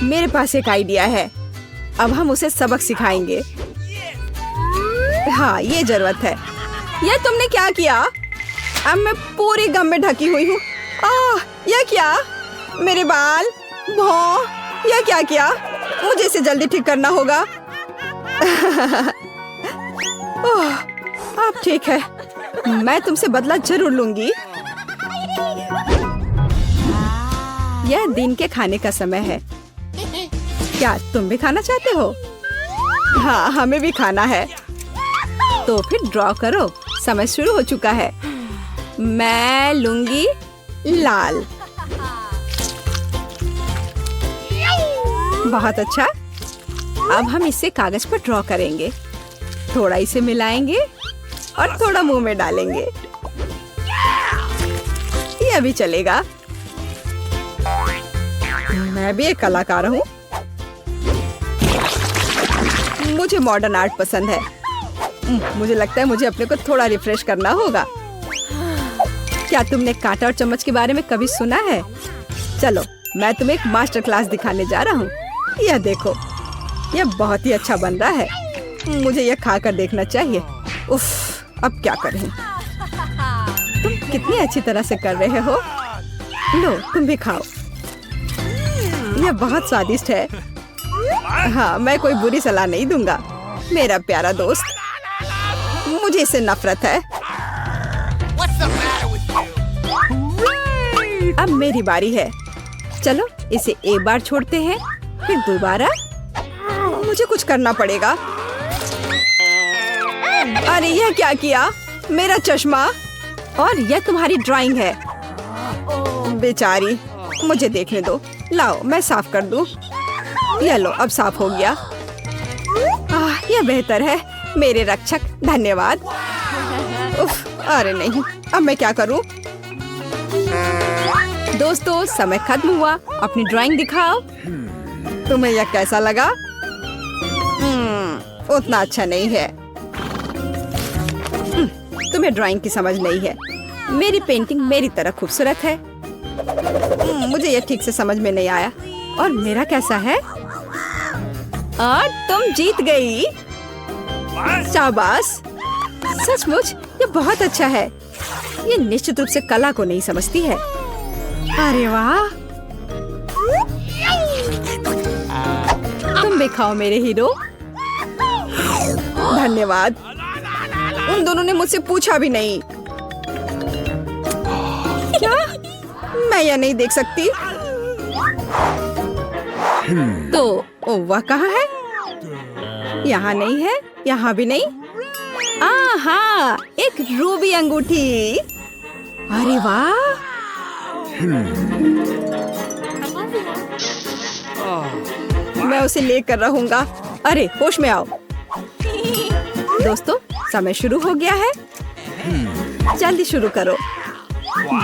Speaker 1: मेरे पास एक आइडिया है। अब हम उसे सबक सिखाएंगे। हाँ, ये जरूरत है। ये तुमने क्या किया? अब मैं पूरी गम में ढकी हुई हूँ। यह क्या? मेरे बाल, भौं, यह क्या किया? मुझे इसे जल्दी ठीक करना होगा। अब ठीक है, मैं तुमसे बदला जरूर लूंगी। यह दिन के खाने का समय है। क्या तुम भी खाना चाहते हो? हाँ, हमें भी खाना है। तो फिर ड्रॉ करो, समय शुरू हो चुका है। मैं लूंगी लाल। बहुत अच्छा। अब हम इसे कागज पर ड्रॉ करेंगे। थोड़ा इसे मिलाएंगे और थोड़ा मुंह में डालेंगे। यह भी चलेगा। मैं भी एक कलाकार हूँ। मुझे मॉडर्न आर्ट पसंद है। मुझे लगता है मुझे अपने को थोड़ा रिफ्रेश करना होगा। क्या तुमने कांटा और चम्मच के बारे में कभी सुना है? चलो, मैं तुम्हें एक मास्टर क्लास दिखाने जा रहा हूँ। यह देखो, यह बहुत ही अच्छा बन रहा है। मुझे यह खाकर देखना चाहिए। उफ, अब क्या करें? तुम कितनी अच्छी तरह से कर रहे हो। लो, तुम भी खाओ। यह बहुत स्वादिष्ट है। हाँ, मैं कोई बुरी सलाह नहीं दूंगा। मेरा प्यारा दोस्त, मुझे इससे नफरत है। अब मेरी बारी है। चलो, इसे एक बार छोड़ते हैं, फिर दोबारा। मुझे कुछ करना पड़ेगा। अरे यह क्या किया? मेरा चश्मा। और यह तुम्हारी ड्राइंग है। बेचारी, मुझे देखने दो। लाओ, मैं साफ कर दूं। यह लो, अब साफ हो गया। यह बेहतर है। मेरे रक्षक, धन्यवाद। उफ, अरे नहीं, अब मैं क्या करूं? दोस्तों, समय खत्म हुआ। अपनी ड्राइंग दिखाओ। तुम्हें यह कैसा लगा? उतना अच्छा नहीं है। तुम्हें ड्राइंग की समझ नहीं है। मेरी पेंटिंग मेरी तरह खूबसूरत है। मुझे यह ठीक से समझ में नहीं आया। और मेरा कैसा है? और तुम जीत गई। शाबाश, सचमुच ये बहुत अच्छा है। ये निश्चित रूप से कला को नहीं समझती है। अरे वाह, तुम भी खाओ मेरे हीरो। धन्यवाद। उन दोनों ने मुझसे पूछा भी नहीं। क्या मैं यह नहीं देख सकती? तो वह कहाँ है? यहाँ नहीं है, यहाँ भी नहीं। हाँ, एक रूबी अंगूठी। अरे वाह, मैं उसे लेकर रहूंगा। अरे होश में आओ। दोस्तों, समय शुरू हो गया है। जल्दी शुरू करो,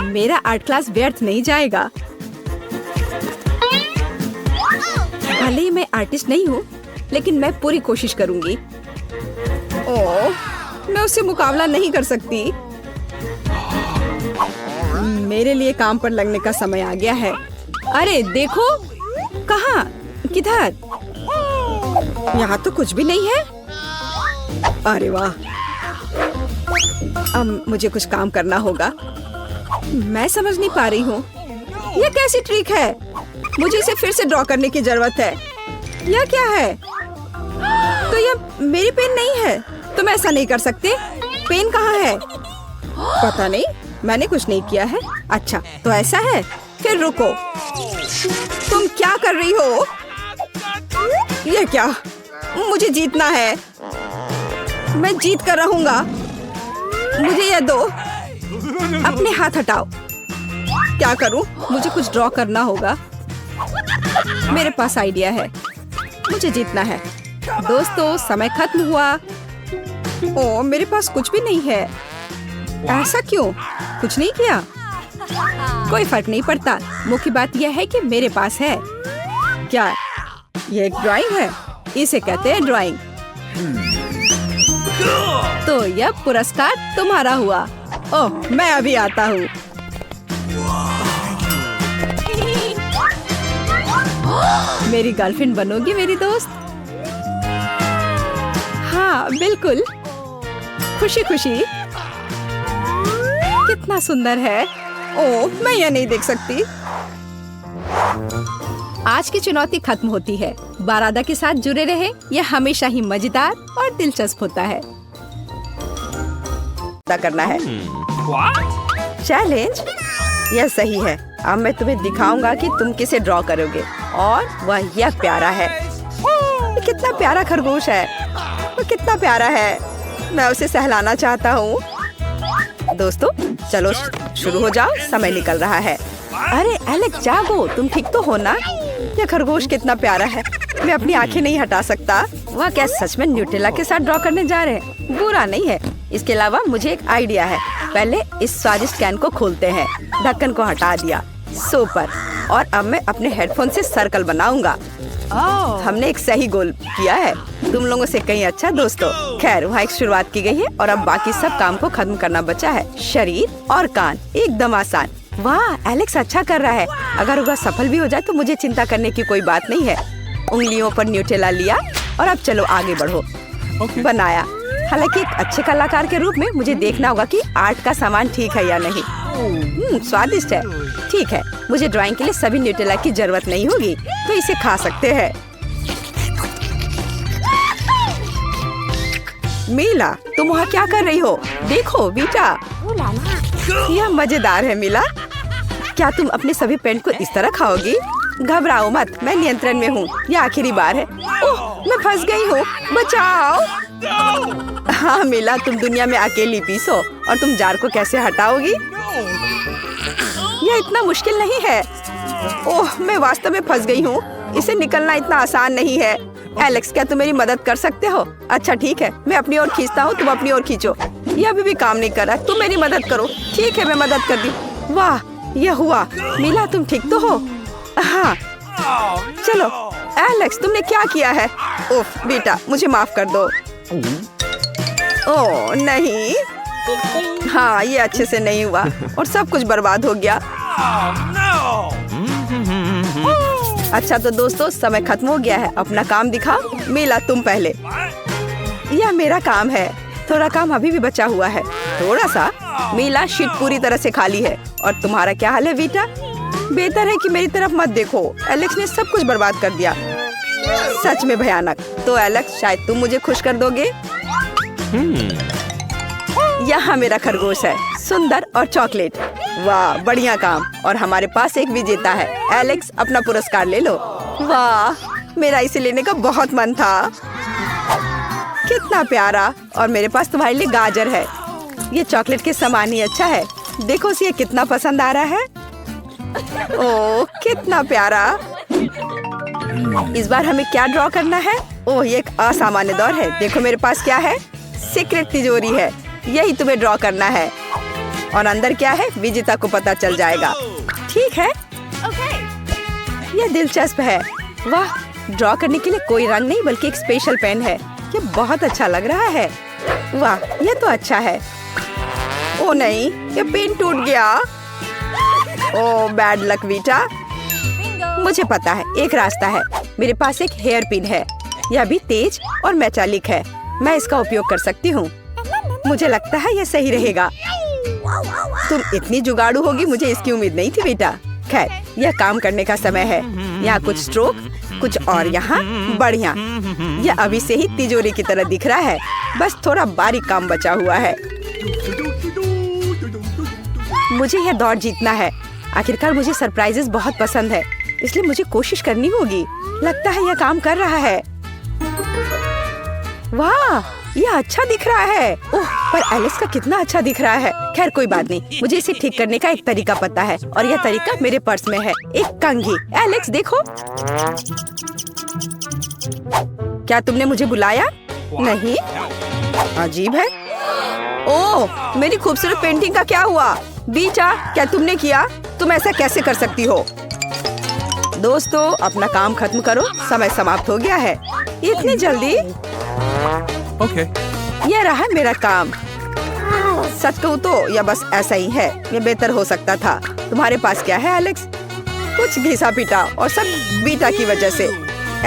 Speaker 1: मेरा आर्ट क्लास व्यर्थ नहीं जाएगा। भले ही मैं आर्टिस्ट नहीं हूँ, लेकिन मैं पूरी कोशिश करूंगी। ओह, मैं उससे मुकाबला नहीं कर सकती। मेरे लिए काम पर लगने का समय आ गया है। अरे देखो, कहाँ, किधर? यहाँ तो कुछ भी नहीं है। अरे वाह, अब मुझे कुछ काम करना होगा। मैं समझ नहीं पा रही हूँ, यह कैसी ट्रिक है? मुझे इसे फिर से ड्रॉ करने की जरूरत है। यह क्या है? तो यह मेरी पेन नहीं है। तुम ऐसा नहीं कर सकते। पेन कहाँ है? पता नहीं, मैंने कुछ नहीं किया है। अच्छा, तो ऐसा है। फिर रुको, तुम क्या कर रही हो? यह क्या? मुझे जीतना है। मैं जीत कर रहूंगा। मुझे यह दो। अपने हाथ हटाओ। क्या करूं? मुझे कुछ ड्रॉ करना होगा। मेरे पास आइडिया है। मुझे जीतना है। दोस्तों, समय खत्म हुआ। ओह, मेरे पास कुछ भी नहीं है। ऐसा क्यों? कुछ नहीं किया? कोई फर्क नहीं पड़ता। मुख्य बात यह है कि मेरे पास है। क्या ये एक ड्राइंग है? इसे कहते हैं ड्राइंग। तो यह पुरस्कार तुम्हारा हुआ। ओह, मैं अभी आता हूँ। मेरी गर्लफ्रेंड बनोगी मेरी दोस्त? हाँ बिल्कुल, खुशी खुशी। कितना सुंदर है। ओह, मैं यह नहीं देख सकती। आज की चुनौती खत्म होती है। बारादा के साथ जुड़े रहे, यह हमेशा ही मजेदार और दिलचस्प होता है। करना है चैलेंज, यह सही है। अब मैं तुम्हें दिखाऊंगा कि तुम किसे ड्रॉ करोगे, और वह यह प्यारा है। कितना प्यारा खरगोश है। वो कितना प्यारा है। मैं उसे सहलाना चाहता हूँ। दोस्तों, चलो शुरू हो जाओ, समय निकल रहा है। अरे एलेक्स, जागो, तुम ठीक तो हो ना? यह खरगोश कितना प्यारा है। मैं अपनी आंखें नहीं हटा सकता। वह क्या सच में न्यूटेला के साथ ड्रॉ करने जा रहे हैं? बुरा नहीं है। इसके अलावा मुझे एक आइडिया है। पहले इस स्वादिष्ट कैन को खोलते हैं। ढक्कन को हटा दिया। सुपर। और अब मैं अपने हेडफोन से सर्कल बनाऊंगा। हमने एक सही गोल किया है। तुम लोगों से कहीं अच्छा दोस्तों। खैर, वहाँ एक शुरुआत की गई है और अब बाकी सब काम को खत्म करना बचा है। शरीर और कान एकदम आसान। वाह, एलेक्स अच्छा कर रहा है। अगर वह सफल भी हो जाए तो मुझे चिंता करने की कोई बात नहीं है। उंगलियों पर न्यूटेला लिया और अब चलो आगे बढ़ो। बनाया। हालांकि एक अच्छे कलाकार के रूप में मुझे देखना होगा कि आर्ट का सामान ठीक है या नहीं। स्वादिष्ट है। ठीक है, मुझे ड्राइंग के लिए सभी न्यूटेला की जरूरत नहीं होगी, तो इसे खा सकते हैं। मीला, तुम वहाँ क्या कर रही हो? देखो बेटा, यह मजेदार है। मीला, क्या तुम अपने सभी पेन को इस तरह खाओगी? घबराओ मत, मैं नियंत्रण में हूँ। यह आखिरी बार है। ओह, मैं फंस गई हूँ। बचाओ। हाँ मीला, तुम दुनिया में अकेली पीसो। और तुम जार को कैसे हटाओगी? यह इतना मुश्किल नहीं है। ओह, मैं वास्तव में फंस गई हूँ। इसे निकलना इतना आसान नहीं है। एलेक्स, क्या तुम मेरी मदद कर सकते हो? अच्छा ठीक है, मैं अपनी ओर खींचता हूँ, तुम अपनी ओर खींचो। यह अभी भी काम नहीं कर रहा। तुम मेरी मदद करो। ठीक है, मैं मदद कर दी। वाह, यह हुआ। मीला, तुम ठीक तो हो? हाँ चलो। एलेक्स, तुमने क्या किया है? उफ बेटा, मुझे माफ कर दो। ओह नहीं। हाँ, ये अच्छे से नहीं हुआ और सब कुछ बर्बाद हो गया। अच्छा तो दोस्तों, समय खत्म हो गया है। अपना काम दिखाओ। मीला, तुम पहले। यह मेरा काम है। थोड़ा काम अभी भी बचा हुआ है। थोड़ा सा। मीला शीट पूरी तरह से खाली है। और तुम्हारा क्या हाल है वीटा? बेहतर है कि मेरी तरफ मत देखो। एलेक्स ने सब कुछ बर्बाद कर दिया। सच में भयानक। तो एलेक्स, शायद तुम मुझे खुश कर दोगे। यहाँ मेरा खरगोश है, सुंदर और चॉकलेट। वाह, बढ़िया काम। और हमारे पास एक विजेता है। एलेक्स, अपना पुरस्कार ले लो। वाह, मेरा इसे लेने का बहुत मन था। कितना प्यारा। और मेरे पास तुम्हारे लिए गाजर है। ये चॉकलेट के समान ही अच्छा है। देखो उसे कितना पसंद आ रहा है। ओह, कितना प्यारा। इस बार हमें क्या ड्रॉ करना है? ओह, ये एक असामान्य दौर है। देखो मेरे पास क्या है। सीक्रेट तिजोरी है। यही तुम्हें ड्रॉ करना है। और अंदर क्या है, विजेता को पता चल जाएगा। ठीक है। यह दिलचस्प है। वाह, ड्रॉ करने के लिए कोई रंग नहीं बल्कि एक स्पेशल पेन है। ये बहुत अच्छा लग रहा है। वाह, ये तो अच्छा है। ओ नहीं, ये पेन टूट गया। ओ बैड लक वीटा। मुझे पता है, एक रास्ता है। मेरे पास एक हेयर पिन है। यह भी तेज और मेटालिक है। मैं इसका उपयोग कर सकती हूँ। मुझे लगता है यह सही रहेगा। तुम इतनी जुगाड़ू होगी, मुझे इसकी उम्मीद नहीं थी बेटा। खैर, यह काम करने का समय है। यहाँ कुछ स्ट्रोक, कुछ और यहाँ। बढ़िया। यह अभी से ही तिजोरी की तरह दिख रहा है। बस थोड़ा बारीक काम बचा हुआ है। मुझे यह दौड़ जीतना है। आखिरकार मुझे सरप्राइजेस बहुत पसंद है, इसलिए मुझे कोशिश करनी होगी। लगता है यह काम कर रहा है। वाह, यह अच्छा दिख रहा है। ओह, पर एलेक्स का कितना अच्छा दिख रहा है। खैर कोई बात नहीं, मुझे इसे ठीक करने का एक तरीका पता है। और यह तरीका मेरे पर्स में है। एक कंघी। एलेक्स देखो। क्या तुमने मुझे बुलाया? नहीं। अजीब है। ओह, मेरी खूबसूरत पेंटिंग का क्या हुआ? बीटा, क्या तुमने किया? तुम ऐसा कैसे कर सकती हो? दोस्तों, अपना काम खत्म करो। समय समाप्त हो गया है। इतनी जल्दी?
Speaker 2: Okay.
Speaker 1: यह रहा मेरा काम। सच कहूँ तो यह बस ऐसा ही है। यह बेहतर हो सकता था। तुम्हारे पास क्या है एलेक्स? कुछ घिसा पीटा, और सब बीटा की वजह से।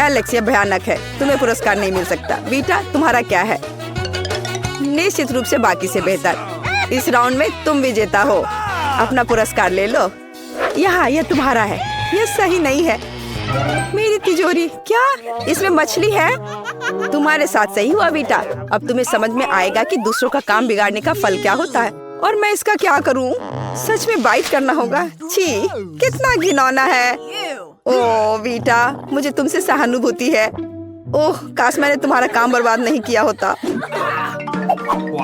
Speaker 1: एलेक्स, यह भयानक है। तुम्हें पुरस्कार नहीं मिल सकता। बीटा, तुम्हारा क्या है? निश्चित रूप से बाकी से बेहतर। इस राउंड में तुम विजेता हो। अपना पुरस्कार ले लो। यहाँ, यह तुम्हारा है। यह सही नहीं है। मेरी तिजोरी। क्या इसमें मछली है? तुम्हारे साथ सही हुआ बेटा। अब तुम्हें समझ में आएगा कि दूसरों का काम बिगाड़ने का फल क्या होता है। और मैं इसका क्या करूं? सच में बाइट करना होगा। छी, कितना घिनौना है। ओह बेटा, मुझे तुमसे सहानुभूति है। ओह, काश मैंने तुम्हारा काम बर्बाद नहीं किया होता।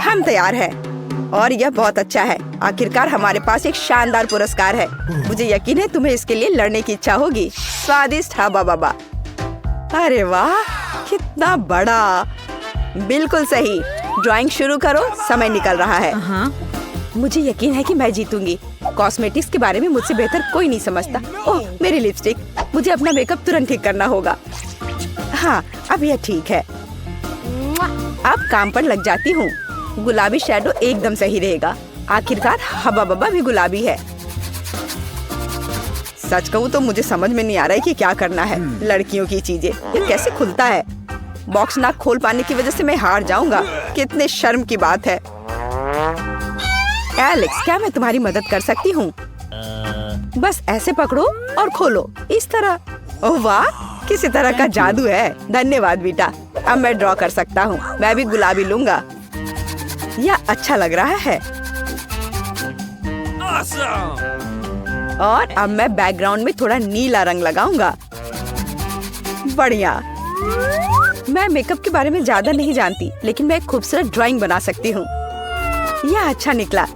Speaker 1: हम तैयार हैं। और यह बहुत अच्छा है। आखिरकार हमारे पास एक शानदार पुरस्कार है। मुझे यकीन है तुम्हें इसके लिए लड़ने की इच्छा होगी। स्वादिष्ट हबा बबा। अरे वाह, कितना बड़ा। बिल्कुल सही। ड्राइंग शुरू करो, समय निकल रहा है। मुझे यकीन है कि मैं जीतूंगी। कॉस्मेटिक्स के बारे में मुझसे बेहतर कोई नहीं समझता। ओह, मेरी लिपस्टिक। मुझे अपना मेकअप तुरंत ठीक करना होगा। हाँ, अब यह ठीक है। अब काम पर लग जाती हूँ। गुलाबी शैडो एकदम सही रहेगा। आखिरकार हबा बबा भी गुलाबी है। सच कहूँ तो मुझे समझ में नहीं आ रहा है कि क्या करना है। लड़कियों की चीजें, ये कैसे खुलता है? बॉक्स ना खोल पाने की वजह से मैं हार जाऊंगा। कितने शर्म की बात है। एलेक्स, क्या मैं तुम्हारी मदद कर सकती हूँ? बस ऐसे पकड़ो और खोलो, इस तरह। ओह वाह, किसी तरह का जादू है। धन्यवाद बेटा। अब मैं ड्रॉ कर सकता हूँ। मैं भी गुलाबी लूंगा। यह अच्छा लग रहा है।
Speaker 2: Awesome.
Speaker 1: और अब मैं बैकग्राउंड में थोड़ा नीला रंग लगाऊंगा। बढ़िया। मैं मेकअप के बारे में ज्यादा नहीं जानती, लेकिन मैं एक खूबसूरत ड्राइंग बना सकती हूँ। यह अच्छा निकला।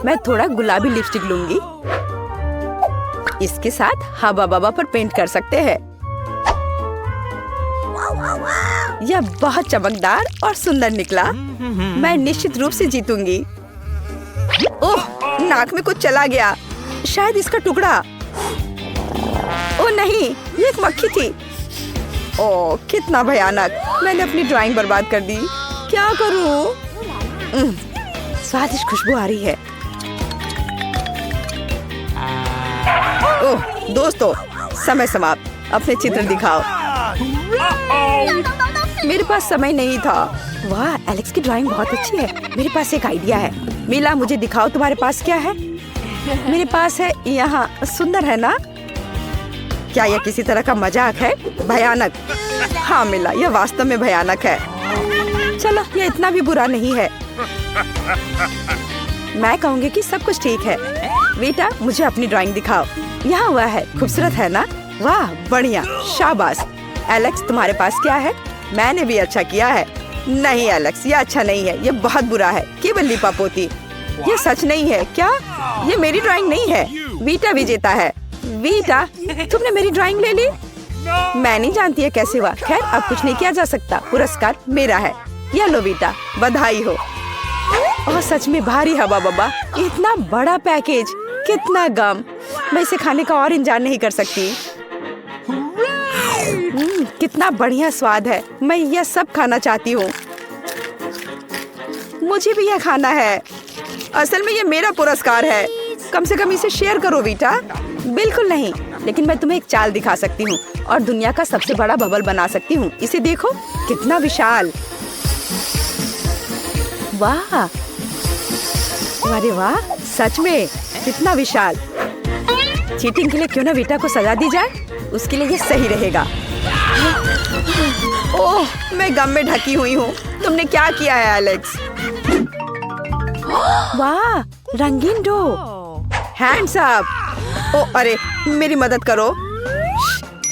Speaker 1: मैं थोड़ा गुलाबी लिपस्टिक लूंगी। इसके साथ हबा बबा पर पेंट कर सकते हैं। यह बहुत चमकदार और सुंदर निकला। मैं निश्चित रूप से जीतूंगी। ओह, नाक में कुछ चला गया। शायद इसका टुकड़ा। ओह नहीं, ये एक मक्खी थी। ओह, कितना भयानक। मैंने अपनी ड्राइंग बर्बाद कर दी। क्या करूं? स्वादिष्ट खुशबू आ रही है। ओह दोस्तों, समय समाप्त। अपने चित्र दिखाओ। मेरे पास समय नहीं था। वाह, एलेक्स की ड्राइंग बहुत अच्छी है। मेरे पास एक आइडिया है। मीला, मुझे दिखाओ तुम्हारे पास क्या है। मेरे पास है यहाँ। सुंदर है ना? क्या यह किसी तरह का मजाक है? भयानक। हाँ मीला, यह वास्तव में भयानक है। चलो, यह इतना भी बुरा नहीं है। मैं कहूँगी कि सब कुछ ठीक है। बेटा, मुझे अपनी ड्राइंग दिखाओ। यहाँ हुआ है, खूबसूरत है ना? वाह, बढ़िया, शाबाश। एलेक्स, तुम्हारे पास क्या है? मैंने भी अच्छा किया है। नहीं एलेक्स, ये अच्छा नहीं है, ये बहुत बुरा है, केवल लिपापोती। ये सच नहीं है क्या? ये मेरी ड्राइंग नहीं है। वीटा विजेता है। वीटा, तुमने मेरी ड्राइंग ले ली? मैं नहीं जानती है कैसे हुआ। खैर, अब कुछ नहीं किया जा सकता। पुरस्कार मेरा है। ये लो वीटा, बधाई हो। और सच में भारी हवा बाबा, इतना बड़ा पैकेज, कितना गम। मैं इसे खाने का और इंतजार नहीं कर सकती। कितना बढ़िया स्वाद है। मैं यह सब खाना चाहती हूँ। मुझे भी यह खाना है। असल में यह मेरा पुरस्कार है। कम से कम इसे शेयर करो वीटा। बिल्कुल नहीं, लेकिन मैं तुम्हें एक चाल दिखा सकती हूँ और दुनिया का सबसे बड़ा बबल बना सकती हूँ। इसे देखो, कितना विशाल। वाह, अरे वाह, सच में कितना विशाल। चीटिंग के लिए क्यों ना वीटा को सजा दी जाए, उसके लिए ये सही रहेगा। ओह, मैं गम में ढकी हुई हूँ। तुमने क्या किया है एलेक्स? वाह, रंगीन डो। Hands up. ओह अरे, मेरी मदद करो।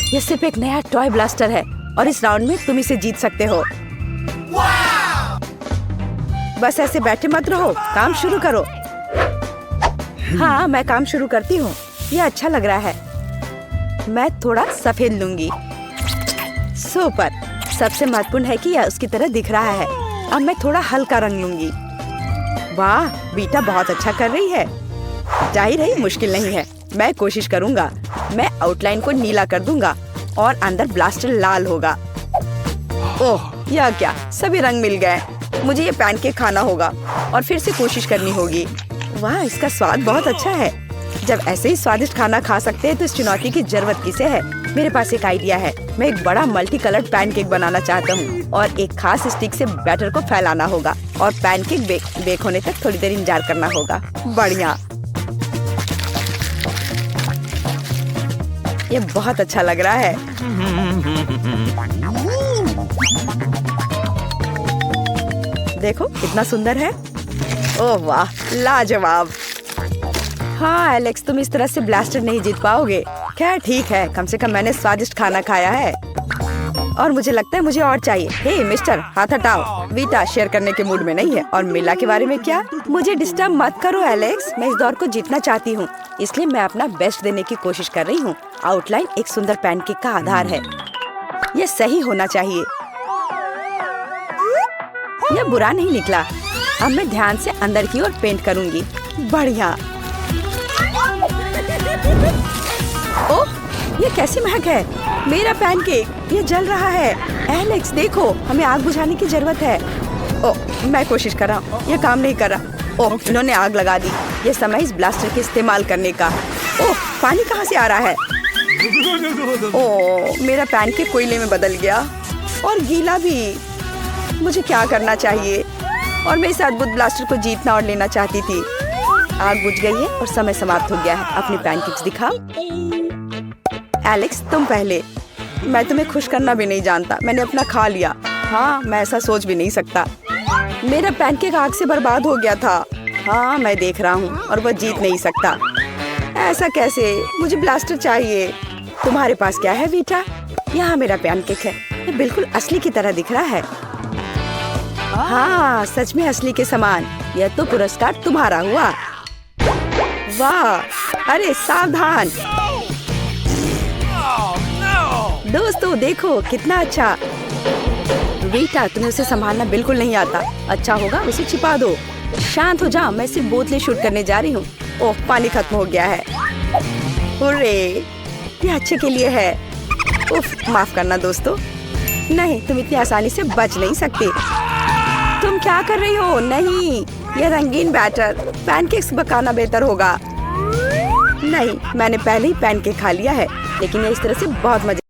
Speaker 1: ये सिर्फ एक नया टॉय ब्लास्टर है और इस राउंड में तुम इसे जीत सकते हो। बस ऐसे बैठे मत रहो, काम शुरू करो। हाँ, मैं काम शुरू करती हूँ। ये अच्छा लग रहा है। मैं थोड़ा सफेद लूंगी। सुपर। सबसे महत्वपूर्ण है कि यह उसकी तरह दिख रहा है। अब मैं थोड़ा हल्का रंग लूंगी। वाह, बीटा बहुत अच्छा कर रही है। जाहिर है मुश्किल नहीं है। मैं कोशिश करूंगा। मैं आउटलाइन को नीला कर दूंगा और अंदर ब्लास्टर लाल होगा। ओह, यह क्या, सभी रंग मिल गए। मुझे ये पैनकेक खाना होगा और फिर से कोशिश करनी होगी। वाह, इसका स्वाद बहुत अच्छा है। जब ऐसे ही स्वादिष्ट खाना खा सकते हैं तो इस चुनौती की जरूरत किसे है? मेरे पास एक आइडिया है। मैं एक बड़ा मल्टी कलर्ड पैनकेक बनाना चाहता हूँ और एक खास स्टिक से बैटर को फैलाना होगा और पैनकेक बेक होने तक थोड़ी देर इंतजार करना होगा। बढ़िया, ये बहुत अच्छा लग रहा है। देखो कितना सुंदर है। ओह वाह, लाजवाब। हाँ एलेक्स, तुम इस तरह से ब्लास्टर नहीं जीत पाओगे। खैर ठीक है, कम से कम मैंने स्वादिष्ट खाना खाया है और मुझे लगता है मुझे और चाहिए। हे मिस्टर, हाथ हटाओ। वीटा शेयर करने के मूड में नहीं है। और मिला के बारे में क्या? मुझे डिस्टर्ब मत करो एलेक्स। मैं इस दौर को जीतना चाहती हूँ, इसलिए मैं अपना बेस्ट देने की कोशिश कर रही हूँ। आउटलाइन एक सुंदर पैनकेक का आधार है। यह सही होना चाहिए। यह बुरा नहीं निकला। अब मैं ध्यान से अंदर की ओर पेंट करूंगी। बढ़िया। ओह, ये कैसी महक है। मेरा पैनकेक, ये जल रहा है। एलेक्स देखो, हमें आग बुझाने की जरूरत है। ओह, मैं कोशिश कर रहा हूँ, ये काम नहीं कर रहा। ओह, इन्होंने आग लगा दी। ये समय इस ब्लास्टर के इस्तेमाल करने का। ओह, पानी कहाँ से आ रहा है? ओह, मेरा पैनकेक कोयले में बदल गया और गीला भी। मुझे क्या करना चाहिए? और मैं इस अद्भुत ब्लास्टर को जीतना और लेना चाहती थी। आग बुझ गई है और समय समाप्त हो गया है। अपने पैनकेक्स दिखाओ। एलेक्स, तुम पहले। मैं तुम्हें खुश करना भी नहीं जानता। मैंने अपना खा लिया। हाँ, मैं ऐसा सोच भी नहीं सकता। मेरा पैनकेक आग से बर्बाद हो गया था। हाँ, मैं देख रहा हूँ और वह जीत नहीं सकता। ऐसा कैसे? मुझे ब्लास्टर चाहिए। तुम्हारे पास क्या है वीटा? यहाँ मेरा पैनकेक है। ये बिल्कुल असली की तरह दिख रहा है। हाँ, सच में असली के समान। यह तो पुरस्कार तुम्हारा हुआ। वाह, अरे सावधान। दोस्तों देखो कितना अच्छा। वीटा, तुम्हें उसे संभालना बिल्कुल नहीं आता। अच्छा होगा उसे छिपा दो। शांत हो जाओ, मैं सिर्फ बोतलें शूट करने जा रही हूँ। ओह, पानी खत्म हो गया है। हुर्रे, ये अच्छे के लिए है। उफ, माफ करना दोस्तों। नहीं, तुम इतनी आसानी से बच नहीं सकते। तुम क्या कर रही हो? नहीं, यह रंगीन बैटर पैनकेक्स पकाना बेहतर होगा। नहीं, मैंने पहले ही पैनकेक खा लिया है, लेकिन यह इस तरह से बहुत मजे